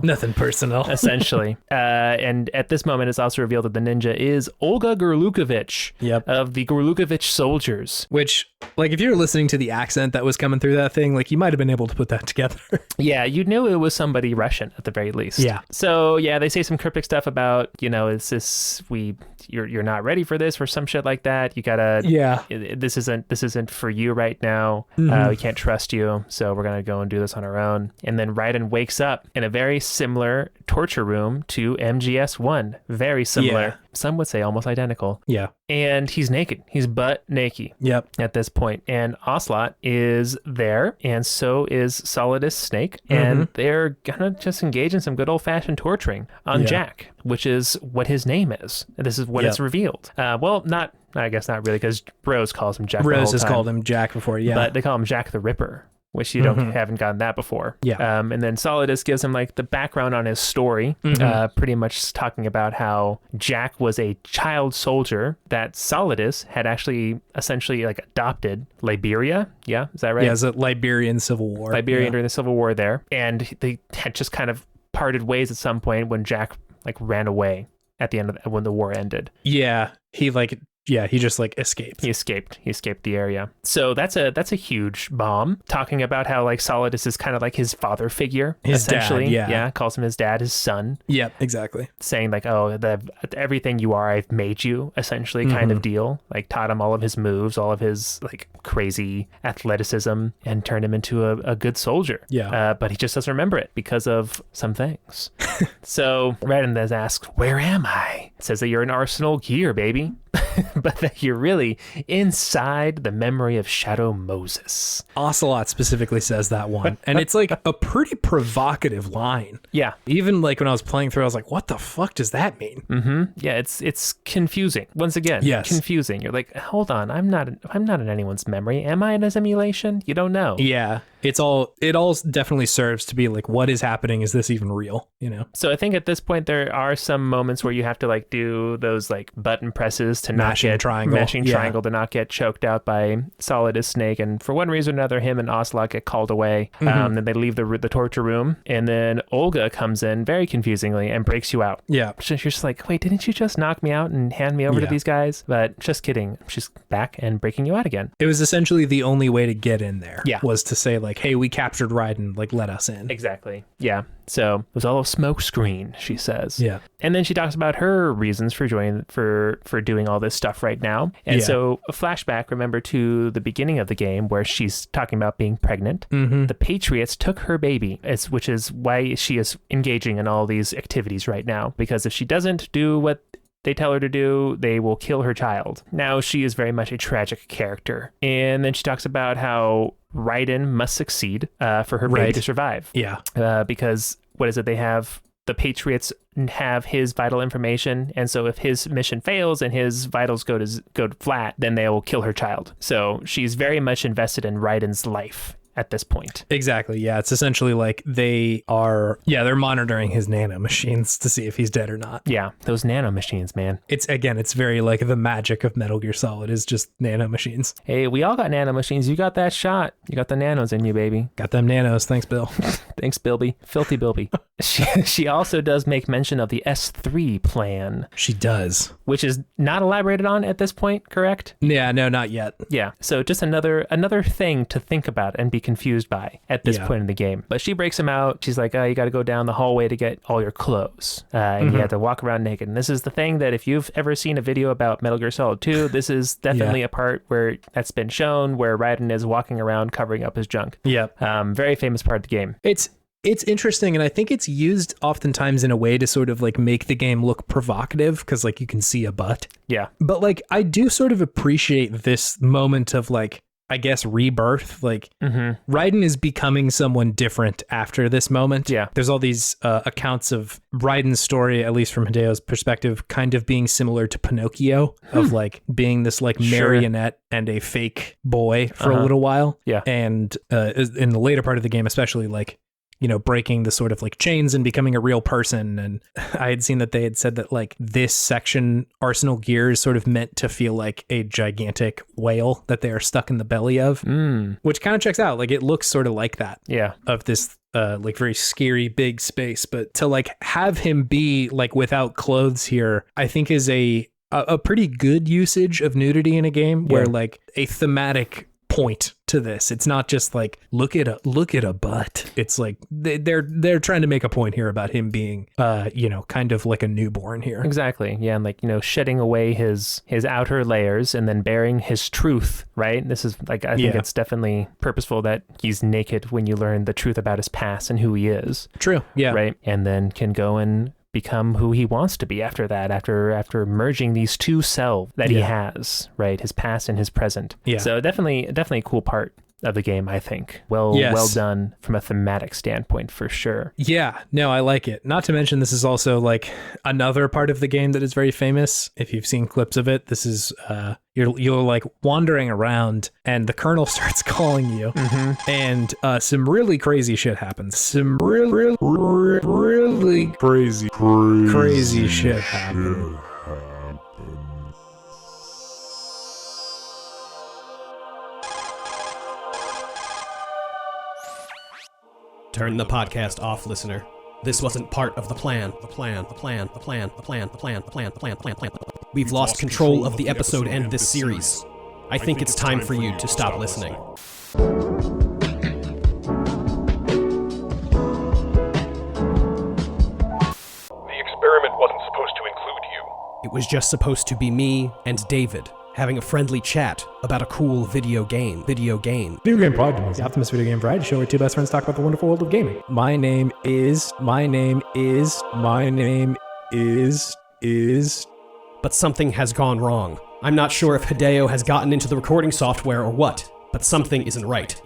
essentially. And at this moment it's also revealed that the ninja is Olga Gurlukovich of the Gurlukovich soldiers, which, like, if you're listening to the accent that was coming through that thing, like, you might have been able to put that together. Yeah, you knew it was somebody Russian at the very least. Yeah. So yeah, they say some cryptic stuff about, you're not ready for this or some shit like that. You gotta, this isn't for you right now. We can't trust you, so we're gonna go and do this on our own. And then Raiden wakes up in a very similar torture room to MGS1. Very similar. Yeah. Some would say almost identical. Yeah. And he's naked. He's butt naked. Yep. At this point. And Ocelot is there, and so is Solidus Snake. And they're gonna just engage in some good old-fashioned torturing on Jack, which is what his name is. This is what it's revealed. I guess not really, because Rose calls him Jack. Rose has called him Jack before, but they call him Jack the Ripper. which you haven't gotten that before. Yeah. And then Solidus gives him like the background on his story, pretty much talking about how Jack was a child soldier that Solidus had actually essentially like adopted Liberia. Yeah, is that right? Yeah, it's a Liberian Civil War. During the Civil War there. And they had just kind of parted ways at some point when Jack like ran away at the end of when the war ended. Yeah, he just like escaped. He escaped the area. So that's a huge bomb, talking about how like Solidus is kind of like his father figure, his essentially. Dad, yeah, calls him his dad, his son. Yep, exactly. Saying like, oh, everything you are, I've made you, essentially, kind of deal. Like taught him all of his moves, all of his like crazy athleticism, and turned him into a good soldier. Yeah. But he just doesn't remember it because of some things. So Raiden then asks, where am I? It says that you're in Arsenal Gear, baby. But that you're really inside the memory of Shadow Moses. Ocelot specifically says that one. And it's like a pretty provocative line. Yeah. Even like when I was playing through, I was like, what the fuck does that mean? Yeah, it's confusing. Once again, confusing. You're like, hold on, I'm not in anyone's memory. Am I in a simulation? You don't know. Yeah. It all definitely serves to be like, what is happening? Is this even real? You know? So I think at this point there are some moments where you have to like do those like button presses to mashing triangle to not get choked out by Solidus Snake, and for one reason or another, him and Ocelot get called away. Then they leave the torture room, and then Olga comes in very confusingly and breaks you out. Yeah, you're just like, wait, didn't you just knock me out and hand me over to these guys? But just kidding, she's back and breaking you out again. It was essentially the only way to get in there. Was to say like, hey, we captured Raiden, like let us in. Exactly. Yeah. So it was all a smoke screen, she says. Yeah. And then she talks about her reasons for doing all this stuff right now. And so a flashback, remember, to the beginning of the game where she's talking about being pregnant. The Patriots took her baby, which is why she is engaging in all these activities right now. Because if she doesn't do what they tell her to do, they will kill her child. Now she is very much a tragic character. And then she talks about how Raiden must succeed for her baby to survive. Yeah. Because what is it? They have the Patriots have his vital information, and so if his mission fails and his vitals go flat, then they will kill her child. So she's very much invested in Raiden's life at this point. Exactly. Yeah. It's essentially like they're monitoring his nano machines to see if he's dead or not. Yeah. Those nano machines, man. It's very like the magic of Metal Gear Solid is just nano machines. Hey, we all got nano machines. You got that shot. You got the nanos in you, baby. Got them nanos. Thanks, Bill. Thanks, Bilby. Filthy Bilby. She also does make mention of the S3 plan. She does. Which is not elaborated on at this point, correct? Yeah, no, not yet. Yeah. So just another thing to think about and be confused by at this point in the game. But she breaks him out. She's like, you got to go down the hallway to get all your clothes. And you have to walk around naked. And this is the thing that if you've ever seen a video about Metal Gear Solid 2, this is definitely a part where that's been shown, where Raiden is walking around covering up his junk. Yep. Very famous part of the game. It's interesting, and I think it's used oftentimes in a way to sort of like make the game look provocative, because like you can see a butt. Yeah. But like I do sort of appreciate this moment of like, I guess, rebirth. Like Raiden is becoming someone different after this moment. Yeah. There's all these accounts of Raiden's story, at least from Hideo's perspective, kind of being similar to Pinocchio, of like being this like marionette and a fake boy for a little while. Yeah. And in the later part of the game, especially like, you know, breaking the sort of like chains and becoming a real person. And I had seen that they had said that like this section, Arsenal Gear, is sort of meant to feel like a gigantic whale that they are stuck in the belly of, which kind of checks out. Like it looks sort of like that. Yeah. Of this like very scary big space. But to like have him be like without clothes here, I think is a pretty good usage of nudity in a game where like a thematic point to this. It's not just like look at a butt. It's like they're trying to make a point here about him being kind of like a newborn here. Exactly. Yeah, and like, you know, shedding away his outer layers and then bearing his truth, right? This is like, I think it's definitely purposeful that he's naked when you learn the truth about his past and who he is. True. Yeah. Right? And then can go and become who he wants to be after that, after merging these two selves that he has, right? His past and his present. Yeah. So definitely a cool part. of the game, I think. Well done from a thematic standpoint, for sure. Yeah, no, I like it. Not to mention, this is also like another part of the game that is very famous. If you've seen clips of it, this is you're like wandering around and the colonel starts calling you, and some really crazy shit happens. Some really crazy shit happens. Turn the podcast off, listener. This wasn't part of the plan. We've lost control of the episode and this series. I think it's time for you to stop listening. The experiment wasn't supposed to include you. It was just supposed to be me and David having a friendly chat about a cool video game. Video Game Podtimists, the Optimist video game variety show where two best friends talk about the wonderful world of gaming. My name is. But something has gone wrong. I'm not sure if Hideo has gotten into the recording software or what, but something isn't right.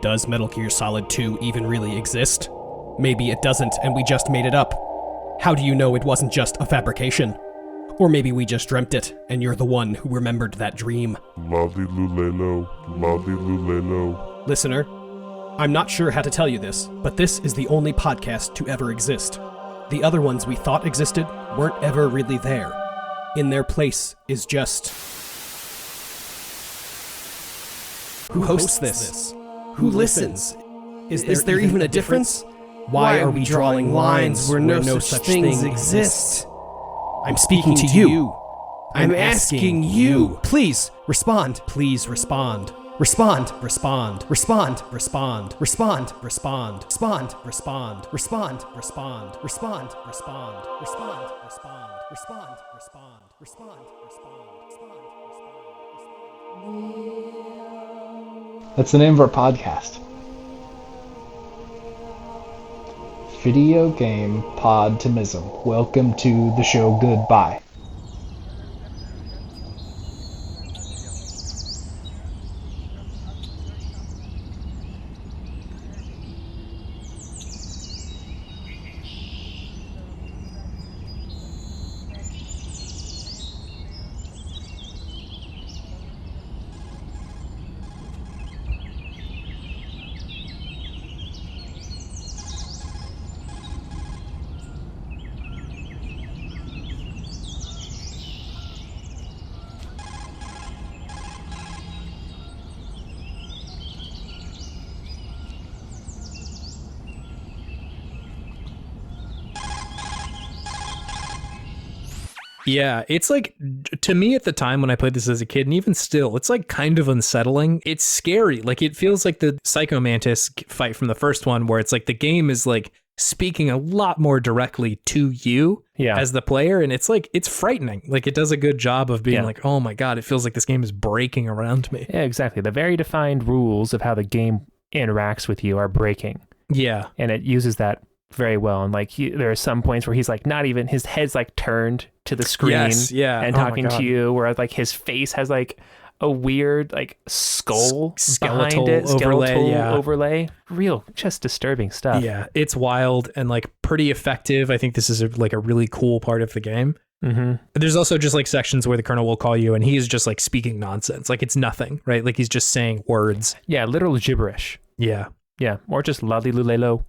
Does Metal Gear Solid 2 even really exist? Maybe it doesn't and we just made it up. How do you know it wasn't just a fabrication? Or maybe we just dreamt it, and you're the one who remembered that dream. Lolly-lulelo. Listener, I'm not sure how to tell you this, but this is the only podcast to ever exist. The other ones we thought existed weren't ever really there. In their place is just... Who hosts this? Who listens? Is there even a difference? Why are we drawing lines where no such things exist? I'm speaking to you. I'm asking you. Please respond. Please respond. Respond. Respond. Respond. Respond. Respond. Respond. Respond. Respond. Respond. Respond. Respond. Respond. Respond. Respond. Respond. Respond. Respond. Respond. That's the name of our podcast. Video Game Podtimism. Welcome to the show. Goodbye. Yeah, it's like, to me at the time when I played this as a kid, and even still, it's like kind of unsettling. It's scary. Like, it feels like the Psycho Mantis fight from the first one, where it's like the game is like speaking a lot more directly to you as the player. And it's like, it's frightening. Like, it does a good job of being like, oh my God, it feels like this game is breaking around me. Yeah, exactly. The very defined rules of how the game interacts with you are breaking. Yeah. And it uses that very well. And like, there are some points where he's like, not even, his head's like turned to the screen and talking to you, where like his face has like a weird like skull skeletal behind it, overlay. Real, just disturbing stuff. Yeah, it's wild and like pretty effective. I think this is like a really cool part of the game. Mm-hmm. There's also just like sections where the colonel will call you and he is just like speaking nonsense. Like, it's nothing, right? Like, he's just saying words. Yeah, literal gibberish. Yeah. Yeah, or just lalilulelo.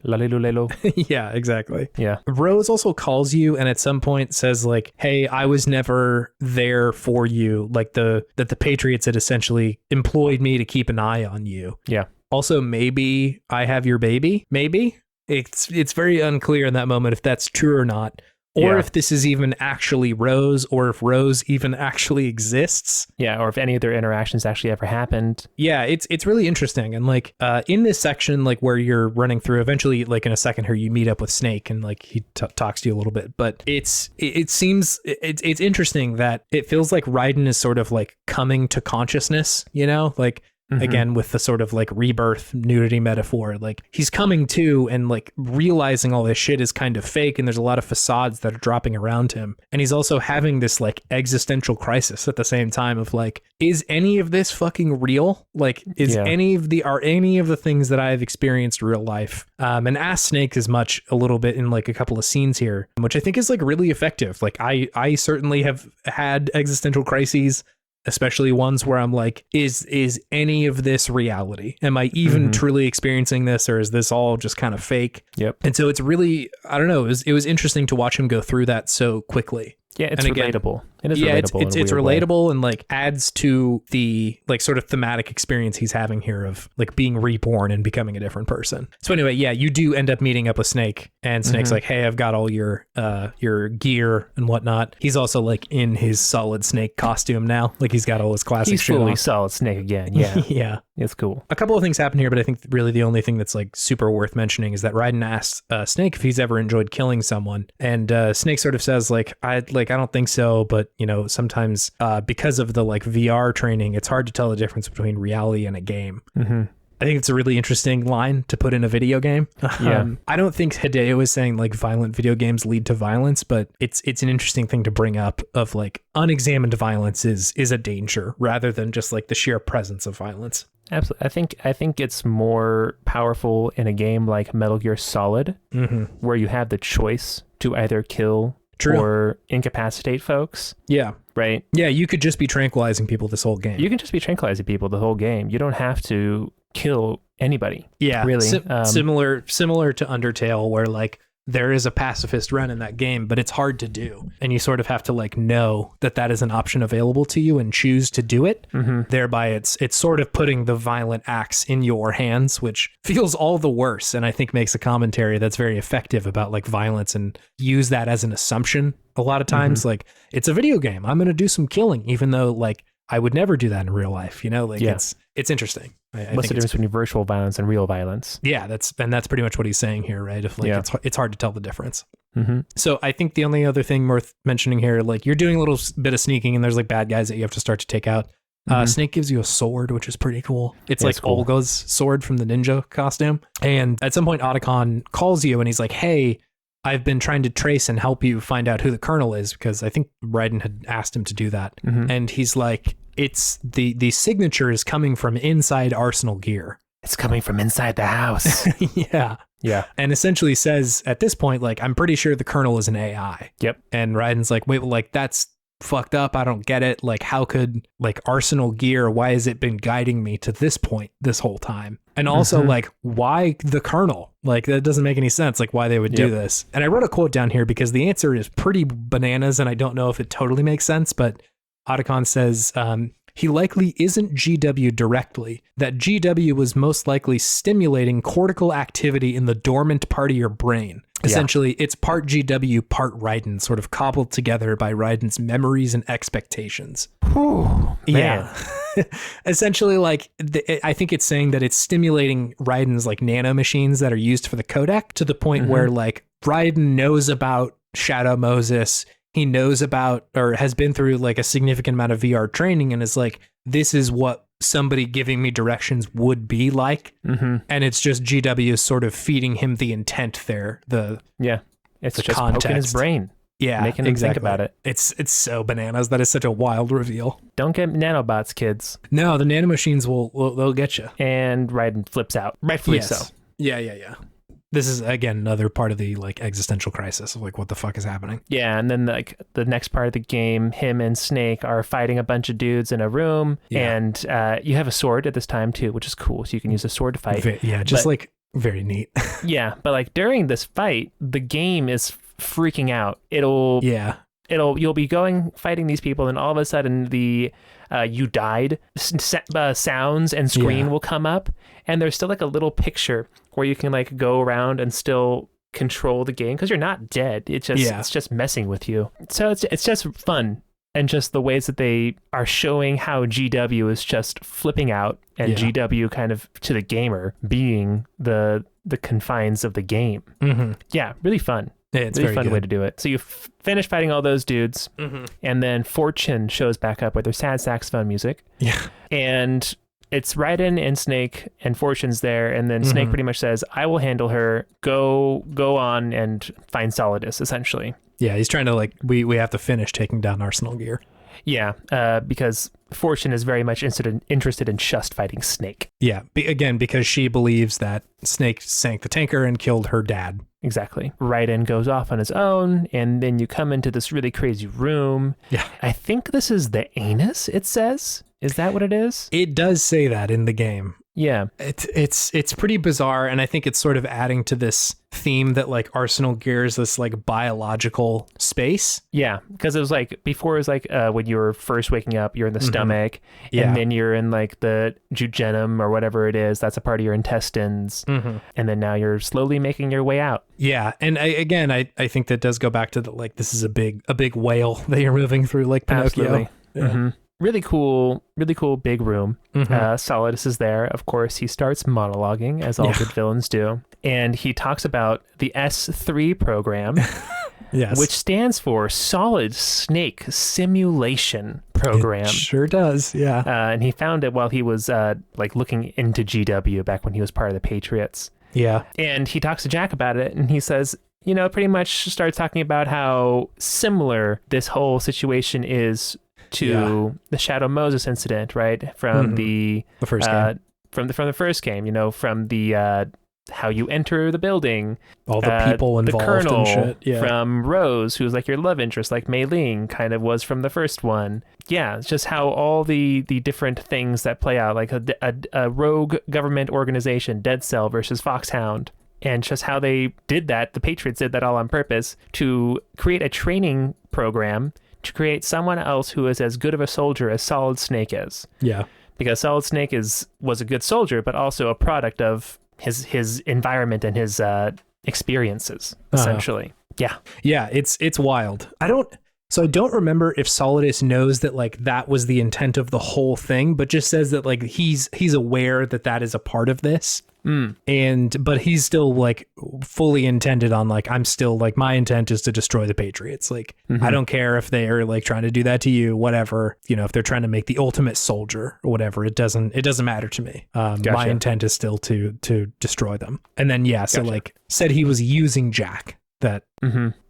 Yeah, exactly. Yeah. Rose also calls you and at some point says like, hey, I was never there for you. Like, that the Patriots had essentially employed me to keep an eye on you. Yeah. Also, maybe I have your baby. Maybe. It's very unclear in that moment if that's true or not. Or if this is even actually Rose, or if Rose even actually exists. Yeah, or if any of their interactions actually ever happened. Yeah, it's really interesting. And like in this section, like where you're running through, eventually, like in a second here, you meet up with Snake and like he talks to you a little bit. But it seems it's interesting that it feels like Raiden is sort of like coming to consciousness, you know, like again with the sort of like rebirth nudity metaphor. Like he's coming to and like realizing all this shit is kind of fake, and there's a lot of facades that are dropping around him, and he's also having this like existential crisis at the same time of like, is any of this fucking real? Like are any of the things that I've experienced real life? And Ask Snake as much a little bit in like a couple of scenes here, which I think is like really effective. Like I certainly have had existential crises, especially ones where I'm like, is any of this reality? Am I even truly experiencing this, or is this all just kind of fake? Yep. And so it's really, I don't know, it was interesting to watch him go through that so quickly. Yeah, it's relatable. It is relatable. It's relatable way. And like adds to the like sort of thematic experience he's having here of like being reborn and becoming a different person. So anyway, yeah, you do end up meeting up with Snake, and Snake's like, hey, I've got all your gear and whatnot. He's also like in his Solid Snake costume now. Like he's got all his classic He's shit fully on. Solid Snake again. Yeah. Yeah. It's cool. A couple of things happen here, but I think really the only thing that's like super worth mentioning is that Raiden asks Snake if he's ever enjoyed killing someone, and Snake sort of says like I don't think so, but you know, sometimes because of the like VR training, it's hard to tell the difference between reality and a game. I think it's a really interesting line to put in a video game. Yeah. I don't think Hideo is saying like violent video games lead to violence, but it's an interesting thing to bring up of like unexamined violence is a danger rather than just like the sheer presence of violence. Absolutely. I think it's more powerful in a game like Metal Gear Solid, where you have the choice to either kill or incapacitate folks. Yeah. Right? Yeah, you could just be tranquilizing people this whole game. You can just be tranquilizing people the whole game. You don't have to kill anybody. Yeah. Really. Similar to Undertale, where like there is a pacifist run in that game, but it's hard to do. And you sort of have to like know that is an option available to you and choose to do it. Thereby it's sort of putting the violent acts in your hands, which feels all the worse. And I think makes a commentary that's very effective about like violence, and use that as an assumption a lot of times. Like it's a video game, I'm going to do some killing, even though like I would never do that in real life, you know, like it's interesting. What's the difference between virtual violence and real violence? Yeah, that's pretty much what he's saying here, right? If like it's hard to tell the difference. So I think the only other thing worth mentioning here, like you're doing a little bit of sneaking, and there's like bad guys that you have to start to take out. Snake gives you a sword, which is pretty cool. It's like cool. Olga's sword from the ninja costume. And at some point, Otacon calls you, and he's like, "Hey, I've been trying to trace and help you find out who the Colonel is," because I think Raiden had asked him to do that. And he's like, it's the signature is coming from inside Arsenal gear. It's coming from inside the house. Yeah. And essentially says at this point, like, I'm pretty sure the Colonel is an AI. Yep. And Raiden's like, wait, well, like, that's fucked up. I don't get it. Like, how could like Arsenal gear, why has it been guiding me to this point this whole time? And also like, why the Colonel? Like, that doesn't make any sense, like why they would do this. And I wrote a quote down here because the answer is pretty bananas, and I don't know if it totally makes sense, but Otacon says, he likely isn't GW directly. That GW was most likely stimulating cortical activity in the dormant part of your brain. Essentially, it's part GW, part Raiden, sort of cobbled together by Raiden's memories and expectations. Whew, yeah. Essentially, like, I think it's saying that it's stimulating Raiden's like nano machines that are used for the codec to the point where like Raiden knows about Shadow Moses. He knows about or has been through like a significant amount of VR training and is like, this is what somebody giving me directions would be like. And it's just GW sort of feeding him the intent there. It's the just context. poking his brain. Yeah, making him think about it. It's so bananas. That is such a wild reveal. Don't get nanobots, kids. No, the nanomachines they'll get you. And Raiden flips out. Rightfully so. Yeah. This is, again, another part of the like existential crisis of like, what the fuck is happening? Yeah, and then like the next part of the game, him and Snake are fighting a bunch of dudes in a room, and you have a sword at this time too, which is cool. So you can use a sword to fight. Very neat. Yeah, but like during this fight, the game is freaking out. You'll be fighting these people, and all of a sudden the you died sounds and screen will come up, and there's still like a little picture where you can like go around and still control the game because you're not dead. It's just messing with you. So it's just fun, and just the ways that they are showing how GW is just flipping out, and GW kind of to the gamer being the confines of the game. Yeah, really fun. Yeah, it's really very fun way good. to do it. So you finish fighting all those dudes, and then Fortune shows back up with their sad saxophone music. Yeah. And it's Raiden and Snake and Fortune's there, and then Snake pretty much says, I will handle her. Go on and find Solidus, essentially. Yeah, he's trying to like, we have to finish taking down Arsenal Gear. Yeah, because Fortune is very much interested in just fighting Snake. Yeah, again, because she believes that Snake sank the tanker and killed her dad. Exactly. Raiden goes off on his own, and then you come into this really crazy room. Yeah. I think this is the anus, it says. Is that what it is? It does say that in the game. Yeah. It's pretty bizarre, and I think it's sort of adding to this theme that like Arsenal Gear is this like biological space. Yeah, because it was like before, it was like when you were first waking up, you're in the stomach, and then you're in like the jejunum or whatever it is. That's a part of your intestines, and then now you're slowly making your way out. Yeah, and I think that does go back to the like this is a big whale that you're moving through, like Pinocchio. Absolutely. Yeah. Really cool big room. Solidus is there. Of course, he starts monologuing, as all good villains do. And he talks about the S3 program, yes, which stands for Solid Snake Simulation Program. It sure does, yeah. And he found it while he was like looking into GW back when he was part of the Patriots. Yeah. And he talks to Jack about it, and he says, pretty much starts talking about how similar this whole situation is to the Shadow Moses incident, right? From the first game. From the first game, from the how you enter the building, all the people involved, the Colonel and shit. Yeah. From Rose, who's like your love interest, like Mei Ling kind of was from the first one. Yeah, it's just how all the different things that play out, like a rogue government organization, Dead Cell versus Foxhound. And just how they did that, the Patriots did that all on purpose to create a training program to create someone else who is as good of a soldier as Solid Snake is. Yeah. Because Solid Snake was a good soldier, but also a product of his environment and his experiences, essentially. Yeah. Yeah, it's wild. I don't remember if Solidus knows that like that was the intent of the whole thing, but just says that like he's aware that is a part of this. But he's still like fully intended on like, I'm still like, my intent is to destroy the Patriots. Like, I don't care if they are like trying to do that to you, whatever, if they're trying to make the ultimate soldier or whatever, it doesn't matter to me. Gotcha. My intent is still to destroy them. And then, so like said he was using Jack, that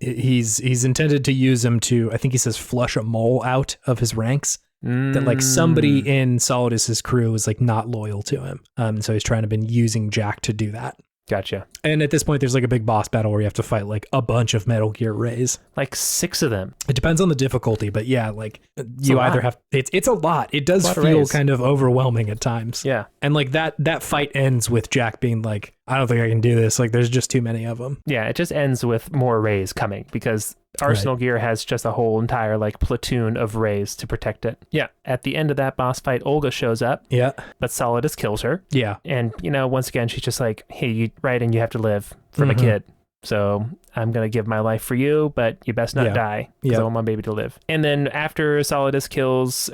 he's intended to use him to, I think he says, flush a mole out of his ranks. That like somebody in Solidus's crew is like not loyal to him. So he's trying to been using Jack to do that. Gotcha. And at this point, there's like a big boss battle where you have to fight like a bunch of Metal Gear Rays. Like 6 of them. It depends on the difficulty, but yeah, like you either have, it's a lot. It does feel kind of overwhelming at times. Yeah. And like that fight ends with Jack being like, I don't think I can do this. Like there's just too many of them. Yeah, it just ends with more Rays coming because Arsenal Gear has just a whole entire like platoon of Rays to protect it. Yeah. At the end of that boss fight, Olga shows up. Yeah. But Solidus kills her. Yeah. And, once again, she's just like, hey, Raiden, you have to live for my kid. So I'm going to give my life for you, but you best not die because I want my baby to live. And then after Solidus kills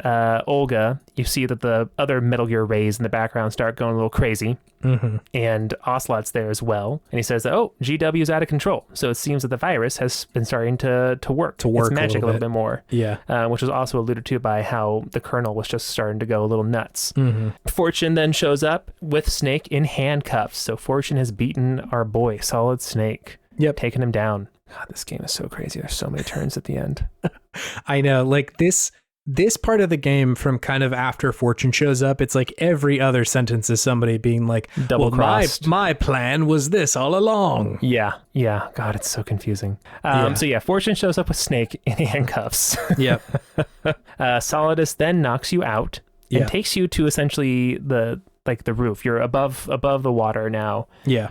Olga, you see that the other Metal Gear Rays in the background start going a little crazy. And Ocelot's there as well. And he says that, GW's out of control. So it seems that the virus has been starting to work. Its magic a little bit more. Yeah. Which was also alluded to by how the Colonel was just starting to go a little nuts. Fortune then shows up with Snake in handcuffs. So Fortune has beaten our boy, Solid Snake. Yep. Taking him down. God, this game is so crazy. There's so many turns at the end. I know. Like this part of the game from kind of after Fortune shows up, it's like every other sentence is somebody being like, double-crossed. My plan was this all along. Yeah. God, it's so confusing. So Fortune shows up with Snake in handcuffs. Yep. Solidus then knocks you out and takes you to essentially the roof. You're above the water now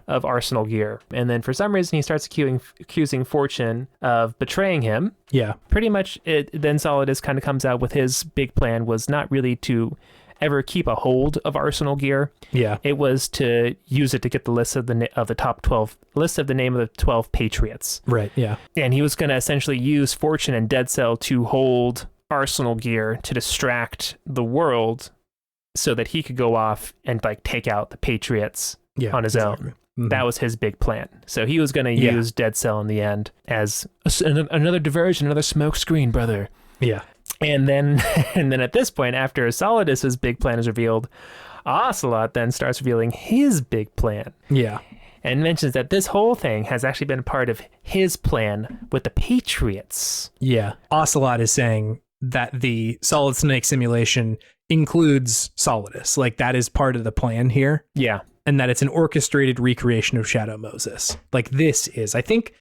of Arsenal Gear. And then for some reason he starts accusing Fortune of betraying him. Yeah. Pretty much then Solidus kind of comes out with his big plan was not really to ever keep a hold of Arsenal Gear. Yeah. It was to use it to get the list of the top 12 list of the name of the 12 Patriots. Right. Yeah. And he was going to essentially use Fortune and Dead Cell to hold Arsenal Gear to distract the world so that he could go off and like take out the Patriots on his own. That was his big plan. So he was going to use Dead Cell in the end as another diversion, another smoke screen, brother. Yeah. And then at this point, after Solidus's big plan is revealed, Ocelot then starts revealing his big plan. Yeah. And mentions that this whole thing has actually been part of his plan with the Patriots. Yeah. Ocelot is saying that the Solid Snake simulation includes Solidus. Like, that is part of the plan here. Yeah. And that it's an orchestrated recreation of Shadow Moses. Like, this is, I think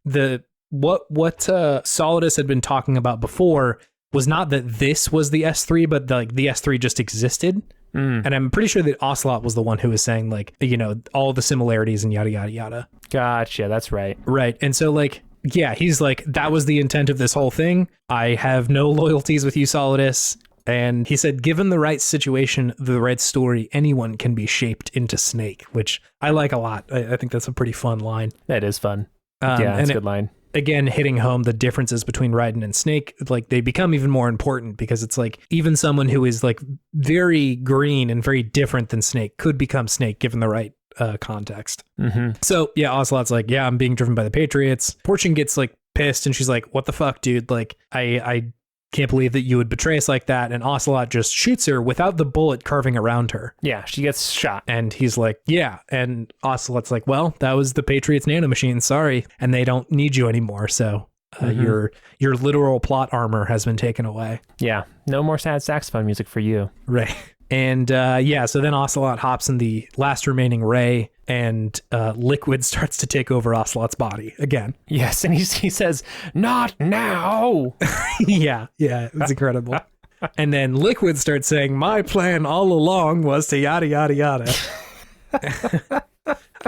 what Solidus had been talking about before was not that this was the S3, but the S3 just existed. And I'm pretty sure that Ocelot was the one who was saying, like, you know, all the similarities and yada, yada, yada. Gotcha. That's right. Right. And so, like, yeah, he's like, that was the intent of this whole thing. I have no loyalties with you, Solidus. And he said, given the right situation, the right story, anyone can be shaped into Snake, which I like a lot. I think that's a pretty fun line. That is fun. Yeah, that's a good line. Again, hitting home the differences between Raiden and Snake, like, they become even more important because it's like even someone who is like very green and very different than Snake could become Snake given the right context. So yeah, Ocelot's like, yeah, I'm being driven by the Patriots. Fortune gets like pissed and she's like, what the fuck, dude? Like, I can't believe that you would betray us like that. And Ocelot just shoots her without the bullet carving around her. Yeah, she gets shot. And he's like, yeah. And Ocelot's like, well, that was the Patriots nanomachine. Sorry. And they don't need you anymore. So your literal plot armor has been taken away. Yeah. No more sad saxophone music for you. Right. And yeah, so then Ocelot hops in the last remaining ray and Liquid starts to take over Ocelot's body again. Yes, and he says, not now. yeah, it's incredible. And then Liquid starts saying, my plan all along was to yada, yada, yada.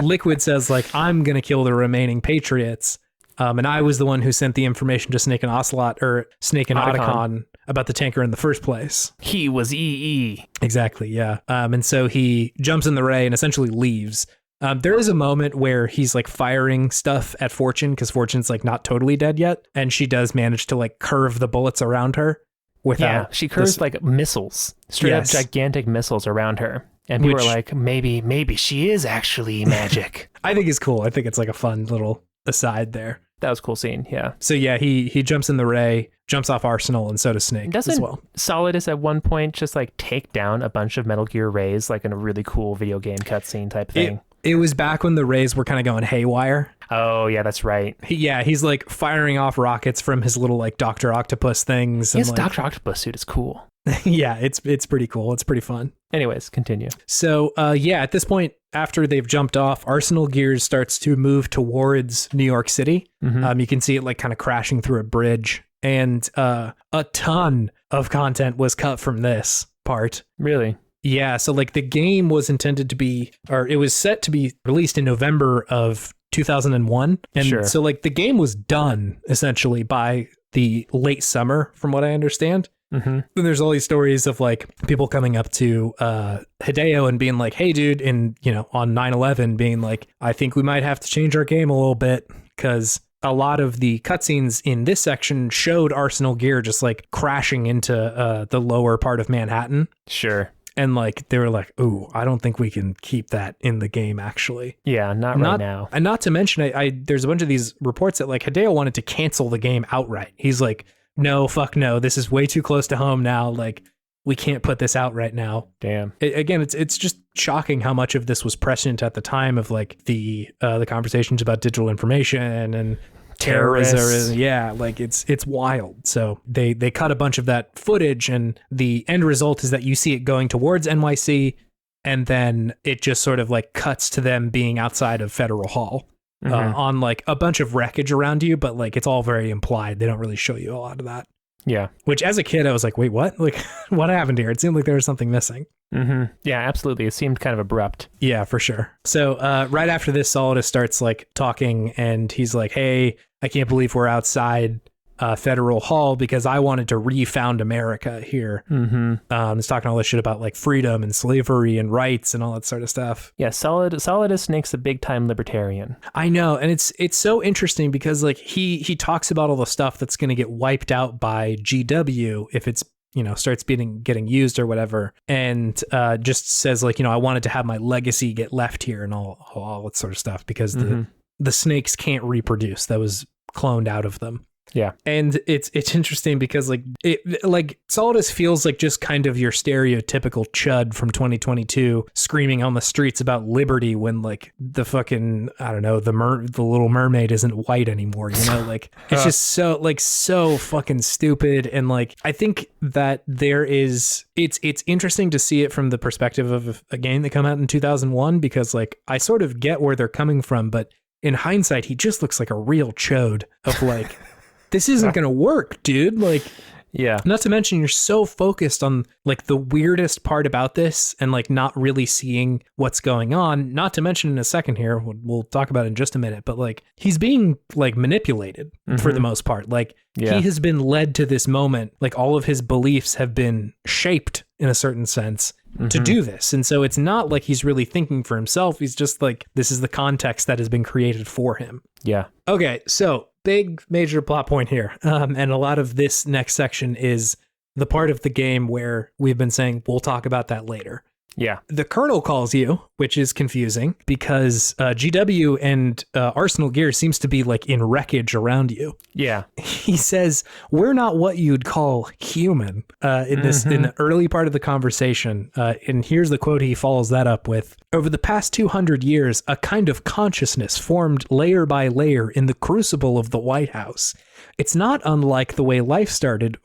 Liquid says, like, I'm going to kill the remaining Patriots. And I was the one who sent the information to Snake and Ocelot, or Snake and Otacon about the tanker in the first place. He was EE. Exactly, yeah. And so he jumps in the ray and essentially leaves. There is a moment where he's like firing stuff at Fortune because Fortune's like not totally dead yet. And she does manage to like curve the bullets around her without. Yeah, she curves like missiles, straight up gigantic missiles around her. And people are like, maybe she is actually magic. I think it's cool. I think it's like a fun little aside there. That was a cool scene, yeah. So yeah, he jumps in the ray, jumps off Arsenal, and so does Snake as well. Solidus at one point just like take down a bunch of Metal Gear rays, like in a really cool video game cutscene type thing? It was back when the rays were kind of going haywire. Oh, yeah, that's right. He's like firing off rockets from his little like Dr. Octopus things. His Dr. Octopus suit is cool. Yeah, it's pretty cool. It's pretty fun. Anyways, continue. So yeah, at this point, after they've jumped off, Arsenal Gears starts to move towards New York City. You can see it like kind of crashing through a bridge. And a ton of content was cut from this part. Really? Yeah, so like the game was intended to be, or it was set to be released in November of 2001. And so like the game was done essentially by the late summer, from what I understand. And there's all these stories of like people coming up to Hideo and being like, hey dude, and you know, on 9/11 being like, I think we might have to change our game a little bit, because a lot of the cutscenes in this section showed Arsenal Gear just like crashing into the lower part of Manhattan. Sure. And like they were like, ooh, I don't think we can keep that in the game actually. Yeah, not right now. And not to mention, there's a bunch of these reports that like Hideo wanted to cancel the game outright. He's like, no, fuck no, this is way too close to home now. Like, we can't put this out right now. Damn. Again, it's just shocking how much of this was prescient at the time of like the conversations about digital information and terrorism. Yeah, like it's wild. So they cut a bunch of that footage, and the end result is that you see it going towards NYC, and then it just sort of like cuts to them being outside of Federal Hall. On like a bunch of wreckage around you, but like it's all very implied. They don't really show you a lot of that. Yeah. Which as a kid, I was like, wait, what? Like, what happened here? It seemed like there was something missing. Yeah, absolutely. It seemed kind of abrupt. Yeah, for sure. So right after this, Solidus starts like talking, and he's like, hey, I can't believe we're outside Federal Hall because I wanted to refound America here. He's talking all this shit about like freedom and slavery and rights and all that sort of stuff. Yeah, Solidus Snake's a big time libertarian. I know, and it's so interesting because like he talks about all the stuff that's going to get wiped out by GW if it's, you know, starts getting used or whatever, and just says like, you know, I wanted to have my legacy get left here and all that sort of stuff because the snakes can't reproduce. That was cloned out of them. Yeah. And it's interesting because like Solidus feels like just kind of your stereotypical chud from 2022 screaming on the streets about liberty when like the fucking, I don't know, the Little Mermaid isn't white anymore, you know? Like it's just so fucking stupid. And like I think that it's interesting to see it from the perspective of a game that came out in 2001, because like I sort of get where they're coming from, but in hindsight he just looks like a real chode of like this isn't going to work, dude. Like, yeah. Not to mention you're so focused on like the weirdest part about this and like not really seeing what's going on. Not to mention in a second here, we'll talk about it in just a minute, but like he's being like manipulated for the most part. Like he has been led to this moment. Like all of his beliefs have been shaped in a certain sense to do this. And so it's not like he's really thinking for himself. He's just like, this is the context that has been created for him. Yeah. Okay. So big major plot point here. And a lot of this next section is the part of the game where we've been saying we'll talk about that later. Yeah. The Colonel calls you, which is confusing because GW and Arsenal Gear seems to be like in wreckage around you. Yeah. He says, we're not what you'd call human in the early part of the conversation. And here's the quote he follows that up with. Over the past 200 years, a kind of consciousness formed layer by layer in the crucible of the White House. It's not unlike the way life started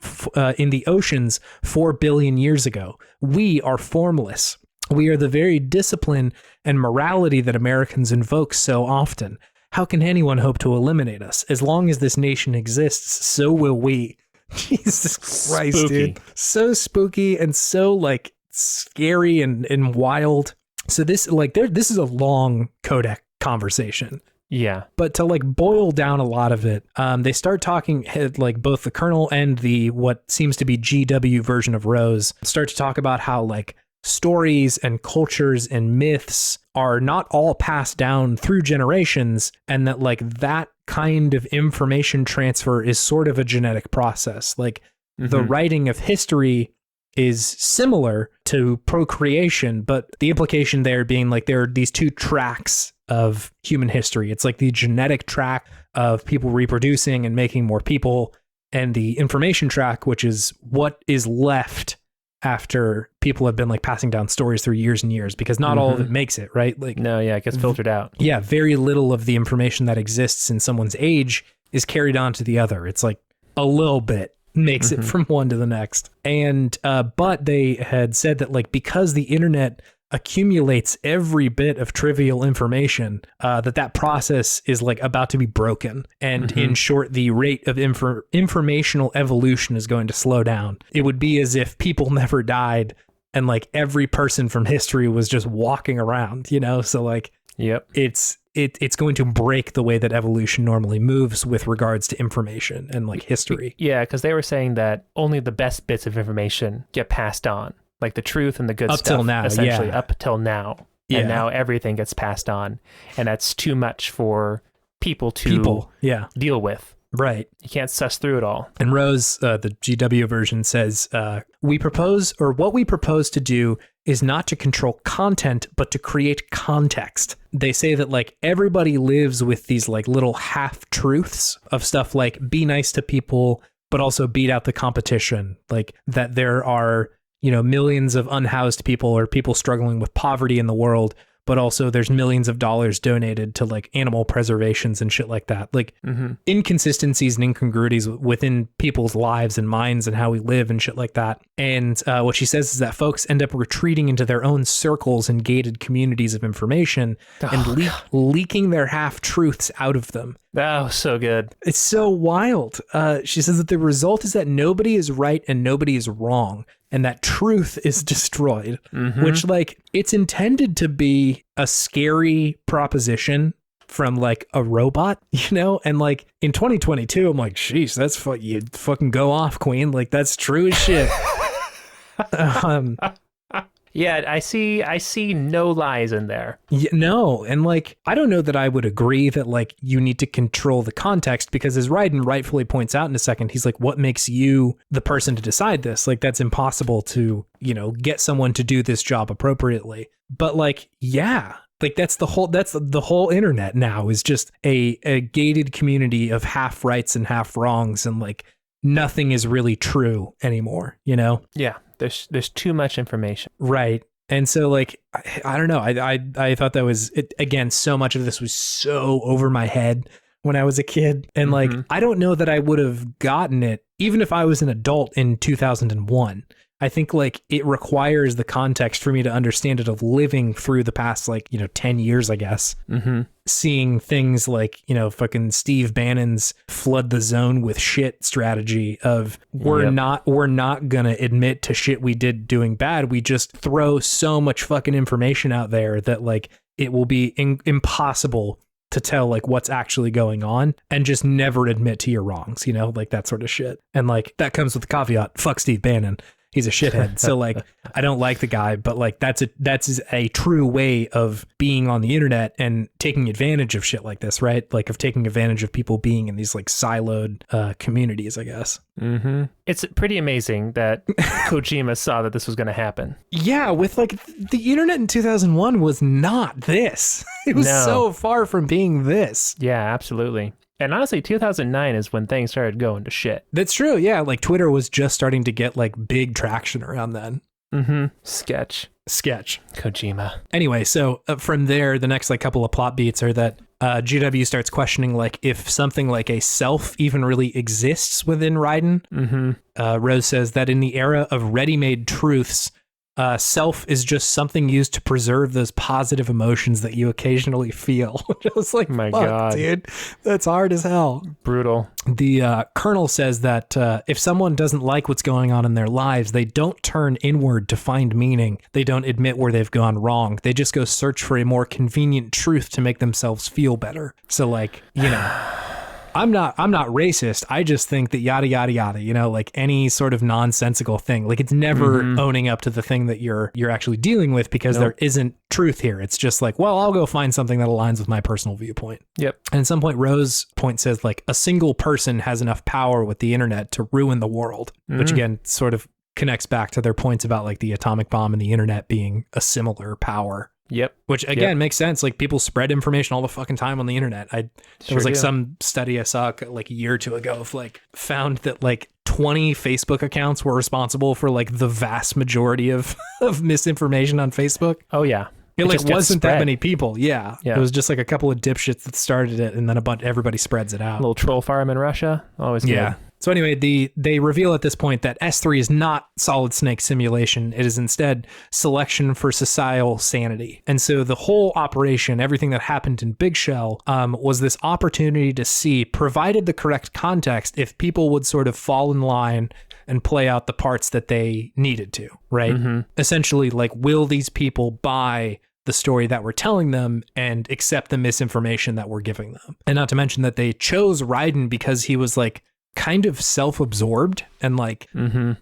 in the oceans 4 billion years ago. We are formless. We are the very discipline and morality that Americans invoke so often. How can anyone hope to eliminate us? As long as this nation exists, so will we. Jesus Christ, Spooky. dude. So spooky and so like scary and wild. So this is a long codec conversation. Yeah. But to like boil down a lot of it, they start talking like both the Colonel and the what seems to be GW version of Rose start to talk about how like stories and cultures and myths are not all passed down through generations, and that like that kind of information transfer is sort of a genetic process. Like the writing of history is similar to procreation, but the implication there being like there are these two tracks of human history. It's like the genetic track of people reproducing and making more people, and the information track, which is what is left after people have been like passing down stories through years and years, because not all of it makes it, right? Like no, yeah, it gets filtered out. Yeah, very little of the information that exists in someone's age is carried on to the other. It's like a little bit makes it from one to the next. And but they had said that like because the internet accumulates every bit of trivial information, that process is like about to be broken. And in short, the rate of informational evolution is going to slow down. It would be as if people never died and like every person from history was just walking around, you know? So like, yep, it's going to break the way that evolution normally moves with regards to information and like history. Yeah, because they were saying that only the best bits of information get passed on. Like the truth and the good up stuff, till now, essentially yeah. up till now. Yeah. And now everything gets passed on. And that's too much for people to deal with. Right. You can't suss through it all. And Rose, the GW version says, what we propose to do is not to control content, but to create context. They say that like everybody lives with these like little half truths of stuff like be nice to people, but also beat out the competition. Like that there are, you know, millions of unhoused people or people struggling with poverty in the world, but also there's millions of dollars donated to like animal preservations and shit like that. Like inconsistencies and incongruities within people's lives and minds and how we live and shit like that. And what she says is that folks end up retreating into their own circles and gated communities of information and leaking their half truths out of them. Oh, so good. It's so wild. She says that the result is that nobody is right and nobody is wrong, and that truth is destroyed, which like it's intended to be a scary proposition from like a robot, you know? And like in 2022, I'm like, sheesh, that's you fucking go off, queen. Like that's true as shit. Yeah, I see no lies in there. Yeah, no, and like I don't know that I would agree that like you need to control the context, because as Raiden rightfully points out in a second, he's like, what makes you the person to decide this? Like that's impossible to, you know, get someone to do this job appropriately. But like, yeah, Like that's the whole internet now is just a gated community of half rights and half wrongs, and like nothing is really true anymore, you know? Yeah, there's too much information. Right. And so like I don't know, I thought that was it, again, so much of this was so over my head when I was a kid, and like I don't know that I would have gotten it even if I was an adult in 2001. I think like it requires the context for me to understand it, of living through the past, like, 10 years, I guess. Seeing things like, fucking Steve Bannon's flood the zone with shit strategy of we're not going to admit to shit we did doing bad. We just throw so much fucking information out there that like it will be impossible to tell like what's actually going on, and just never admit to your wrongs, like that sort of shit. And like that comes with the caveat, fuck Steve Bannon. He's a shithead. So like, I don't like the guy, but like that's a true way of being on the internet and taking advantage of shit like this, right? Like of taking advantage of people being in these like siloed communities, I guess. It's pretty amazing that Kojima saw that this was going to happen. Yeah, with like the internet in 2001 was not this. It was so far from being this. Yeah, absolutely. And honestly, 2009 is when things started going to shit. That's true. Yeah. Like Twitter was just starting to get like big traction around then. Sketch. Kojima. Anyway, so from there, the next like couple of plot beats are that GW starts questioning like if something like a self even really exists within Raiden. Rose says that in the era of ready-made truths, self is just something used to preserve those positive emotions that you occasionally feel. Just like, my God, dude, that's hard as hell. Brutal. The Colonel says that if someone doesn't like what's going on in their lives, they don't turn inward to find meaning. They don't admit where they've gone wrong. They just go search for a more convenient truth to make themselves feel better. So like, I'm not racist. I just think that yada, yada, yada, like any sort of nonsensical thing, like it's never owning up to the thing that you're actually dealing with, because there isn't truth here. It's just like, well, I'll go find something that aligns with my personal viewpoint. Yep. And at some point, Rose Point says like a single person has enough power with the internet to ruin the world, which again, sort of connects back to their points about like the atomic bomb and the internet being a similar power. Yep. Which again makes sense. Like people spread information all the fucking time on the internet. There was like some study I saw like a year or two ago of like found that like 20 Facebook accounts were responsible for like the vast majority of misinformation on Facebook. Oh yeah. It like wasn't that many people. Yeah. It was just like a couple of dipshits that started it, and then everybody spreads it out. A little troll farm in Russia. Always good. Yeah. So anyway, they reveal at this point that S3 is not Solid Snake simulation. It is instead selection for societal sanity. And so the whole operation, everything that happened in Big Shell, was this opportunity to see, provided the correct context, if people would sort of fall in line and play out the parts that they needed to, right? Essentially, like, will these people buy the story that we're telling them and accept the misinformation that we're giving them? And not to mention that they chose Raiden because he was like kind of self-absorbed and like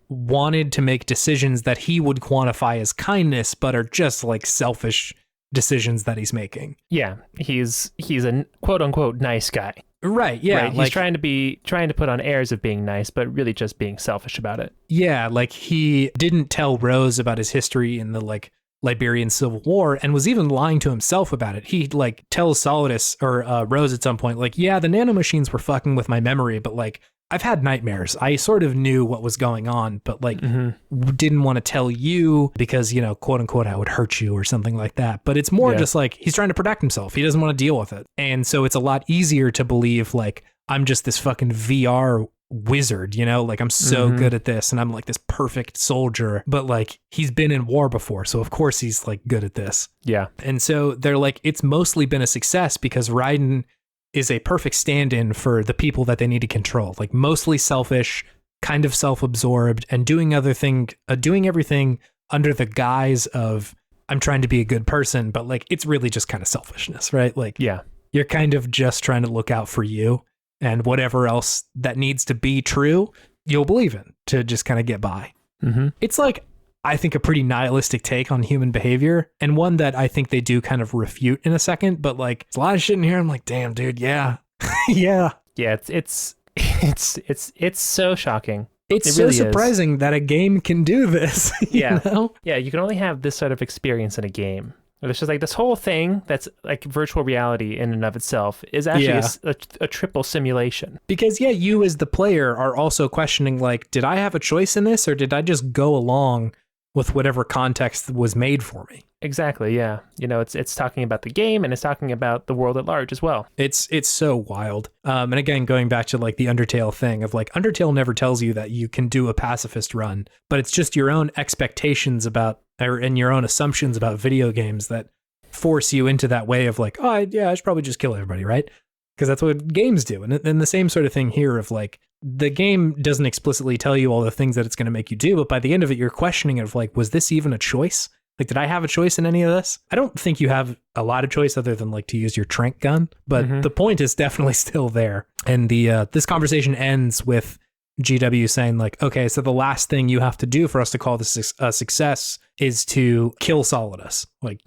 wanted to make decisions that he would quantify as kindness, but are just like selfish decisions that he's making. Yeah, he's a quote unquote nice guy. Right, yeah. Right. He's trying to put on airs of being nice, but really just being selfish about it. Yeah, like he didn't tell Rose about his history in the like Liberian Civil War, and was even lying to himself about it. He like tells Solidus or Rose at some point, like, yeah, the nanomachines were fucking with my memory, but like I've had nightmares. I sort of knew what was going on, but like didn't want to tell you because, quote unquote, I would hurt you or something like that. But it's more just like he's trying to protect himself. He doesn't want to deal with it. And so it's a lot easier to believe like I'm just this fucking VR wizard, like I'm so good at this and I'm like this perfect soldier, but like he's been in war before, so of course he's like good at this. Yeah. And so they're like, it's mostly been a success because Raiden is a perfect stand-in for the people that they need to control, like mostly selfish, kind of self-absorbed, and doing everything under the guise of I'm trying to be a good person, but like it's really just kind of selfishness, right? Like you're kind of just trying to look out for you. And whatever else that needs to be true, you'll believe in to just kind of get by. It's like, I think, a pretty nihilistic take on human behavior, and one that I think they do kind of refute in a second. But like, there's a lot of shit in here. I'm like, damn, dude, yeah, yeah. It's so shocking. It's so surprising that a game can do this. You know? Yeah, you can only have this sort of experience in a game. There's just like this whole thing that's like virtual reality in and of itself is actually a triple simulation. Because, you as the player are also questioning, like, did I have a choice in this, or did I just go along with whatever context was made for me? Exactly, yeah. It's talking about the game, and it's talking about the world at large as well. It's so wild. And again, going back to like the Undertale thing of like, Undertale never tells you that you can do a pacifist run, but it's just your own expectations about, and your own assumptions about video games that force you into that way of like, I should probably just kill everybody, right? Because that's what games do. And the same sort of thing here of like, the game doesn't explicitly tell you all the things that it's going to make you do, but by the end of it, you're questioning it of like, was this even a choice? Like, did I have a choice in any of this? I don't think you have a lot of choice other than like to use your trank gun, but the point is definitely still there. And this conversation ends with GW saying like, okay, so the last thing you have to do for us to call this a success is to kill Solidus. Like,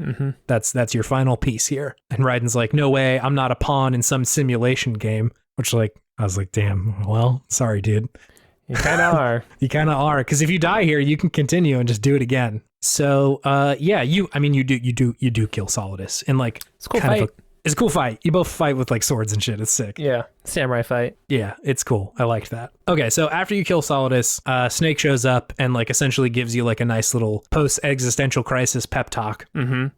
that's your final piece here. And Raiden's like, no way, I'm not a pawn in some simulation game, which like, I was like, damn, well, sorry, dude. You kind of are. You kind of are. Because if you die here, you can continue and just do it again. So, you do kill Solidus in like, it's a cool fight. It's a cool fight. You both fight with like swords and shit. It's sick. Yeah. Samurai fight. Yeah, it's cool. I liked that. Okay, so after you kill Solidus, Snake shows up and like essentially gives you like a nice little post-existential crisis pep talk.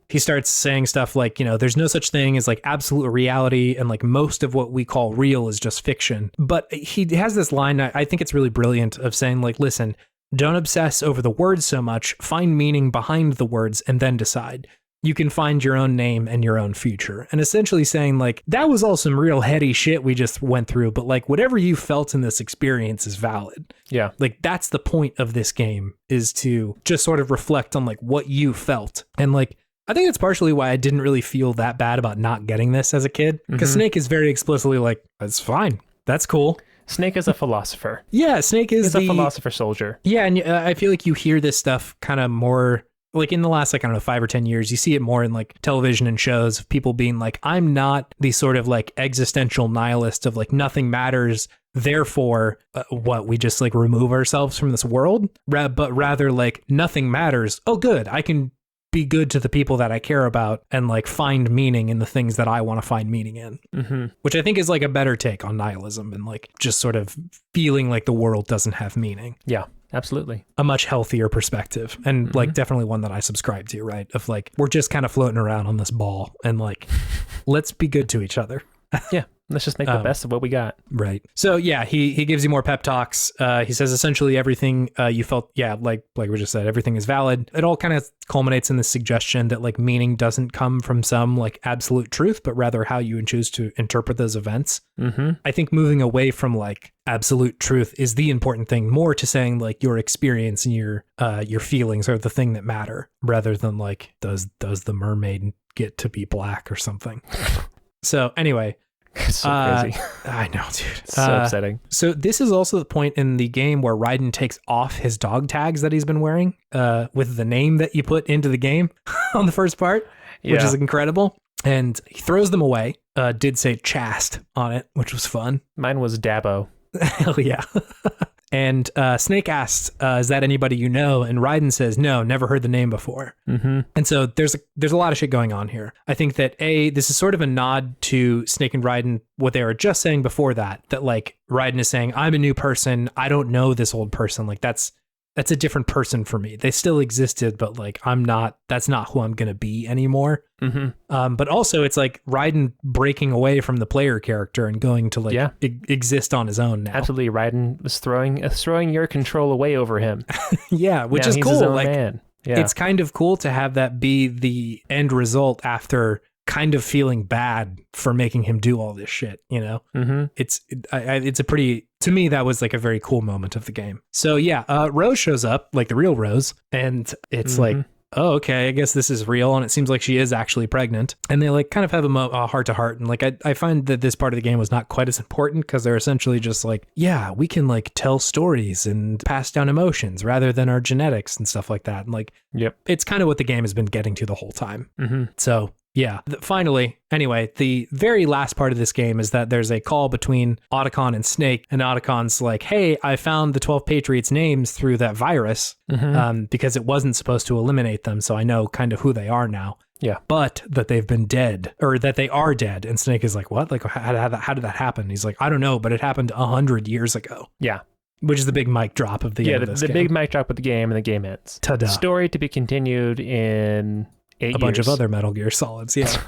He starts saying stuff like, there's no such thing as like absolute reality, and like most of what we call real is just fiction. But he has this line, I think it's really brilliant, of saying like, listen, don't obsess over the words so much, find meaning behind the words and then decide. You can find your own name and your own future. And essentially saying like, that was all some real heady shit we just went through, but like whatever you felt in this experience is valid. Yeah. Like that's the point of this game, is to just sort of reflect on like what you felt. And like, I think that's partially why I didn't really feel that bad about not getting this as a kid. Because Snake is very explicitly like, that's fine. That's cool. Snake is a philosopher. Yeah, Snake is a philosopher soldier. Yeah, and I feel like you hear this stuff kind of more like in the last, like, I don't know, 5 or 10 years, you see it more in like television and shows of people being like, I'm not the sort of like existential nihilist of like nothing matters, therefore we just like remove ourselves from this world, but rather like nothing matters. Oh, good. I can be good to the people that I care about and like find meaning in the things that I want to find meaning in, which I think is like a better take on nihilism and like just sort of feeling like the world doesn't have meaning. Yeah. Absolutely. A much healthier perspective, and like definitely one that I subscribe to, right? Of like, we're just kind of floating around on this ball and like, let's be good to each other. Yeah. Let's just make the best of what we got. Right. So yeah, he gives you more pep talks. He says essentially everything you felt, like we just said, everything is valid. It all kind of culminates in this suggestion that like meaning doesn't come from some like absolute truth, but rather how you choose to interpret those events. I think moving away from like absolute truth is the important thing, more to saying like your experience and your feelings are the thing that matter, rather than like, does the mermaid get to be black or something? So anyway. It's so crazy. I know, dude. It's so upsetting. So this is also the point in the game where Raiden takes off his dog tags that he's been wearing with the name that you put into the game on the first part, which is incredible. And he throws them away. Did say Chast on it, which was fun. Mine was Dabo. Hell yeah. And Snake asks, is that anybody you know? And Raiden says, no, never heard the name before. And so there's a lot of shit going on here. I think that this is sort of a nod to Snake and Raiden, what they were just saying before that like Raiden is saying, I'm a new person. I don't know this old person. Like that's a different person for me. They still existed, but like that's not who I'm going to be anymore. But also it's like Raiden breaking away from the player character and going to like exist on his own now. Absolutely. Raiden was throwing your control away over him. Yeah, which is he's cool. His own like man. Yeah. It's kind of cool to have that be the end result after kind of feeling bad for making him do all this shit, It's a pretty, to me, that was like a very cool moment of the game. So yeah, Rose shows up, like the real Rose, and it's like, oh, okay, I guess this is real, and it seems like she is actually pregnant. And they like kind of have a heart-to-heart, and like I find that this part of the game was not quite as important because they're essentially just like, yeah, we can like tell stories and pass down emotions rather than our genetics and stuff like that. And like, it's kind of what the game has been getting to the whole time. So yeah, finally, anyway, the very last part of this game is that there's a call between Otacon and Snake, and Otacon's like, hey, I found the 12 Patriots' names through that virus because it wasn't supposed to eliminate them, so I know kind of who they are now. Yeah. But that they've been dead, or that they are dead. And Snake is like, what? Like, how did that happen? He's like, I don't know, but it happened 100 years ago. Yeah. Which is the big mic drop of the end of this the game. big mic drop of the game, and the game ends. Ta-da. Story to be continued in 8 years. A bunch of other Metal Gear Solids, yeah.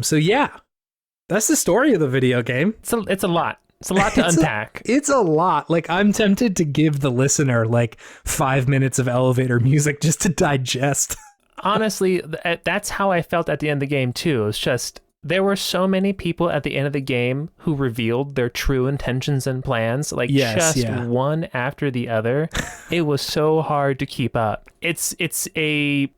So yeah, that's the story of the video game. It's a lot. It's a lot to unpack. It's a lot. Like, I'm tempted to give the listener like 5 minutes of elevator music just to digest. Honestly, that's how I felt at the end of the game too. It's just, there were so many people at the end of the game who revealed their true intentions and plans, like one after the other. It was so hard to keep up. It's a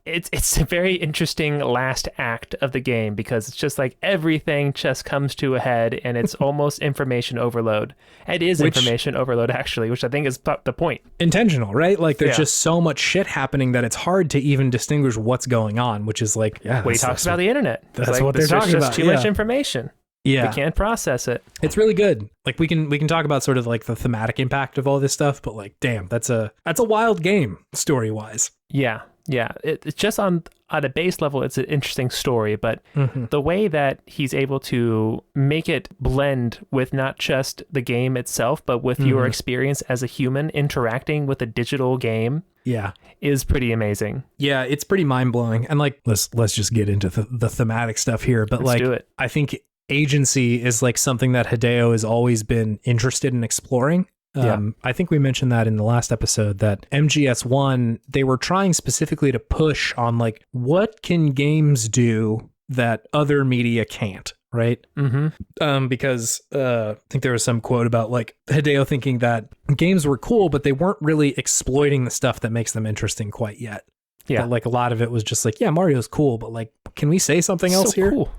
very interesting last act of the game, because it's just like everything just comes to a head, and it's almost information overload. It is information overload, actually, which I think is the point. Intentional, right? Like, there's just so much shit happening that it's hard to even distinguish what's going on, which is like, what he talks about the internet. That's like, what they're talking about. Too much information. Yeah. We can't process it. It's really good. Like, we can talk about sort of like the thematic impact of all this stuff, but like, damn, that's a wild game story-wise. Yeah. It's just on a base level, it's an interesting story, but the way that he's able to make it blend with not just the game itself, but with your experience as a human interacting with a digital game. Yeah, is pretty amazing. Yeah, it's pretty mind-blowing. And like, let's just get into the thematic stuff here. But let's do it. I think agency is like something that Hideo has always been interested in exploring. I think we mentioned that in the last episode, that MGS1, they were trying specifically to push on like, what can games do that other media can't, right? Because I think there was some quote about like Hideo thinking that games were cool, but they weren't really exploiting the stuff that makes them interesting quite yet. Yeah. That, like, a lot of it was just like, yeah, Mario's cool, but like, can we say something else here? Cool.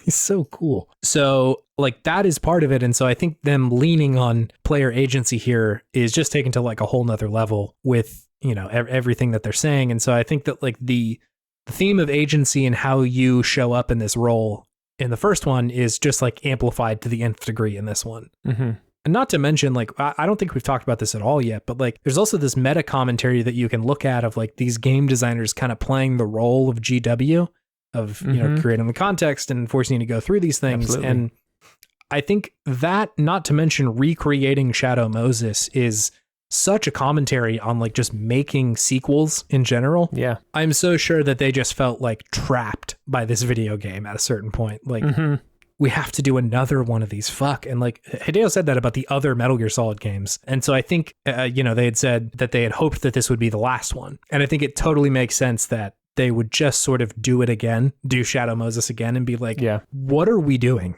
He's so cool. So like, that is part of it. And so I think them leaning on player agency here is just taken to like a whole nother level with, you know, everything that they're saying. And so I think that like the theme of agency and how you show up in this role in the first one is just like amplified to the nth degree in this one. And not to mention, like, I don't think we've talked about this at all yet, but like, there's also this meta commentary that you can look at of like these game designers kind of playing the role of GW, of, you know, creating the context and forcing you to go through these things. Absolutely. And I think that, not to mention recreating Shadow Moses, is such a commentary on like just making sequels in general. Yeah. I'm so sure that they just felt like trapped by this video game at a certain point. Like, we have to do another one of these. Fuck. And like, Hideo said that about the other Metal Gear Solid games. And so I think, you know, they had said that they had hoped that this would be the last one. And I think it totally makes sense that they would just sort of do it again, do Shadow Moses again, and be like, what are we doing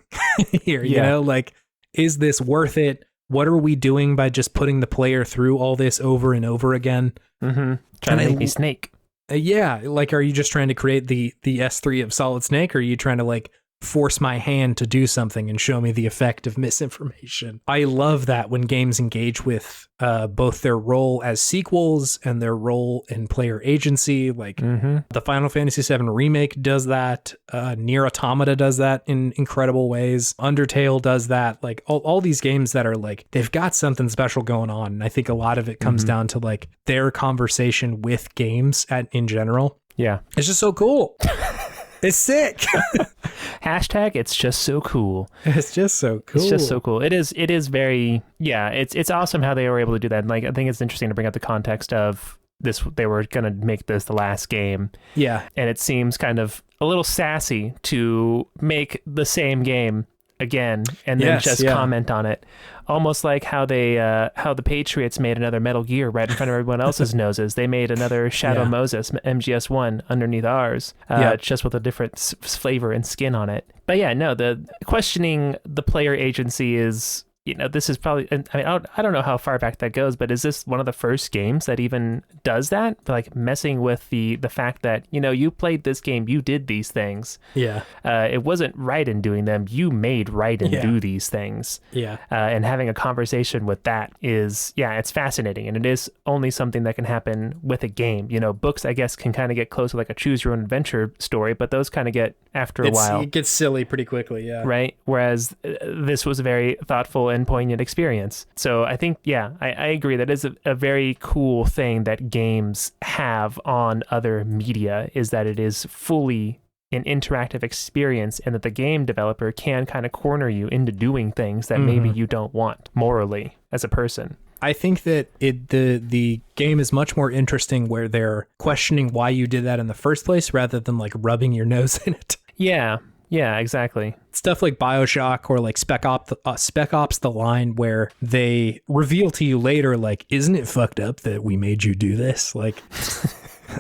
here? You know, like, is this worth it? What are we doing by just putting the player through all this over and over again? Trying to make me Snake. Yeah. Like, are you just trying to create the S3 of Solid Snake? Or are you trying to like force my hand to do something and show me the effect of misinformation? I love that when games engage with both their role as sequels and their role in player agency. Like the Final Fantasy VII Remake does that. Nier Automata does that in incredible ways. Undertale does that. Like all these games that are like, they've got something special going on. And I think a lot of it comes down to like their conversation with games in general. Yeah. It's just so cool. It's sick. Hashtag it's just so cool. It's just so cool. It's just so cool. It is very, it's awesome how they were able to do that. And like, I think it's interesting to bring up the context of this. They were going to make this the last game. Yeah. And it seems kind of a little sassy to make the same game again and then comment on it. Almost like how the Patriots made another Metal Gear right in front of everyone else's noses. They made another Shadow Moses, MGS1, underneath ours, just with a different flavor and skin on it. But yeah, no, the questioning the player agency is, you know, this is probably, I mean, I don't know how far back that goes, but is this one of the first games that even does that? Like, messing with the fact that, you know, you played this game, you did these things. Yeah. It wasn't Raiden doing them. You made Raiden do these things. Yeah. And having a conversation with that is, it's fascinating. And it is only something that can happen with a game. You know, books, I guess, can kind of get close to like a choose your own adventure story, but those kind of get after a while. It gets silly pretty quickly, yeah. Right? Whereas this was a very thoughtful and poignant experience. So I think, yeah, I agree. That is a very cool thing that games have on other media, is that it is fully an interactive experience, and that the game developer can kind of corner you into doing things that maybe you don't want morally as a person. I think that the game is much more interesting where they're questioning why you did that in the first place rather than like rubbing your nose in it. Yeah, exactly. Stuff like BioShock or like Spec Ops The Line, where they reveal to you later, like, isn't it fucked up that we made you do this? Like...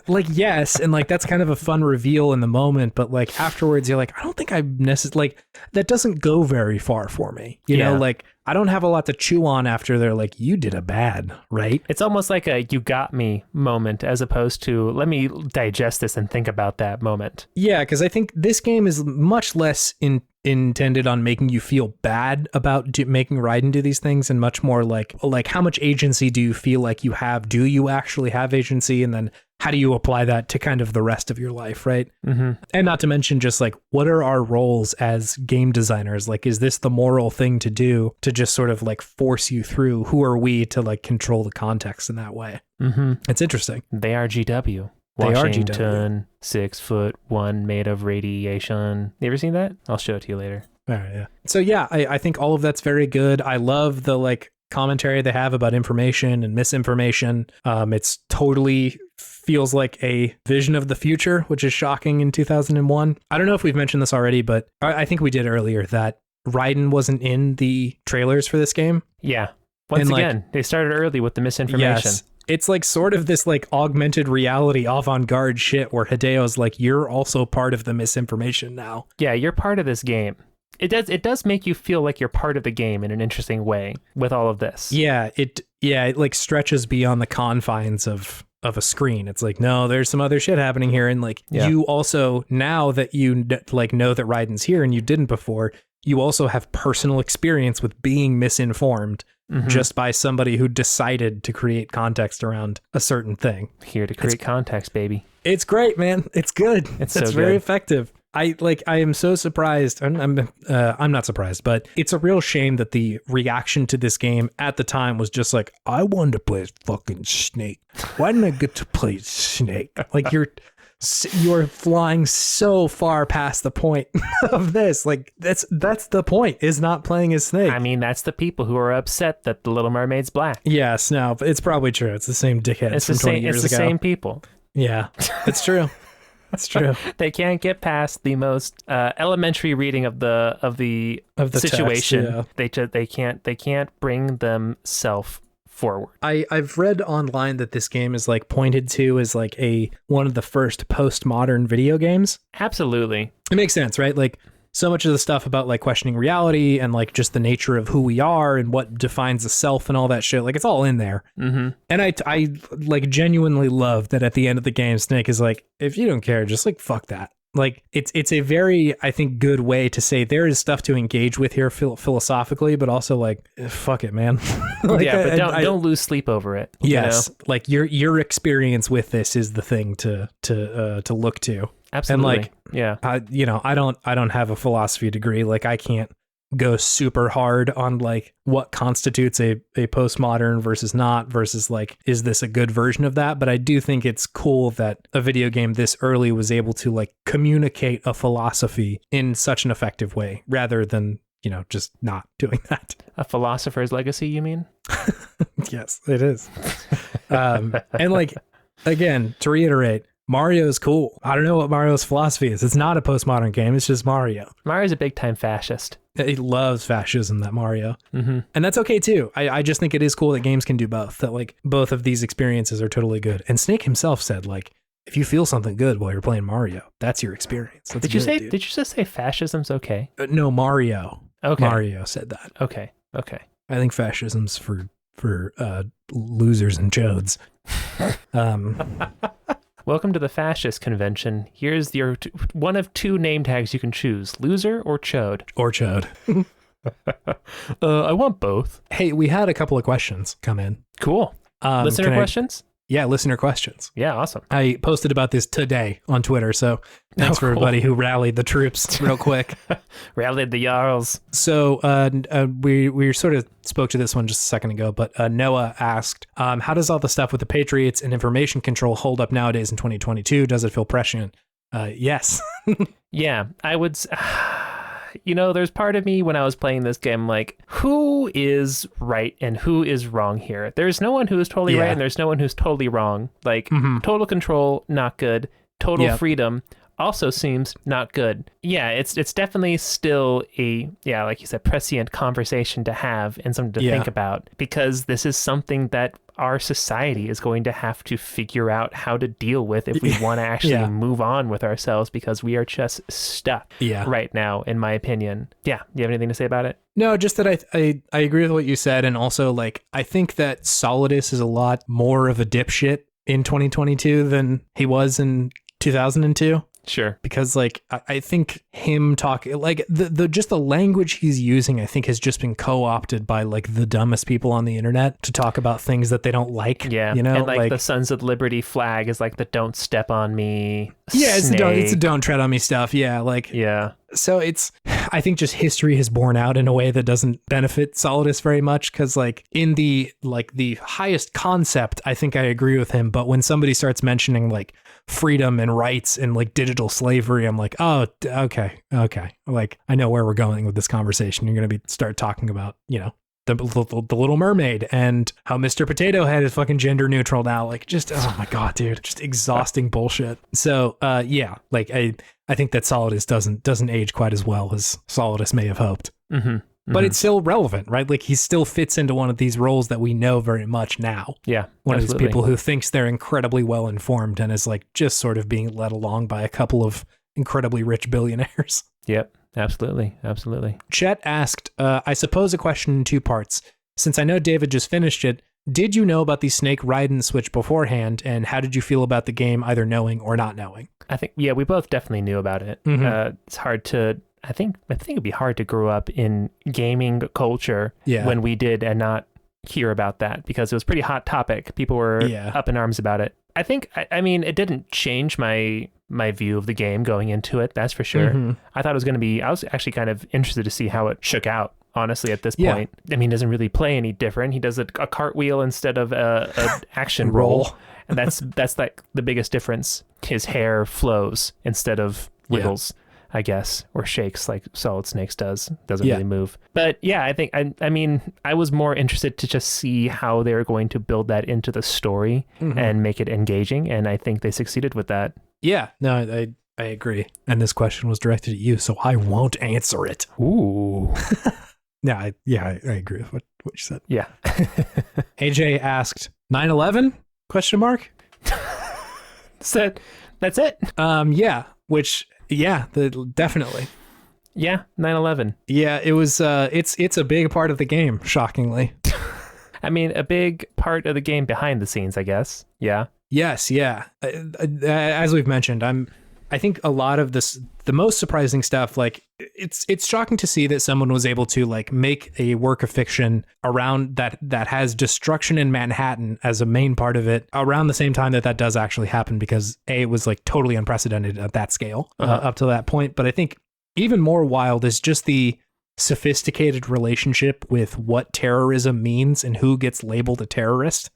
Like, yes, and like that's kind of a fun reveal in the moment, but like afterwards you're like, I don't think I necessarily, like, that doesn't go very far for me, you know, like I don't have a lot to chew on after they're like, you did a bad, right? It's almost like a you got me moment, as opposed to let me digest this and think about that moment. Yeah, because I think this game is much less intended on making you feel bad about making Raiden do these things, and much more like how much agency do you feel like you have? Do you actually have agency? And then how do you apply that to kind of the rest of your life, right? And not to mention just like, what are our roles as game designers? Like, is this the moral thing to do to just sort of like force you through? Who are we to like control the context in that way? It's interesting. They are GW. Washington, 6'1", made of radiation. You ever seen that? I'll show it to you later. All right, yeah. So yeah, I think all of that's very good. I love the like commentary they have about information and misinformation. It's totally feels like a vision of the future, which is shocking in 2001. I don't know if we've mentioned this already, but I think we did earlier that Raiden wasn't in the trailers for this game. Yeah. Once again, they started early with the misinformation. Yes. It's like sort of this like augmented reality avant-garde shit where Hideo's like, you're also part of the misinformation now. Yeah, you're part of this game. It does make you feel like you're part of the game in an interesting way with all of this. Yeah, it like stretches beyond the confines of a screen. It's like, no, there's some other shit happening here, and like you also, now that you like know that Raiden's here and you didn't before, you also have personal experience with being misinformed just by somebody who decided to create context around a certain thing. Here to create context, baby. It's great, man. It's good. It's very effective. I am so surprised. I'm not surprised, but it's a real shame that the reaction to this game at the time was just like, I wanted to play as fucking Snake. Why didn't I get to play Snake? Like, you're flying so far past the point of this. Like, that's the point, is not playing as Snake. I mean, that's the people who are upset that the Little Mermaid's black. Yes, no, but it's probably true. It's the same dickheads from 20 years ago. It's the same people. Yeah, it's true. That's true. They can't get past the most elementary reading of the situation. Text, yeah. They can't bring themselves forward. I've read online that this game is like pointed to as like one of the first postmodern video games. Absolutely. It makes sense, right? Like, so much of the stuff about like questioning reality and like just the nature of who we are and what defines the self and all that shit, like it's all in there. And I like genuinely love that at the end of the game, Snake is like, if you don't care, just like fuck that. Like, it's a very, I think, good way to say there is stuff to engage with here philosophically, but also like, fuck it, man. Like, yeah, but don't lose sleep over it. Yes, you know? Like your experience with this is the thing to look to. Absolutely. And like, yeah, I don't have a philosophy degree. Like, I can't go super hard on like what constitutes a postmodern versus not, versus like, is this a good version of that? But I do think it's cool that a video game this early was able to like communicate a philosophy in such an effective way, rather than, just not doing that. A philosopher's legacy, you mean? Yes, it is. And like, again, to reiterate, Mario's cool. I don't know what Mario's philosophy is. It's not a postmodern game. It's just Mario. Mario's a big time fascist. He loves fascism, that Mario. And that's okay too. I just think it is cool that games can do both, that like both of these experiences are totally good. And Snake himself said, like, if you feel something good while you're playing Mario, that's your experience. Did you just say fascism's okay? No, Mario. Okay. Mario said that. Okay. I think fascism's for losers and chodes. Welcome to the fascist convention. Here's your one of two name tags you can choose: loser or chode. I want both. Hey, we had a couple of questions come in. Cool. Listener questions? listener questions. Yeah, awesome. I posted about this today on Twitter, so thanks for everybody who rallied the troops real quick. Rallied the Jarls. So we sort of spoke to this one just a second ago, but Noah asked, how does all the stuff with the Patriots and information control hold up nowadays in 2022? Does it feel prescient? Yes. Yeah, I would... there's part of me when I was playing this game, like, who is right and who is wrong here? There's no one who is totally right and there's no one who's totally wrong. Like, total control, not good. Total freedom also seems not good. Yeah, it's definitely still like you said, prescient conversation to have and something to think about, because this is something that our society is going to have to figure out how to deal with if we want to actually move on with ourselves, because we are just stuck right now, in my opinion. Yeah. You have anything to say about it? No, just that I agree with what you said. And also, like, I think that Solidus is a lot more of a dipshit in 2022 than he was in 2002. Sure. Because, like, I think him talking, like, the just the language he's using, I think, has just been co-opted by, like, the dumbest people on the internet to talk about things that they don't like. Yeah. You know, and like the Sons of Liberty flag is like the don't step on me. Yeah, it's a don't tread on me stuff. Yeah. Like, yeah. So I think just history has borne out in a way that doesn't benefit Solidus very much, because, like, in the highest concept, I think I agree with him. But when somebody starts mentioning, like, freedom and rights and, like, digital slavery, I'm like, oh, okay. Like, I know where we're going with this conversation. You're going to start talking about, the Little Mermaid and how Mr. Potato Head is fucking gender neutral now. Like, just, oh my God, dude, just exhausting bullshit. So, like, I think that Solidus doesn't age quite as well as Solidus may have hoped. But it's still relevant, right? Like, he still fits into one of these roles that we know very much now. Yeah, one of these people who thinks they're incredibly well informed and is, like, just sort of being led along by a couple of incredibly rich billionaires. Yep, absolutely. Chet asked, I suppose a question in two parts. Since I know David just finished it, did you know about the Snake Raiden switch beforehand, and how did you feel about the game, either knowing or not knowing? I think, we both definitely knew about it. It's hard to... I think it'd be hard to grow up in gaming culture when we did and not hear about that, because it was a pretty hot topic. People were up in arms about it. I think, I mean, it didn't change my view of the game going into it, that's for sure. I thought it was going to be, I was actually kind of interested to see how it shook out, honestly, at this point. I mean, he doesn't really play any different. He does a cartwheel instead of a action roll. And that's like the biggest difference. His hair flows instead of wiggles. I guess, or shakes like Solid Snakes doesn't really move. But yeah, I think, I mean, I was more interested to just see how they're going to build that into the story and make it engaging. And I think they succeeded with that. Yeah, no, I agree. And this question was directed at you, so I won't answer it. Ooh. I agree with what you said. Yeah. AJ asked, 9/11? Question mark? That's it. Yeah, which... Yeah, definitely. Yeah, 9/11. Yeah, it was. It's a big part of the game, shockingly. I mean, a big part of the game behind the scenes, I guess. Yeah. Yes. Yeah. As we've mentioned, I think a lot of this, the most surprising stuff, like it's shocking to see that someone was able to, like, make a work of fiction around that has destruction in Manhattan as a main part of it around the same time that does actually happen, because it was, like, totally unprecedented at that scale up to that point. But I think even more wild is just the sophisticated relationship with what terrorism means and who gets labeled a terrorist.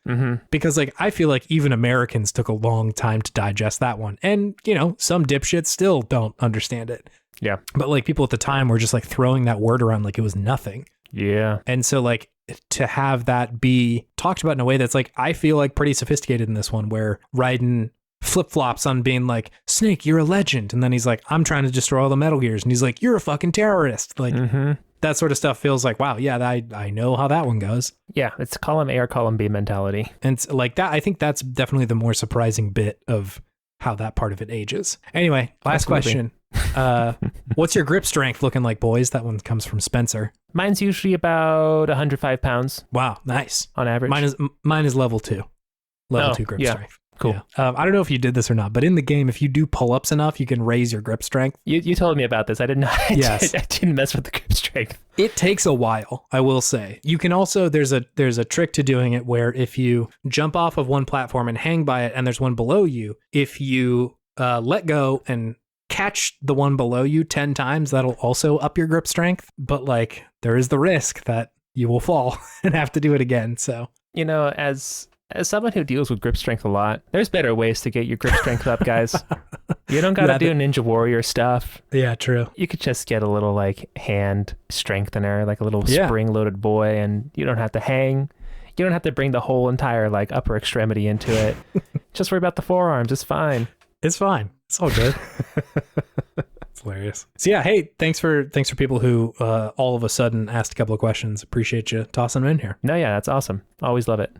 Because, like, I feel like even Americans took a long time to digest that one, and some dipshits still don't understand it. Yeah, but, like, people at the time were just, like, throwing that word around like it was nothing. Yeah. And so, like, to have that be talked about in a way that's, like, I feel like pretty sophisticated in this one, where Raiden flip-flops on being like, Snake, you're a legend, and then he's like, I'm trying to destroy all the Metal Gears, and he's like, you're a fucking terrorist. Like, that sort of stuff feels like, wow, yeah, I know how that one goes. Yeah, it's column A or column B mentality. And it's like that, I think that's definitely the more surprising bit of how that part of it ages. Anyway, last question. What's your grip strength looking like, boys? That one comes from Spencer. Mine's usually about 105 pounds. Wow, nice. On average. Mine is level 2. Level 2 grip strength. Cool. Yeah. I don't know if you did this or not, but in the game, if you do pull-ups enough, you can raise your grip strength. You told me about this. I did not. Yes. I didn't mess with the grip strength. It takes a while, I will say. You can also, there's a trick to doing it where if you jump off of one platform and hang by it and there's one below you, if you let go and catch the one below you 10 times, that'll also up your grip strength. But like, there is the risk that you will fall and have to do it again. So, you know, as someone who deals with grip strength a lot, there's better ways to get your grip strength up, guys. You don't got to do Ninja Warrior stuff. Yeah, true. You could just get a little like hand strengthener, like a little spring-loaded boy, and you don't have to hang. You don't have to bring the whole entire like upper extremity into it. Just worry about the forearms. It's fine. It's fine. It's all good. It's hilarious. So yeah, hey, thanks for people who all of a sudden asked a couple of questions. Appreciate you tossing them in here. No, yeah, that's awesome. Always love it.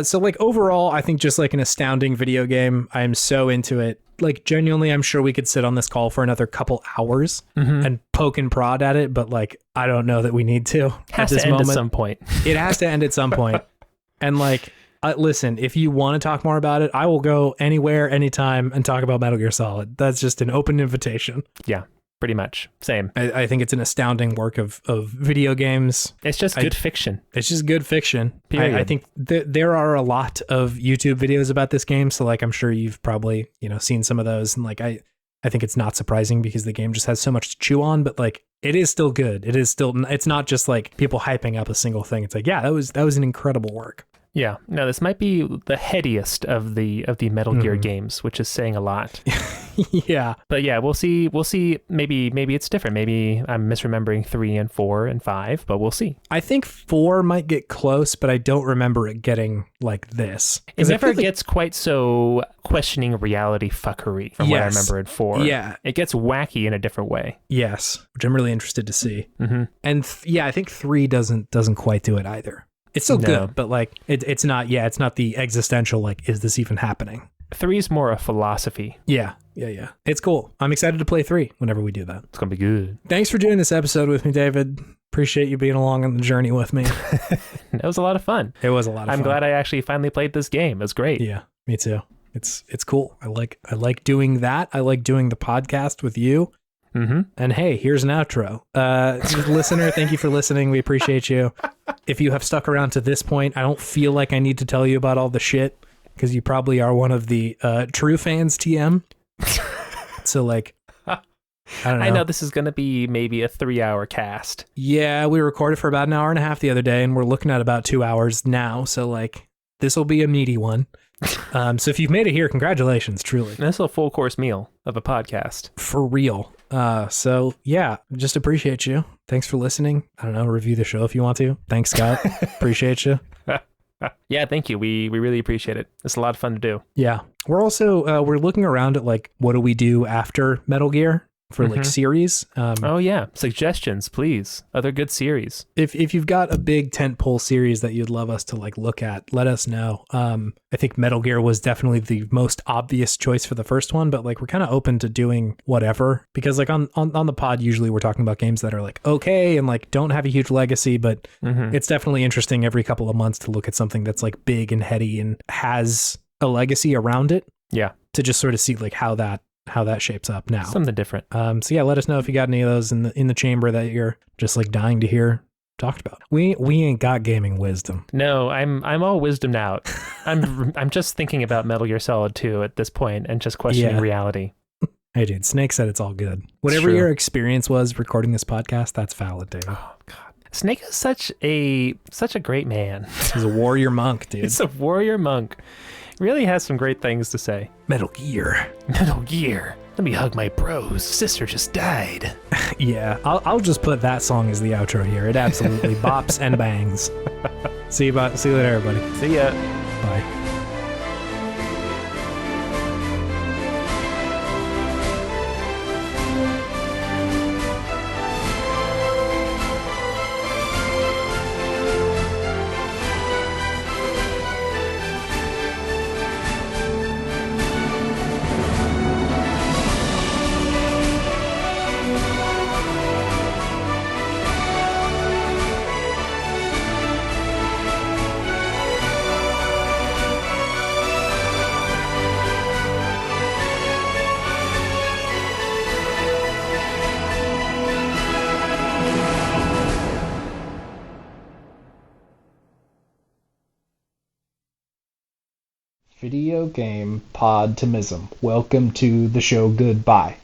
So like overall, I think just like an astounding video game. I am so into it. Like genuinely, I'm sure we could sit on this call for another couple hours and poke and prod at it, but like I don't know that we need to at this moment. At some point. It has to end at some point. And like, listen, if you want to talk more about it, I will go anywhere, anytime, and talk about Metal Gear Solid. That's just an open invitation. Yeah. Pretty much. Same. I think it's an astounding work of video games. It's just good fiction. It's just good fiction. Period. I think there are a lot of YouTube videos about this game. So like, I'm sure you've probably, seen some of those. And like, I think it's not surprising because the game just has so much to chew on, but like, it is still good. It's not just like people hyping up a single thing. It's like, yeah, that was an incredible work. Yeah. No, this might be the headiest of the Metal Gear games, which is saying a lot. Yeah. But yeah, we'll see. Maybe it's different. Maybe I'm misremembering 3 and 4 and 5, but we'll see. I think 4 might get close, but I don't remember it getting like this. It never gets quite so questioning reality fuckery from what I remember in 4. Yeah. It gets wacky in a different way. Yes, which I'm really interested to see. And I think 3 doesn't quite do it either. It's still good, but like it's not the existential, like, is this even happening? 3 is more a philosophy. Yeah. It's cool. I'm excited to play 3 whenever we do that. It's going to be good. Thanks for doing this episode with me, David. Appreciate you being along on the journey with me. It was a lot of fun. It was a lot of fun. I'm glad I actually finally played this game. It was great. Yeah, me too. It's cool. I like doing that. I like doing the podcast with you. And hey, here's an outro. Listener, thank you for listening. We appreciate you. If you have stuck around to this point, I don't feel like I need to tell you about all the shit because you probably are one of the true fans, TM. So like, I don't know. I know this is going to be maybe a 3-hour cast. Yeah, we recorded for about an hour and a half the other day and we're looking at about 2 hours now. So like, this will be a meaty one. So if you've made it here, congratulations, truly. This is a full course meal of a podcast. For real. So yeah, just appreciate you. Thanks for listening. I don't know, review the show if you want to. Thanks, Scott. Appreciate you. Yeah, thank you. We really appreciate it. It's a lot of fun to do. Yeah. We're also, we're looking around at like, what do we do after Metal Gear? For like series. Oh yeah, suggestions, please. Other good series. If you've got a big tentpole series that you'd love us to like look at, let us know. I think Metal Gear was definitely the most obvious choice for the first one, but like we're kind of open to doing whatever because like on the pod usually we're talking about games that are like okay and like don't have a huge legacy, but it's definitely interesting every couple of months to look at something that's like big and heady and has a legacy around it. Yeah. To just sort of see like how that shapes up now. Something different. So yeah, let us know if you got any of those in the chamber that you're just like dying to hear talked about. We ain't got gaming wisdom. No, I'm all wisdomed out. I'm just thinking about Metal Gear Solid 2 at this point and just questioning reality. Hey dude, Snake said it's all good. Whatever your experience was recording this podcast, that's valid, dude. Oh god. Snake is such a great man. He's a warrior monk, dude. He's a warrior monk. Really has some great things to say. Metal Gear. Let me hug my bros. Sister just died. Yeah, I'll just put that song as the outro here. It absolutely bops and bangs. See you later, everybody. See ya. Bye. Video game Podtimism. Welcome to the show. Goodbye.